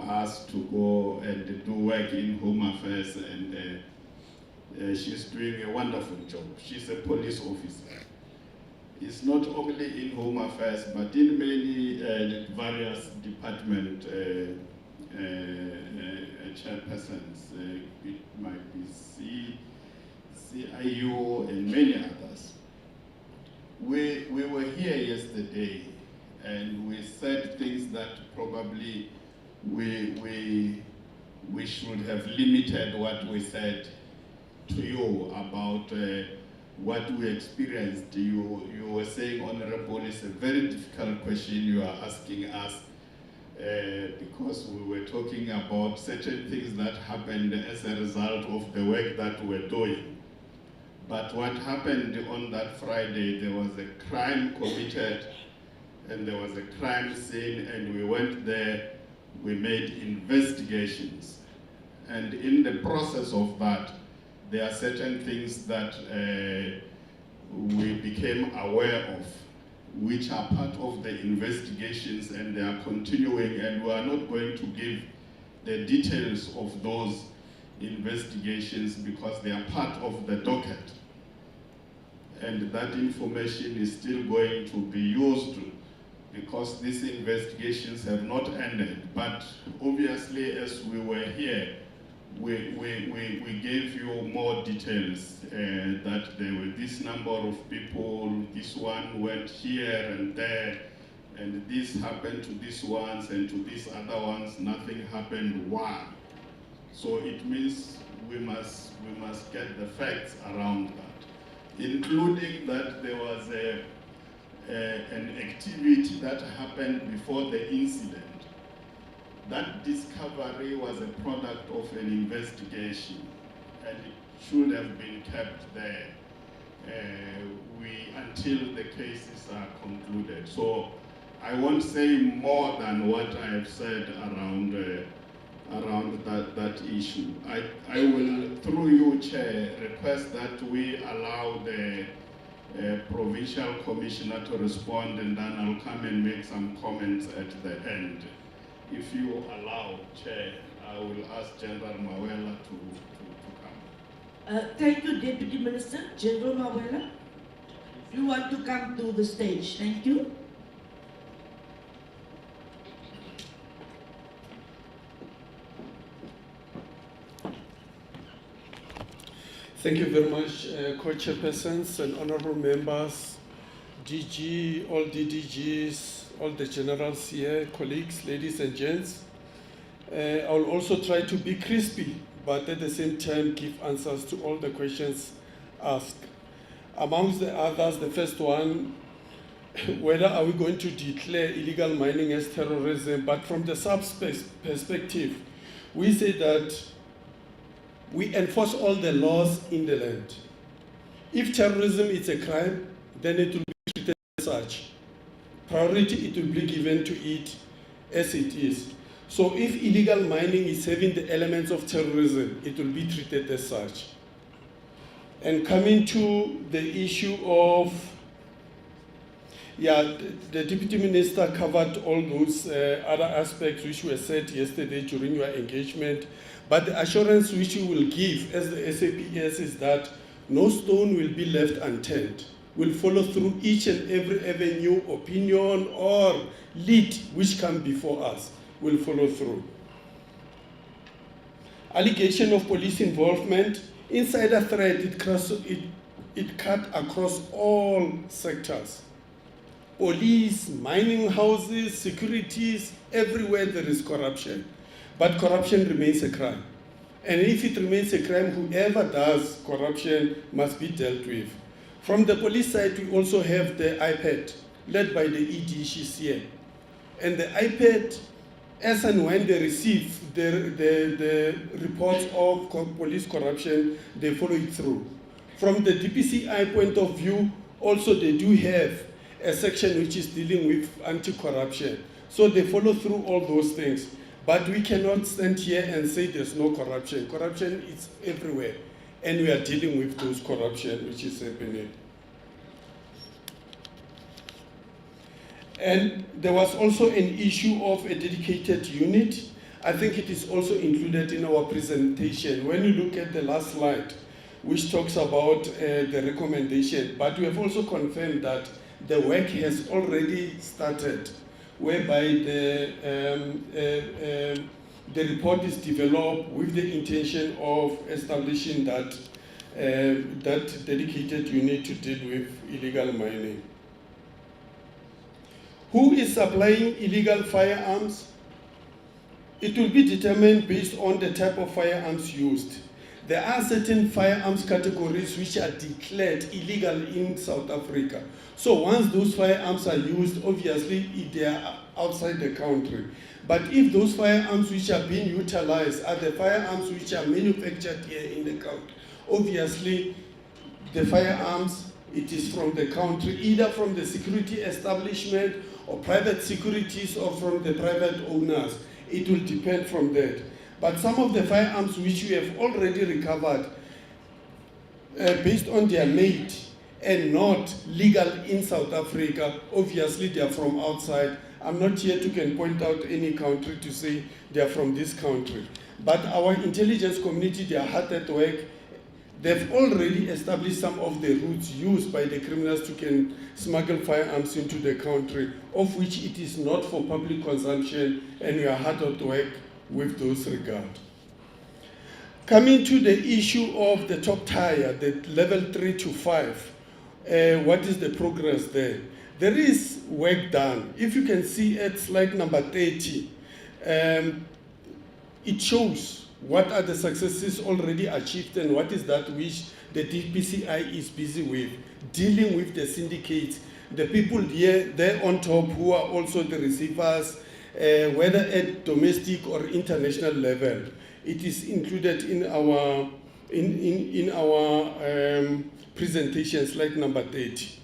us to go and do work in Home Affairs, and she's doing a wonderful job. She's a police officer. It's not only in Home Affairs, but in many various department chairpersons. It might be CIU and many others. We were here yesterday, and we said things that probably we should have limited what we said to you about what we experienced. You were saying, Honorable, it's a very difficult question you are asking us because we were talking about certain things that happened as a result of the work that we're doing. But what happened on that Friday, there was a crime committed and there was a crime scene, and we went there, we made investigations. And in the process of that, there are certain things that we became aware of, which are part of the investigations, and they are continuing, and we are not going to give the details of those investigations because they are part of the docket. And that information is still going to be used because these investigations have not ended. But obviously, as we were here, we gave you more details that there were this number of people, this one went here and there, and this happened to these ones, and to these other ones nothing happened. Why? So it means we must get the facts around that, including that there was an activity that happened before the incident. That discovery was a product of an investigation, and it should have been kept there until the cases are concluded. So I won't say more than what I have said around that issue. I will, through you, Chair, request that we allow the provincial commissioner to respond, and then I'll come and make some comments at the end. If you allow, Chair, I will ask General Mawela to come. Thank you, Deputy Minister. General Mawela, you want to come to the stage. Thank you. Thank you very much, co-chairpersons and honorable members, DG, all DDGs, all the generals here, colleagues, ladies and gents. I'll also try to be crispy, but at the same time give answers to all the questions asked. Amongst the others, the first one, whether are we going to declare illegal mining as terrorism, but from the subspace perspective, we say that we enforce all the laws in the land. If terrorism is a crime, then it will be treated as such. Priority it will be given to it as it is. So if illegal mining is having the elements of terrorism, it will be treated as such. And coming to the issue of, the Deputy Minister covered all those other aspects which were said yesterday during your engagement. But the assurance which you will give as the SAPS is that no stone will be left unturned. We'll follow through each and every avenue, opinion, or lead which come before us. We'll follow through. Allegation of police involvement, insider threat, it cut across all sectors. Police, mining houses, securities, everywhere there is corruption. But corruption remains a crime. And if it remains a crime, whoever does corruption must be dealt with. From the police side, we also have the iPad, led by the ED, she's here. And the iPad, as and when they receive the reports of police corruption, they follow it through. From the DPCI point of view, also they do have a section which is dealing with anti-corruption. So they follow through all those things. But we cannot stand here and say there's no corruption. Corruption is everywhere. And we are dealing with those corruption which is happening. And there was also an issue of a dedicated unit. I think it is also included in our presentation. When you look at the last slide, which talks about the recommendation, but we have also confirmed that the work has already started, whereby the report is developed with the intention of establishing that dedicated unit to deal with illegal mining. Who is supplying illegal firearms? It will be determined based on the type of firearms used. There are certain firearms categories which are declared illegal in South Africa. So once those firearms are used, obviously they are outside the country. But if those firearms which are being utilized are the firearms which are manufactured here in the country, obviously the firearms, it is from the country, either from the security establishment or private securities or from the private owners. It will depend from that. But some of the firearms which we have already recovered, based on their made and not legal in South Africa, obviously they are from outside. I'm not here to can point out any country to say they are from this country. But our intelligence community, they are hard at work. They've already established some of the routes used by the criminals to can smuggle firearms into the country, of which it is not for public consumption, and we are hard at work with those regard. Coming to the issue of the top tier, the level 3 to 5, what is the progress there? There is work done. If you can see at slide number 30, it shows what are the successes already achieved and what is that which the DPCI is busy with, dealing with the syndicates, the people there on top who are also the receivers, whether at domestic or international level. It is included in our presentation, slide number 30.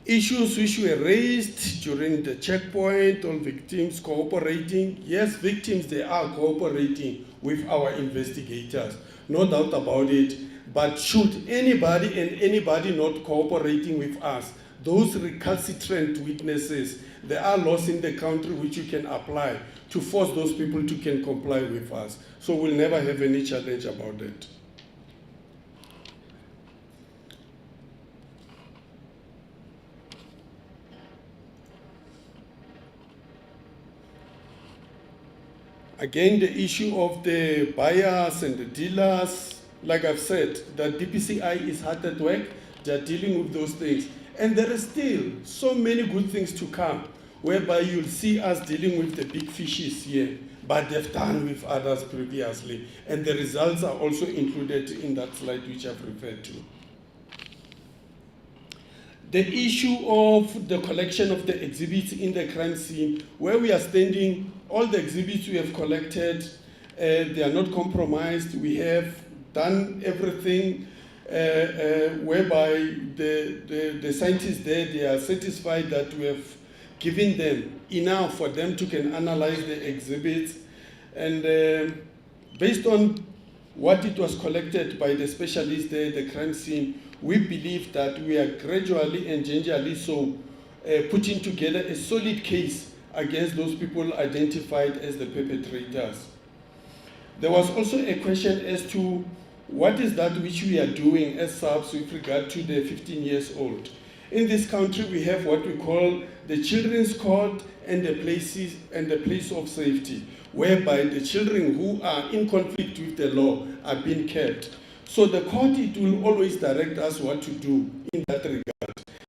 Issues which were raised during the checkpoint, all victims cooperating. Yes, victims, they are cooperating with our investigators, no doubt about it. But should anybody and anybody not cooperating with us, those recalcitrant witnesses, there are laws in the country which you can apply to force those people to can comply with us. So we'll never have any challenge about that. Again, the issue of the buyers and the dealers, like I've said, that DPCI is hard at work. They're dealing with those things. And there is still so many good things to come, whereby you'll see us dealing with the big fishes here, but they've done with others previously. And the results are also included in that slide which I've referred to. The issue of the collection of the exhibits in the crime scene, where we are standing, all the exhibits we have collected, they are not compromised. We have done everything whereby the scientists there, they are satisfied that we have given them enough for them to can analyze the exhibits. And based on what it was collected by the specialists there, the crime scene, we believe that we are gradually and gingerly so putting together a solid case against those people identified as the perpetrators. There was also a question as to what is that which we are doing as SAPS with regard to the 15 years old. In this country, we have what we call the Children's Court and the places and the place of safety, whereby the children who are in conflict with the law are being kept. So the court, it will always direct us what to do in that regard.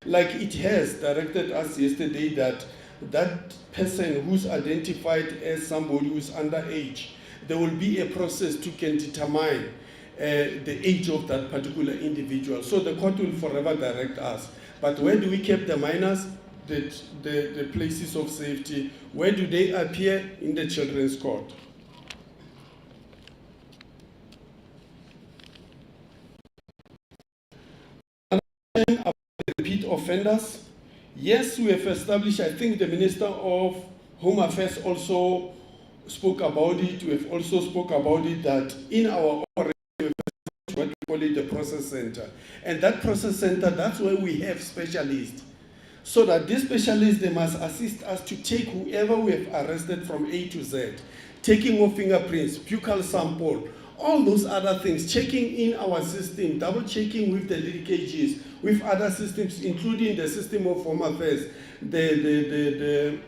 Like it has directed us yesterday that that person who's identified as somebody who's underage, there will be a process to can determine the age of that particular individual. So the court will forever direct us. But where do we keep the minors? The places of safety. Where do they appear? In the Children's Court. About repeat offenders. Yes, we have established, I think the Minister of Home Affairs also spoke about it. We have also spoke about it that in our operation, what we call it the process center. And that process center, that's where we have specialists. So that these specialists, they must assist us to take whoever we have arrested from A to Z, taking of fingerprints, buccal sample, all those other things, checking in our system, double checking with the leakages, with other systems, including the system of Home Affairs, the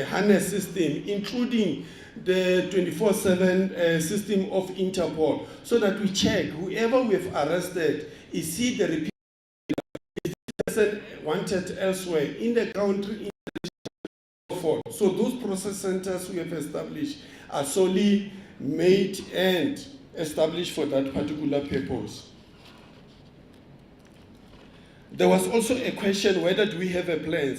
harness system, including the 24/7 system of Interpol, so that we check whoever we have arrested, is he the repeat person wanted elsewhere in the country, so those process centers we have established are solely made and established for that particular purpose. There was also a question, whether do we have a plan?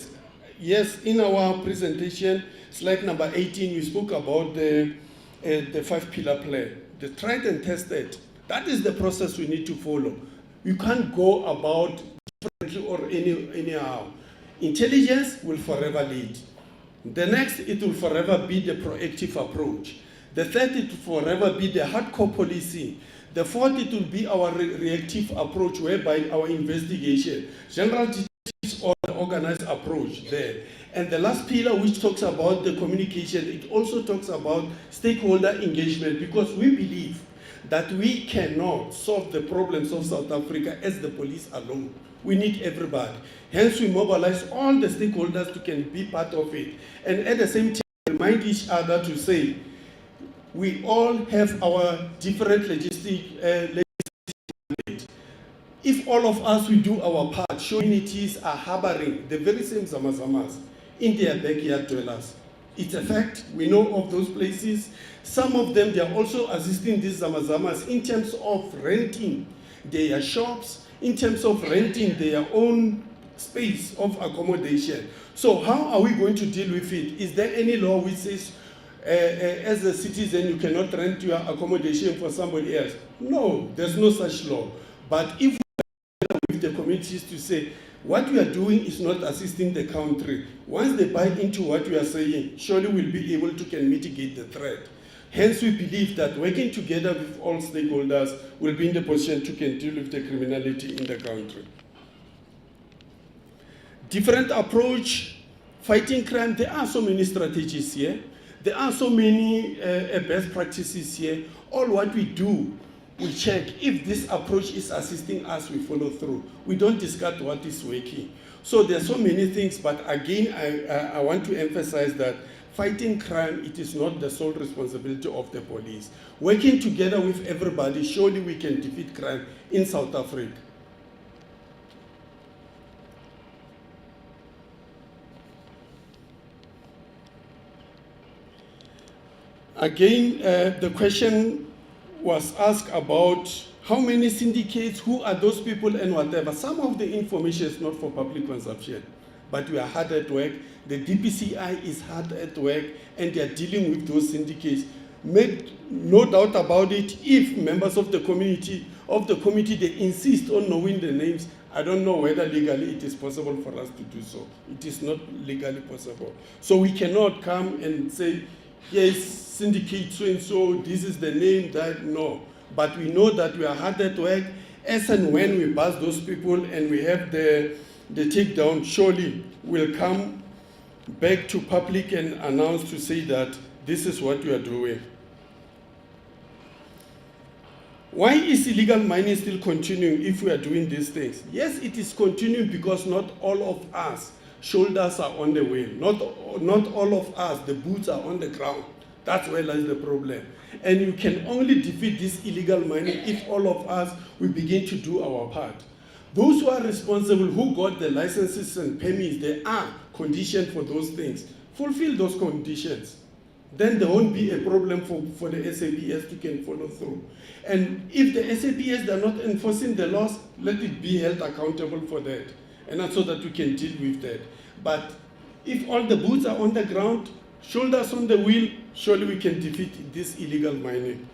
Yes, in our presentation, slide number 18, we spoke about the 5-pillar plan. The tried and tested, that is the process we need to follow. You can't go about differently or anyhow. Intelligence will forever lead. The next, it will forever be the proactive approach. The third, it will forever be the hardcore policing. The fourth, it will be our reactive approach, whereby our investigation, general detectives or the organized approach there. And the last pillar, which talks about the communication, it also talks about stakeholder engagement, because we believe that we cannot solve the problems of South Africa as the police alone. We need everybody. Hence, we mobilize all the stakeholders to can be part of it. And at the same time, remind each other to say, we all have our different legislative mandate. If all of us will do our part, communities are harboring the very same zamazamas in their backyard dwellers. It's a fact. We know of those places. Some of them, they are also assisting these zamazamas in terms of renting their shops, in terms of renting their own space of accommodation. So how are we going to deal with it? Is there any law which says, as a citizen, you cannot rent your accommodation for somebody else? No, there's no such law. But if we are with the communities to say, what we are doing is not assisting the country, once they buy into what we are saying, surely we'll be able to can mitigate the threat. Hence, we believe that working together with all stakeholders will be in the position to can deal with the criminality in the country. Different approach, fighting crime, there are so many strategies here. There are so many best practices here. All what we do, we check if this approach is assisting us, we follow through. We don't discard what is working. So there are so many things, but again, I want to emphasize that fighting crime, it is not the sole responsibility of the police. Working together with everybody, surely we can defeat crime in South Africa. Again, the question was asked about how many syndicates, who are those people and whatever. Some of the information is not for public consumption, but we are hard at work. The DPCI is hard at work and they are dealing with those syndicates. Make no doubt about it, if members of the community, they insist on knowing the names, I don't know whether legally it is possible for us to do so. It is not legally possible. So we cannot come and say, yes, syndicate so this is the name, that, no. But we know that we are hard at work. As and when we pass those people and we have the takedown, surely we'll come back to public and announce to say that this is what we are doing. Why is illegal mining still continuing if we are doing these things? Yes, it is continuing because not all of us shoulders are on the wheel. Not all of us, the boots are on the ground. That's where lies the problem. And you can only defeat this illegal mining if all of us, we begin to do our part. Those who are responsible, who got the licenses and permits, they are conditioned for those things. Fulfill those conditions. Then there won't be a problem for the SAPS to can follow through. And if the SAPS are not enforcing the laws, let it be held accountable for that. And that's so that we can deal with that. But if all the boots are on the ground, shoulders on the wheel, surely we can defeat this illegal mining.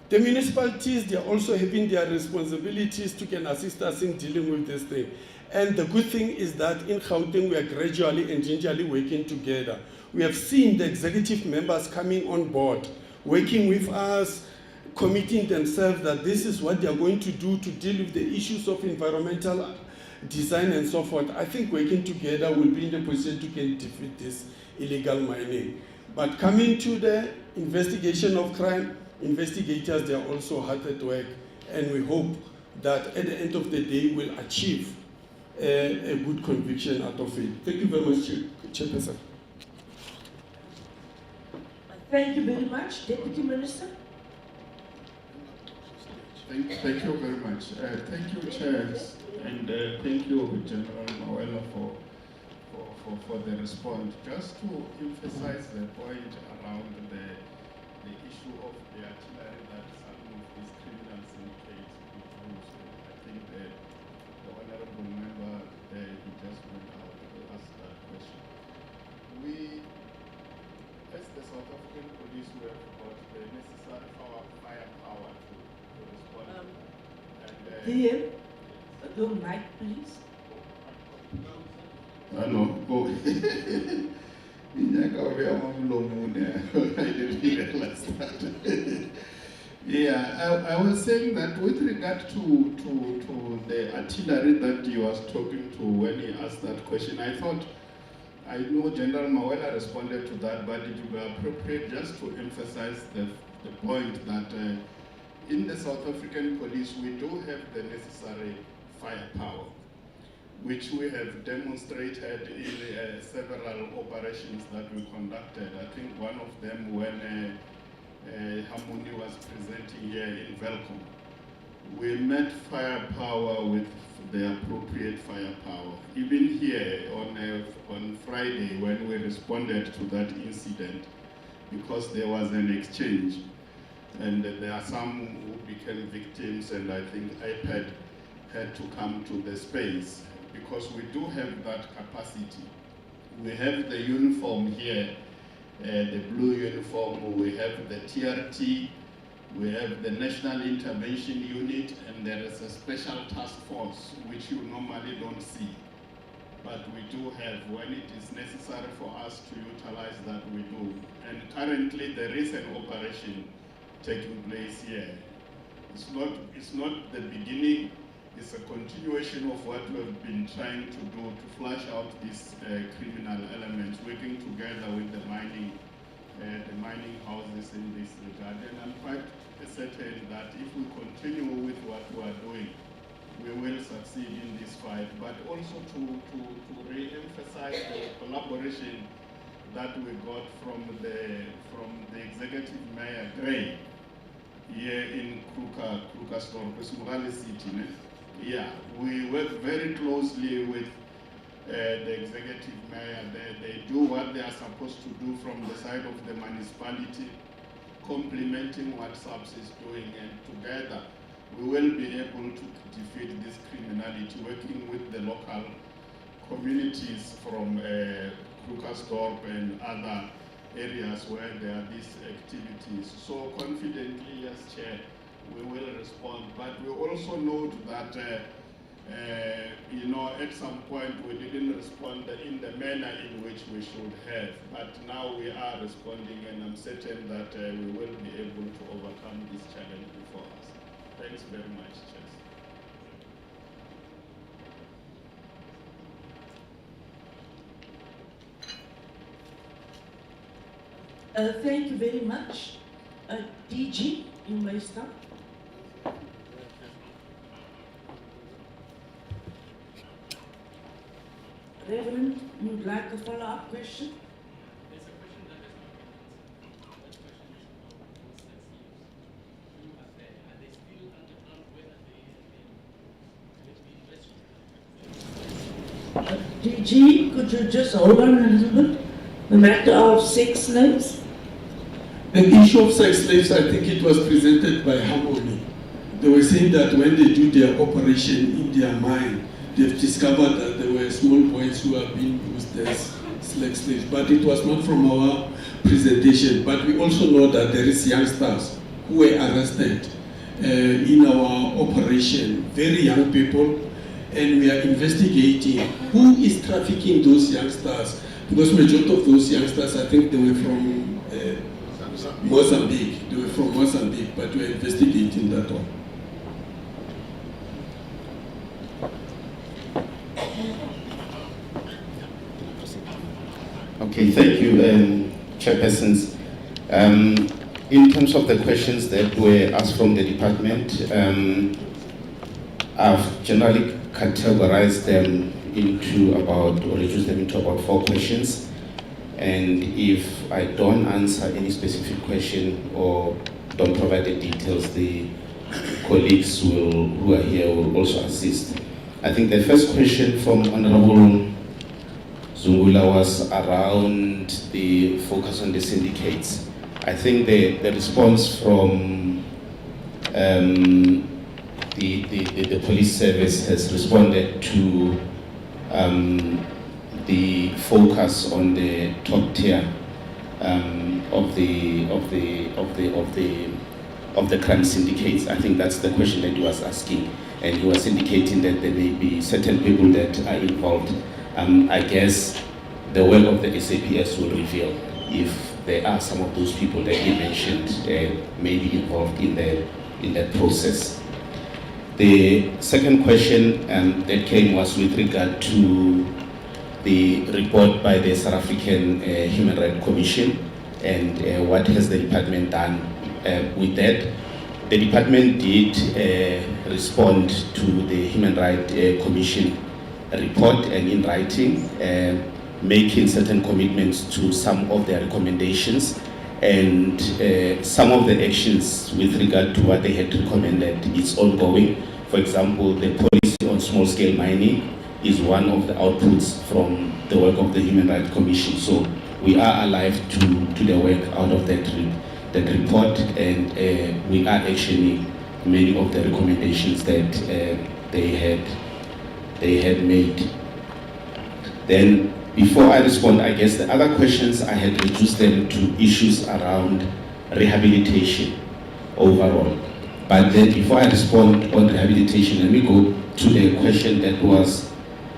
The municipalities, they are also having their responsibilities to can assist us in dealing with this thing. And the good thing is that in Gauteng, we are gradually and gingerly working together. We have seen the executive members coming on board, working with us, committing themselves that this is what they are going to do to deal with the issues of environmental design and so forth. I think working together will be in a position to can defeat this illegal mining. But coming to the investigation of crime, investigators, they are also hard at work, and we hope that at the end of the day we'll achieve a good conviction out of it. Thank you very much, Chairperson. Thank you very much, Deputy Minister. Thank you very much. Thank you, Chairs, and thank you, General Mawela, for the response. Just to emphasize the point around the issue of the artillery that some of these criminal syndicates use. I think the honorable member there, he just went out to ask that question. We, as the South African police, we have got the necessary firepower to respond. Dear, your mic, please. No. Oh. I didn't realize that. Yeah, I was saying that with regard to the artillery that you was talking to when he asked that question, I know General Mawela responded to that, but it would be appropriate just to emphasize the point that in the South African police, we do have the necessary firepower, which we have demonstrated in several operations that we conducted. I think one of them when Harmony was presenting here in Velcom. We met firepower with the appropriate firepower. Even here on Friday when we responded to that incident, because there was an exchange, and there are some who became victims, and I think IPAD had to come to the space, because we do have that capacity. We have the uniform here, the blue uniform, we have the TRT, we have the National Intervention Unit, and there is a special task force, which you normally don't see. But we do have, when it is necessary for us to utilize that, we do. And currently there is an operation taking place here. It's not the beginning, it's a continuation of what we have been trying to do to flush out these criminal elements, working together with the mining houses in this regard. And I'm quite certain that if we continue with what we are doing, we will succeed in this fight, but also to re-emphasize the collaboration that we got from the executive mayor Gray here in Krugersdorp, City. Yeah, we work very closely with the executive mayor. They do what they are supposed to do from the side of the municipality, complementing what SAPS is doing, and together we will be able to defeat this criminality, working with the local communities from Krugersdorp and other areas where there are these activities. So confidently, yes, Chair, we will respond. But we also note that, you know, at some point we didn't respond in the manner in which we should have. But now we are responding, and I'm certain that we will be able to overcome this challenge before us. Thanks very much, Chair. Thank you very much. DG, you may start. Reverend, you would like a follow-up question? There's a question that has not been answered. That question is about those tax use. You are fair. Are they still underground whether they will be invested? DG, could you just hold on a little bit? The matter of sex slaves? The issue of sex slaves, I think it was presented by Harmony. They were saying that when they do their operation in their mine, they've discovered that there were small boys who are being used as sex slaves. But it was not from our presentation. But we also know that there is youngsters who were arrested in our operation, very young people, and we are investigating who is trafficking those youngsters. Because majority of those youngsters, I think they were from Mozambique. They were from Mozambique, but we are investigating that one. Okay, thank you, Chairpersons. In terms of the questions that were asked from the department, I've generally categorized them into about, or reduced them into about 4 questions. And if I don't answer any specific question or don't provide the details, the colleagues who are here will also assist. I think the first question from Honorable Zungula was around the focus on the syndicates. I think the response from the police service has responded to the focus on the top tier of the crime syndicates. I think that's the question that he was asking, and he was indicating that there may be certain people that are involved. I guess the work of the SAPS will reveal if there are some of those people that he mentioned may be involved in that process. The second question that came was with regard to the report by the South African Human Rights Commission and what has the department done with that. The department did respond to the Human Rights Commission report and in writing, making certain commitments to some of their recommendations, and some of the actions with regard to what they had recommended is ongoing. For example, the policy on small-scale mining is one of the outputs from the work of the Human Rights Commission. So we are alive to the work out of that report, and we are actioning many of the recommendations that they had made. Then, before I respond, I guess the other questions I had reduced them to issues around rehabilitation overall. But then before I respond on rehabilitation, let me go to the question that was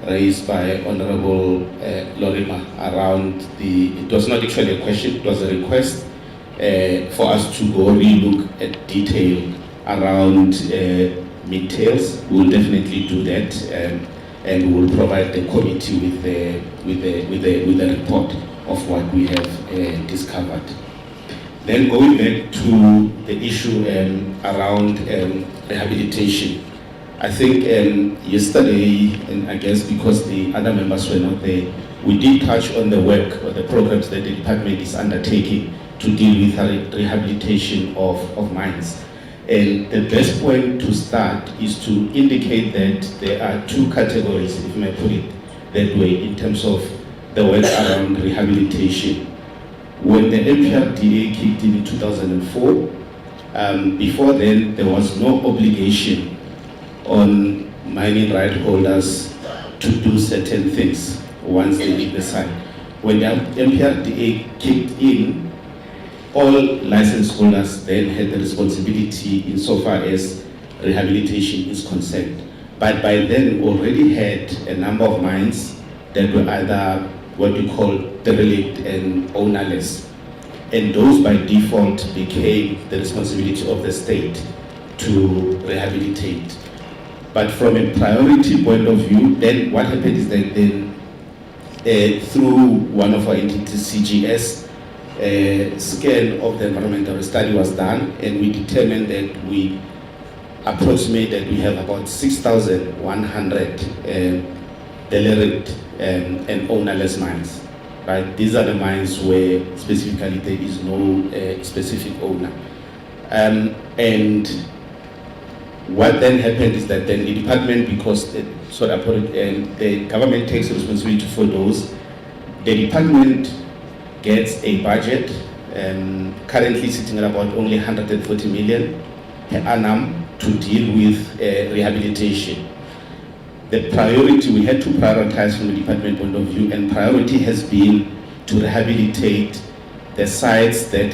raised by Honorable Lorima around it was not actually a question, it was a request for us to go relook at detail around Mintails. We'll definitely do that, and we'll provide the committee with the report of what we have discovered. Then going back to the issue around rehabilitation, I think yesterday, and I guess because the other members were not there, we did touch on the work or the programs that the department is undertaking to deal with rehabilitation of mines. And the best point to start is to indicate that there are two categories, if I may put it that way, in terms of the work around rehabilitation. When the MPRDA kicked in 2004, before then there was no obligation on mining right holders to do certain things once they leave the site. When the MPRDA kicked in, all license holders then had the responsibility insofar as rehabilitation is concerned. But by then we already had a number of mines that were either what we call derelict and ownerless. And those by default became the responsibility of the state to rehabilitate. But from a priority point of view, then what happened is that then through one of our entities, CGS, a scan of the environmental study was done, and we determined that we approximate that we have about 6,100 derelict and ownerless mines. Right? These are the mines where specifically there is no specific owner. And what then happened is that then the department, because the government takes responsibility for those, the department gets a budget currently sitting at about only 140 million per annum to deal with rehabilitation. The priority, we had to prioritize from the department point of view, and priority has been to rehabilitate the sites that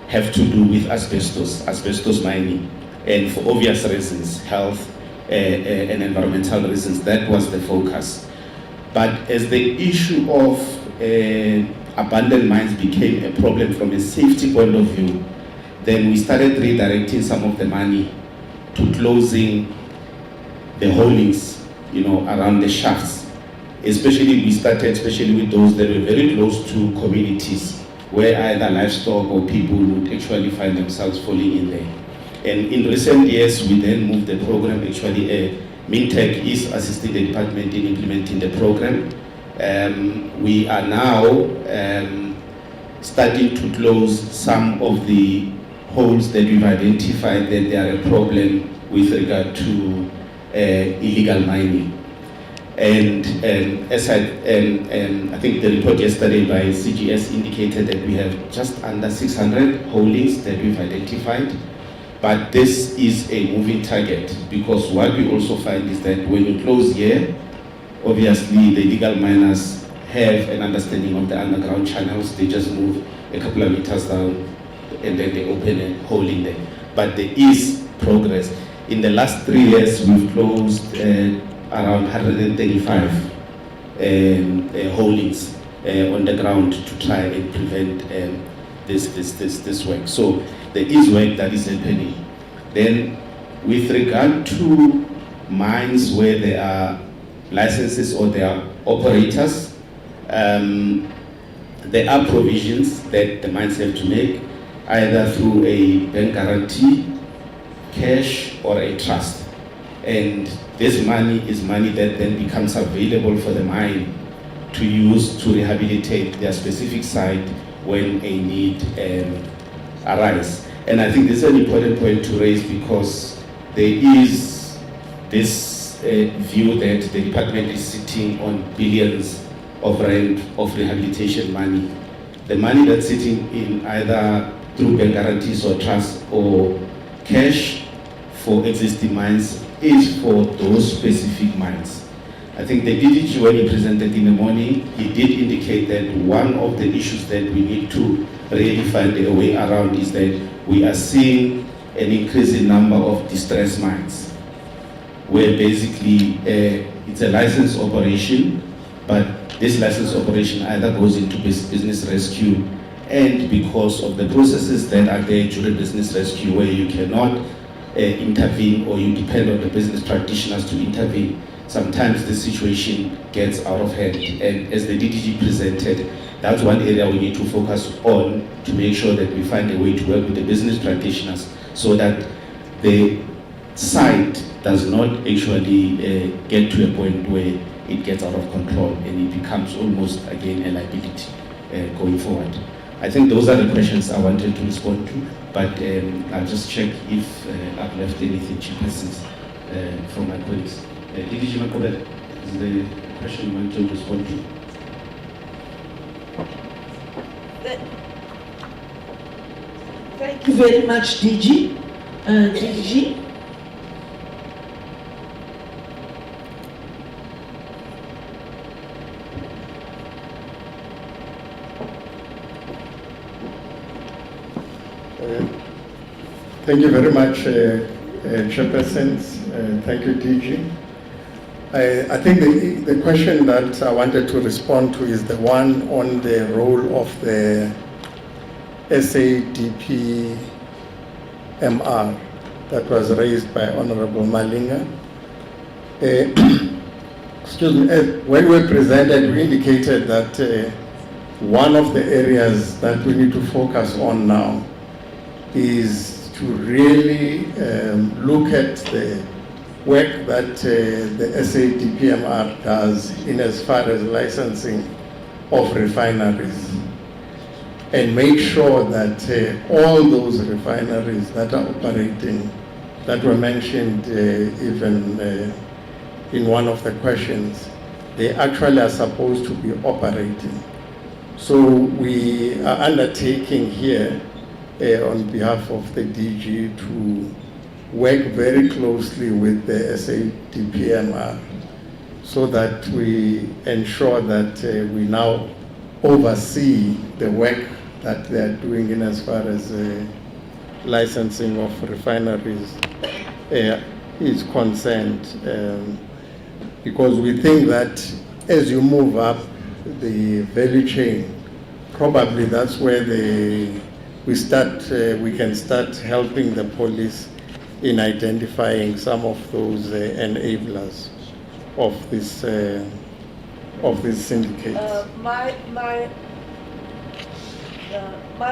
have to do with asbestos mining, and for obvious reasons, health and environmental reasons. That was the focus. But as the issue of abandoned mines became a problem from a safety point of view, then we started redirecting some of the money to closing the holdings, around the shafts. Especially we started with those that were very close to communities where either livestock or people would actually find themselves falling in there. And in recent years, we then moved the program. Actually, Mintech is assisting the department in implementing the program. We are now starting to close some of the holes that we've identified that they are a problem with regard to illegal mining. And as I think the report yesterday by CGS indicated that we have just under 600 holdings that we've identified. But this is a moving target, because what we also find is that when you close here, obviously the illegal miners have an understanding of the underground channels. They just move a couple of meters down and then they open a hole in there. But there is progress. In the last 3 years, we've closed around 135 holdings on the ground to try and prevent this work. So there is work that is happening. Then with regard to mines where there are licenses or there are operators, there are provisions that the mines have to make, either through a bank guarantee, cash, or a trust. And this money is money that then becomes available for the mine to use to rehabilitate their specific site when a need arises. And I think this is an important point to raise, because there is this view that the department is sitting on billions of rand of rehabilitation money. The money that's sitting in either through bank guarantees or trust or cash for existing mines is for those specific mines. I think the DDG, when he presented in the morning, he did indicate that one of the issues that we need to really find a way around is that we are seeing an increasing number of distressed mines, where basically it's a licensed operation, but this licensed operation either goes into business rescue, and because of the processes that are there during business rescue, where you cannot intervene or you depend on the business practitioners to intervene, sometimes the situation gets out of hand. And as the DDG presented, that's one area we need to focus on to make sure that we find a way to work with the business practitioners so that the site does not actually get to a point where it gets out of control and it becomes almost again a liability going forward. I think those are the questions I wanted to respond to, but I'll just check if I've left anything, Chairpersons, from my colleagues. DDG Makobela, is the question you want to respond to? Thank you very much, DG. DG. Thank you very much, Chairpersons. Thank you, DG. I think the question that I wanted to respond to is the one on the role of the SADP MR that was raised by Honorable Malinga. Excuse me, when we presented, we indicated that one of the areas that we need to focus on now is to really look at the work that the SADPMR does in as far as licensing of refineries, and make sure that all those refineries that are operating, that were mentioned even in one of the questions, they actually are supposed to be operating. So we are undertaking here on behalf of the DG to work very closely with the SADPMR so that we ensure that we now oversee the work that they are doing in as far as licensing of refineries is concerned, because we think that as you move up the value chain, probably that's where we can start helping the police in identifying some of those enablers of this syndicates. My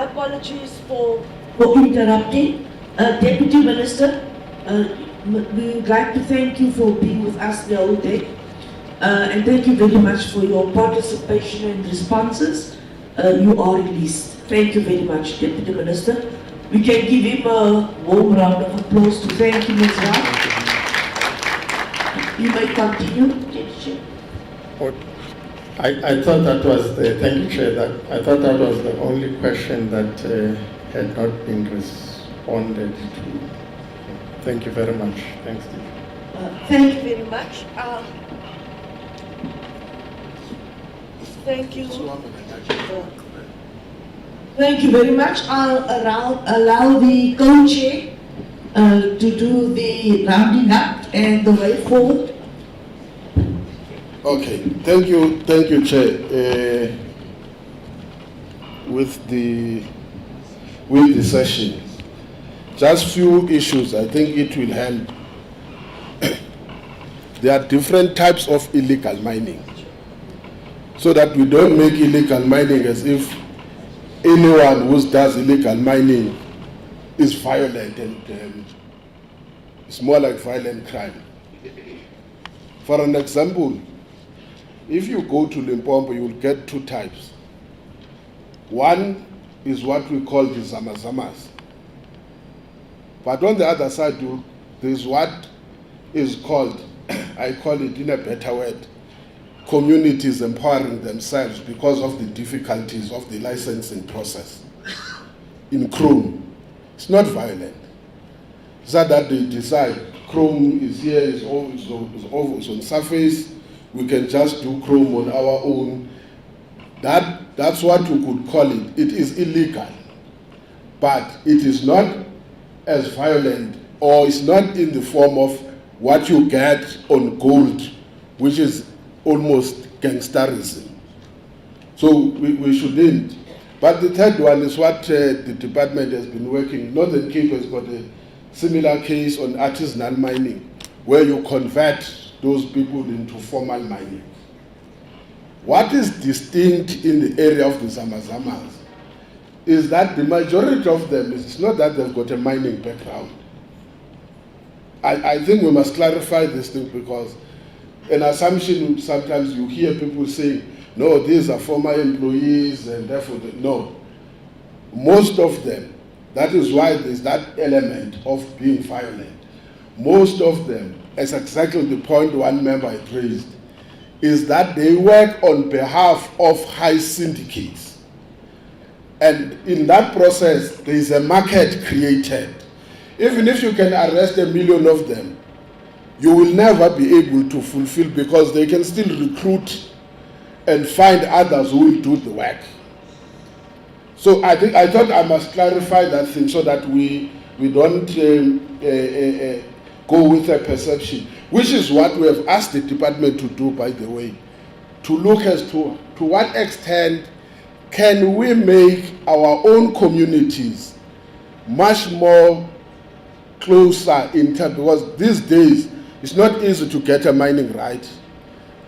apologies for interrupting. Deputy Minister, we would like to thank you for being with us the whole day. And thank you very much for your participation and responses. You are released. Thank you very much, Deputy Minister. We can give him a warm round of applause to thank him as well. You may continue. I thought that was the, thank you, Chair, I thought that was the only question that had not been responded to. Thank you very much. Thanks, Steve. Thank you very much. Thank you. Thank you very much. I'll allow the co-chair to do the rounding up and the way forward. Okay, thank you, Chair. With the session, just few issues. I think it will help. There are different types of illegal mining, so that we don't make illegal mining as if anyone who does illegal mining is violent, and it's more like violent crime. For an example, if you go to Limpopo, you will get two types. One is what we call the zamazamas. But on the other side, there's what is called, I call it in a better word, communities empowering themselves because of the difficulties of the licensing process. In Chrome, it's not violent. It's not that they decide Chrome is here, is on surface, we can just do Chrome on our own. That's what we could call it. It is illegal, but it is not as violent, or it's not in the form of what you get on gold, which is almost gangsterism. So we shouldn't. But the third one is what the department has been working. Northern Cape has got a similar case on artisanal mining, where you convert those people into formal mining. What is distinct in the area of the Zamazamas is that the majority of them, it's not that they've got a mining background. I think we must clarify this thing, because an assumption, sometimes you hear people saying, no, these are former employees and therefore, no. Most of them, that is why there's that element of being violent. Most of them, as exactly the point one member had raised, is that they work on behalf of high syndicates. And in that process, there is a market created. Even if you can arrest 1 million of them, you will never be able to fulfill, because they can still recruit and find others who will do the work. So I thought I must clarify that thing so that we don't go with a perception, which is what we have asked the department to do, by the way, to look as to what extent can we make our own communities much more closer in terms, because these days it's not easy to get a mining right.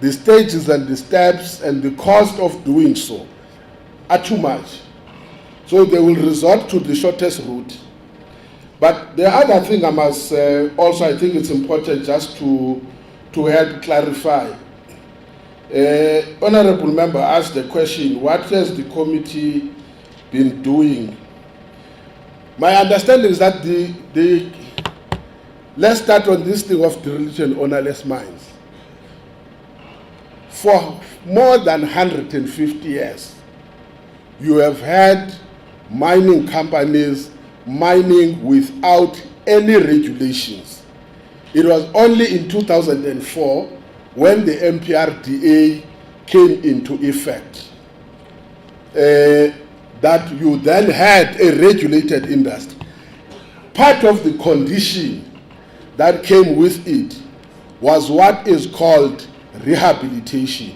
The stages and the steps and the cost of doing so are too much. So they will resort to the shortest route. But the other thing I must also, I think it's important just to help clarify. Honorable member asked the question, what has the committee been doing? My understanding is that let's start on this thing of dereliction ownerless mines. For more than 150 years, you have had mining companies mining without any regulations. It was only in 2004 when the MPRDA came into effect that you then had a regulated industry. Part of the condition that came with it was what is called rehabilitation.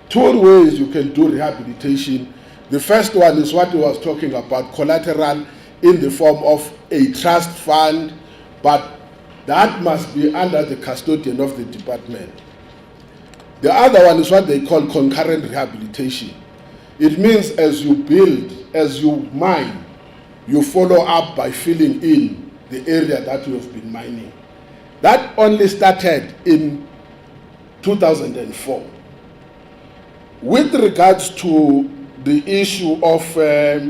Two ways you can do rehabilitation. The first one is what he was talking about, collateral in the form of a trust fund, but that must be under the custodian of the department. The other one is what they call concurrent rehabilitation. It means as you build, as you mine, you follow up by filling in the area that you have been mining. That only started in 2004. With regards to the issue of let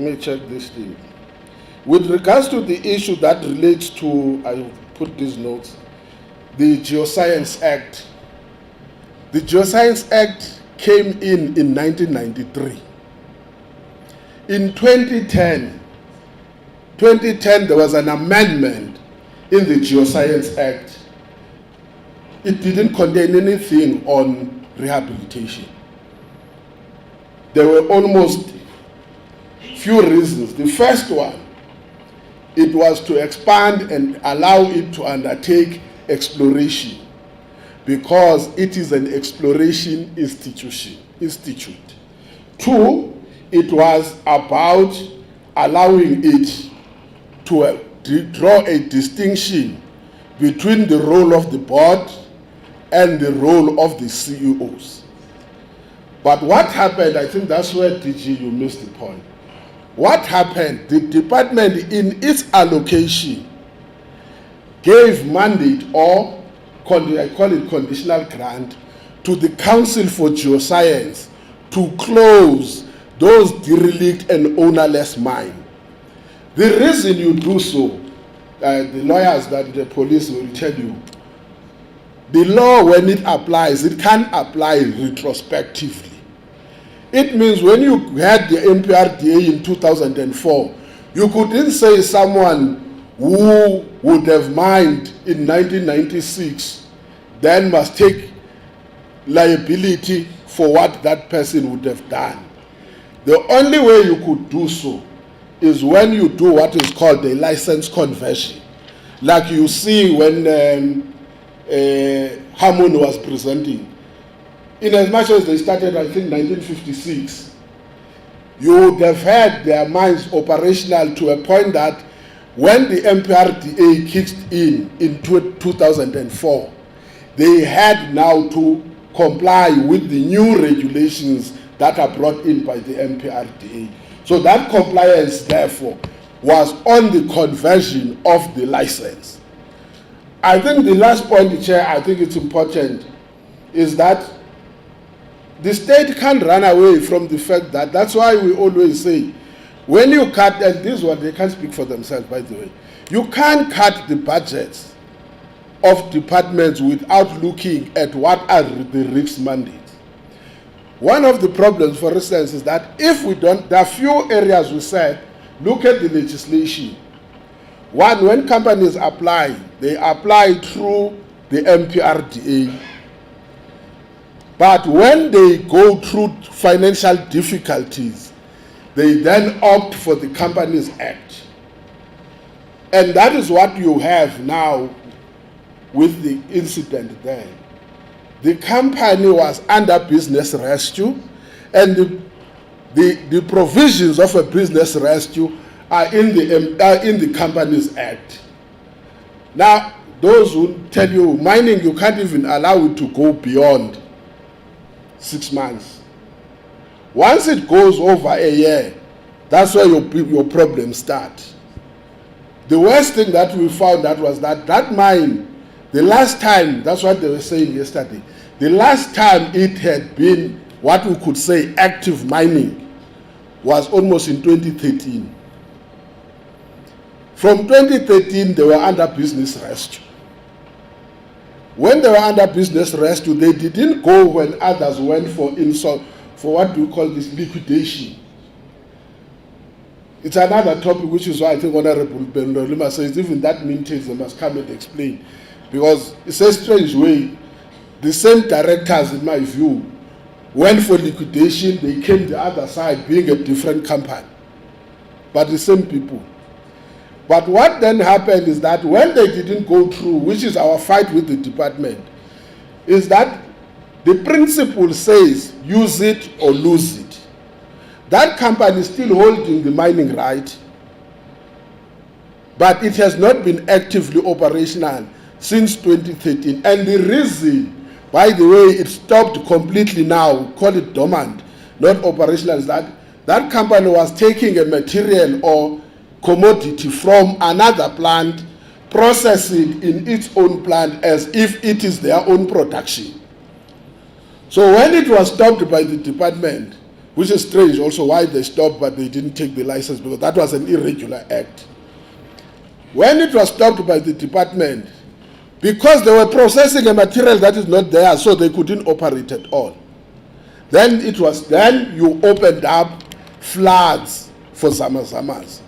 me check this thing. With regards to the issue that relates to, I put these notes, the Geoscience Act. The Geoscience Act came in 1993. In 2010, there was an amendment in the Geoscience Act. It didn't contain anything on rehabilitation. There were almost few reasons. The first one, it was to expand and allow it to undertake exploration, because it is an exploration institute. Two, it was about allowing it to draw a distinction between the role of the board and the role of the CEOs. But what happened, I think that's where DG, you missed the point. What happened, the department in its allocation gave mandate, or I call it conditional grant, to the Council for Geoscience to close those derelict and ownerless mines. The reason you do so, the lawyers that the police will tell you, the law, when it applies, it can apply retrospectively. It means when you had the MPRDA in 2004, you couldn't say someone who would have mined in 1996 then must take liability for what that person would have done. The only way you could do so is when you do what is called a license conversion. Like you see when Hamun was presenting. In as much as they started, I think, 1956, you would have had their mines operational to a point that when the MPRDA kicked in 2004, they had now to comply with the new regulations that are brought in by the MPRDA. So that compliance, therefore, was on the conversion of the license. I think the last point, Chair, I think it's important, is that the state can't run away from the fact that, that's why we always say, when you cut, and this one, they can't speak for themselves, by the way, you can't cut the budgets of departments without looking at what are the risk mandates. One of the problems, for instance, is that if we don't, there are few areas we said, look at the legislation. One, when companies apply, they apply through the MPRDA. But when they go through financial difficulties, they then opt for the Companies Act. And that is what you have now with the incident there. The company was under business rescue, and the provisions of a business rescue are in the Companies Act. Now, those who tell you mining, you can't even allow it to go beyond 6 months. Once it goes over a year, that's where your problems start. The worst thing that we found out was that mine, the last time, that's what they were saying yesterday, the last time it had been what we could say active mining was almost in 2013. From 2013, they were under business rescue. When they were under business rescue, they didn't go when others went for what we call this liquidation. It's another topic, which is why I think Honorable Benrolima says even that Mintails, they must come and explain. Because it's a strange way. The same directors, in my view, went for liquidation, they came the other side being a different company. But the same people. But what then happened is that when they didn't go through, which is our fight with the department, is that the principle says use it or lose it. That company is still holding the mining right, but it has not been actively operational since 2013. And the reason, by the way, it stopped completely now, call it dormant, not operational, is that that company was taking a material or commodity from another plant, process it in its own plant as if it is their own production. So when it was stopped by the department, which is strange also why they stopped but they didn't take the license, because that was an irregular act. When it was stopped by the department, because they were processing a material that is not there, so they couldn't operate at all. Then you opened up floods for Zamazamas.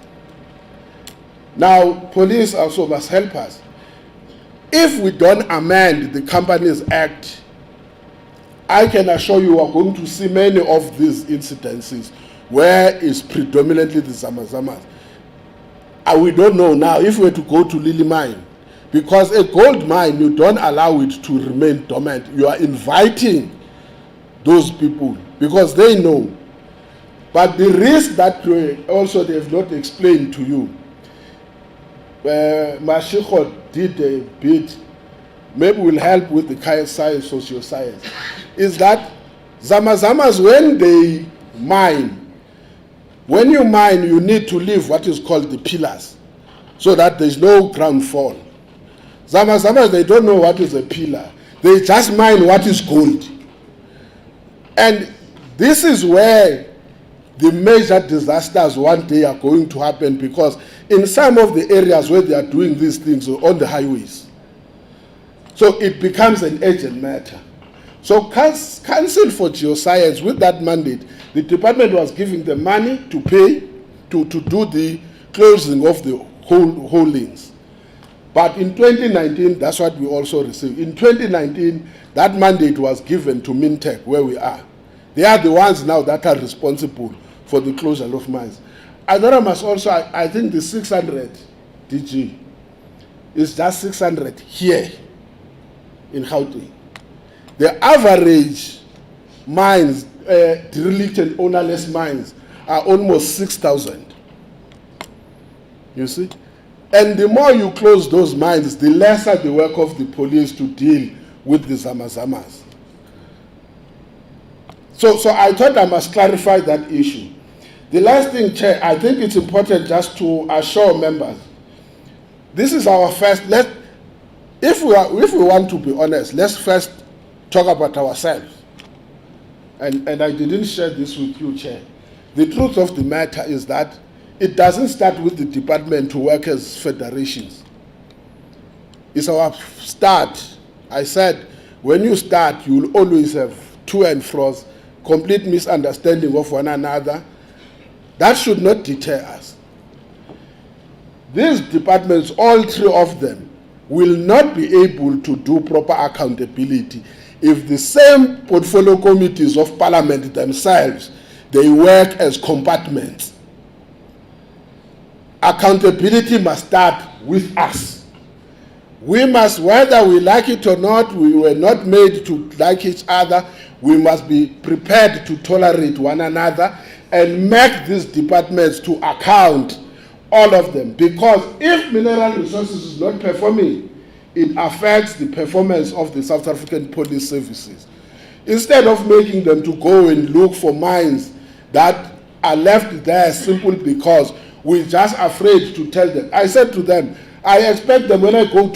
Now, police also must help us. If we don't amend the Companies Act, I can assure you are going to see many of these incidences where it's predominantly the Zamazamas. And we don't know now if we were to go to Lily Mine, because a gold mine, you don't allow it to remain dormant. You are inviting those people because they know. But the risk that also they have not explained to you, Mashiko did a bit, maybe will help with the science, social science, is that Zamazamas, when they mine, when you mine, you need to leave what is called the pillars, so that there is no ground fall. Zamazamas, they don't know what is a pillar. They just mine what is gold. And this is where the major disasters one day are going to happen, because in some of the areas where they are doing these things on the highways, so it becomes an urgent matter. So Council for Geoscience, with that mandate, the department was giving the money to pay to do the closing of the holdings. But in 2019, that's what we also received. In 2019, that mandate was given to Mintech, where we are. They are the ones now that are responsible for the closure of mines. Anonymous also, I think the 600 DG is just 600 here in Gauteng. The average mines, derelict and ownerless mines, are almost 6,000. You see? And the more you close those mines, the lesser the work of the police to deal with the Zamazamas. So I thought I must clarify that issue. The last thing, Chair, I think it's important just to assure members, this is our first, if we want to be honest, let's first talk about ourselves. And I didn't share this with you, Chair. The truth of the matter is that it doesn't start with the departmental workers' federations. It's our start. I said, when you start, you will always have to and fro's, complete misunderstanding of one another. That should not deter us. These departments, all three of them, will not be able to do proper accountability if the same portfolio committees of Parliament themselves, they work as compartments. Accountability must start with us. We must, whether we like it or not, we were not made to like each other, we must be prepared to tolerate one another and make these departments to account, all of them. Because if mineral resources is not performing, it affects the performance of the South African police services. Instead of making them to go and look for mines that are left there simply because we're just afraid to tell them. I said to them, I expect them when they go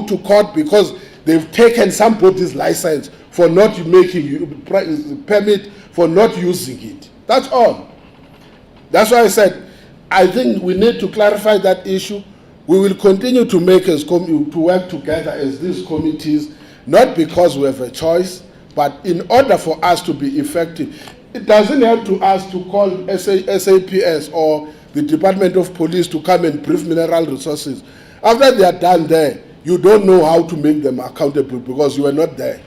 to court because they've taken somebody's license for not making permit for not using it. That's all. That's why I said, I think we need to clarify that issue. We will continue to make us to work together as these committees, not because we have a choice, but in order for us to be effective. It doesn't help to us to call SAPS or the Department of Police to come and brief mineral resources. After they are done there, you don't know how to make them accountable because you are not there.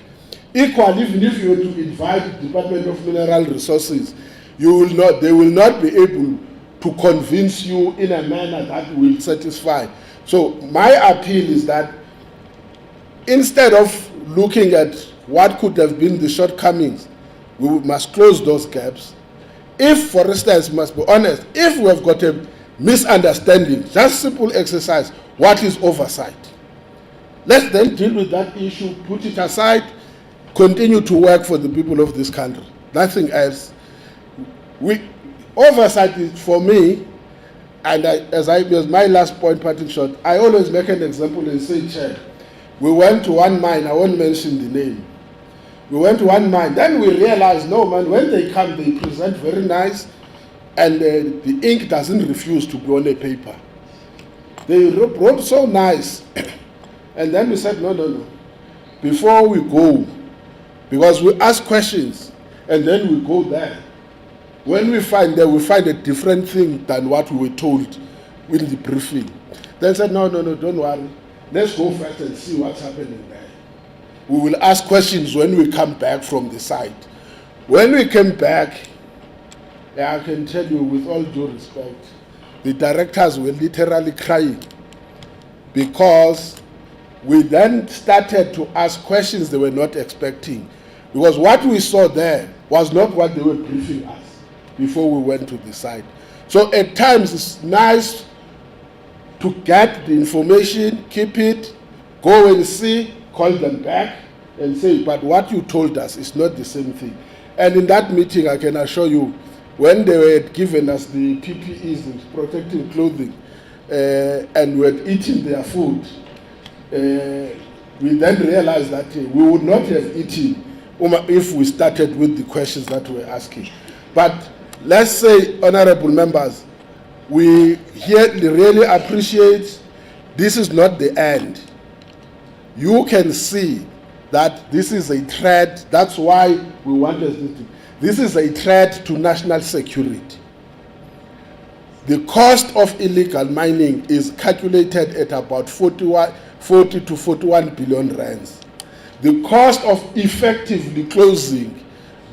Equally, even if you were to invite the Department of Mineral Resources, they will not be able to convince you in a manner that will satisfy. So my appeal is that instead of looking at what could have been the shortcomings, we must close those gaps. If, for instance, must be honest, if we have got a misunderstanding, just simple exercise, what is oversight? Let's then deal with that issue, put it aside, continue to work for the people of this country. Nothing else. Oversight is for me, and as my last point, parting shot, I always make an example and say, Chair, we went to one mine, I won't mention the name. We went to one mine, then we realized, no man, when they come, they present very nice, and the ink doesn't refuse to go on a paper. They wrote so nice, and then we said, no. Before we go, because we ask questions, and then we go there. When we find that, we find a different thing than what we were told in the briefing. They said, no, don't worry. Let's go first and see what's happening there. We will ask questions when we come back from the site. When we came back, I can tell you with all due respect, the directors were literally crying because we then started to ask questions they were not expecting. Because what we saw there was not what they were briefing us before we went to the site. So at times it's nice to get the information, keep it, go and see, call them back and say, but what you told us is not the same thing. And in that meeting, I can assure you, when they were given us the PPEs, the protective clothing, and were eating their food, we then realized that we would not have eaten if we started with the questions that we were asking. But let's say, honorable members, we really appreciate this is not the end. You can see that this is a threat. That's why we want this is a threat to national security. The cost of illegal mining is calculated at about 40 to 41 billion rands. The cost of effectively closing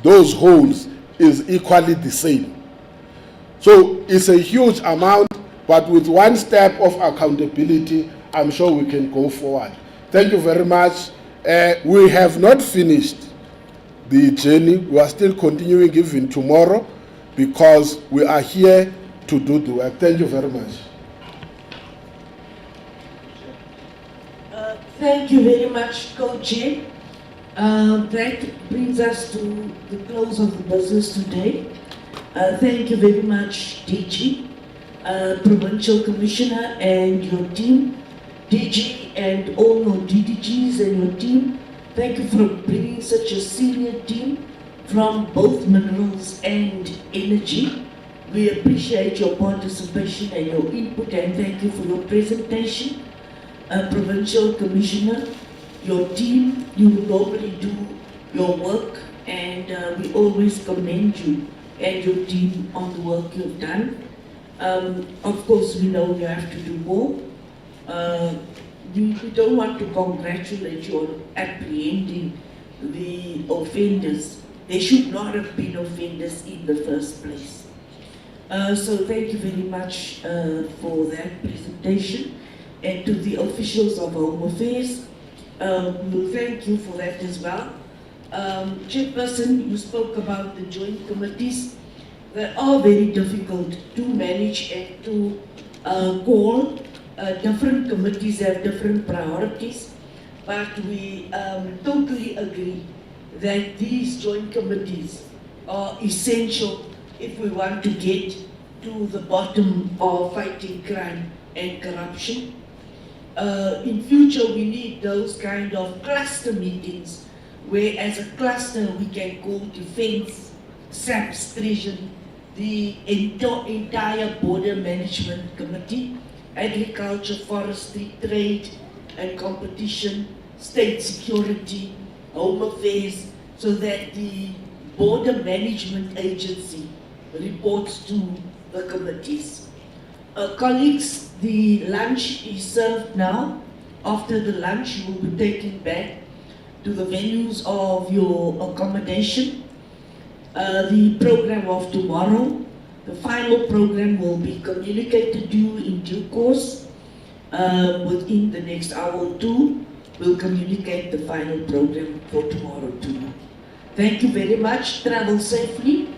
those holes is equally the same. So it's a huge amount, but with one step of accountability, I'm sure we can go forward. Thank you very much. We have not finished the journey. We are still continuing even tomorrow because we are here to do the work. Thank you very much. Thank you very much, Co-Chair. That brings us to the close of the business today. Thank you very much, DG, Provincial Commissioner and your team, DG and all your DDGs and your team. Thank you for bringing such a senior team from both minerals and energy. We appreciate your participation and your input, and thank you for your presentation. Provincial Commissioner, your team, you normally do your work, and we always commend you and your team on the work you've done. Of course, we know you have to do more. We don't want to congratulate you on apprehending the offenders. They should not have been offenders in the first place. So thank you very much for that presentation. And to the officials of Home Affairs, we'll thank you for that as well. Chairperson, you spoke about the joint committees. They are very difficult to manage and to call. Different committees have different priorities, but we totally agree that these joint committees are essential if we want to get to the bottom of fighting crime and corruption. In future, we need those kind of cluster meetings where as a cluster we can call defense, SAPS, treasury, the entire border management committee, agriculture, forestry, trade and competition, state security, home affairs, so that the border management agency reports to the committees. Colleagues, the lunch is served now. After the lunch, you will be taken back to the venues of your accommodation. The program of tomorrow, the final program will be communicated to you in due course. Within the next hour or two, we'll communicate the final program for tomorrow to you. Thank you very much. Travel safely.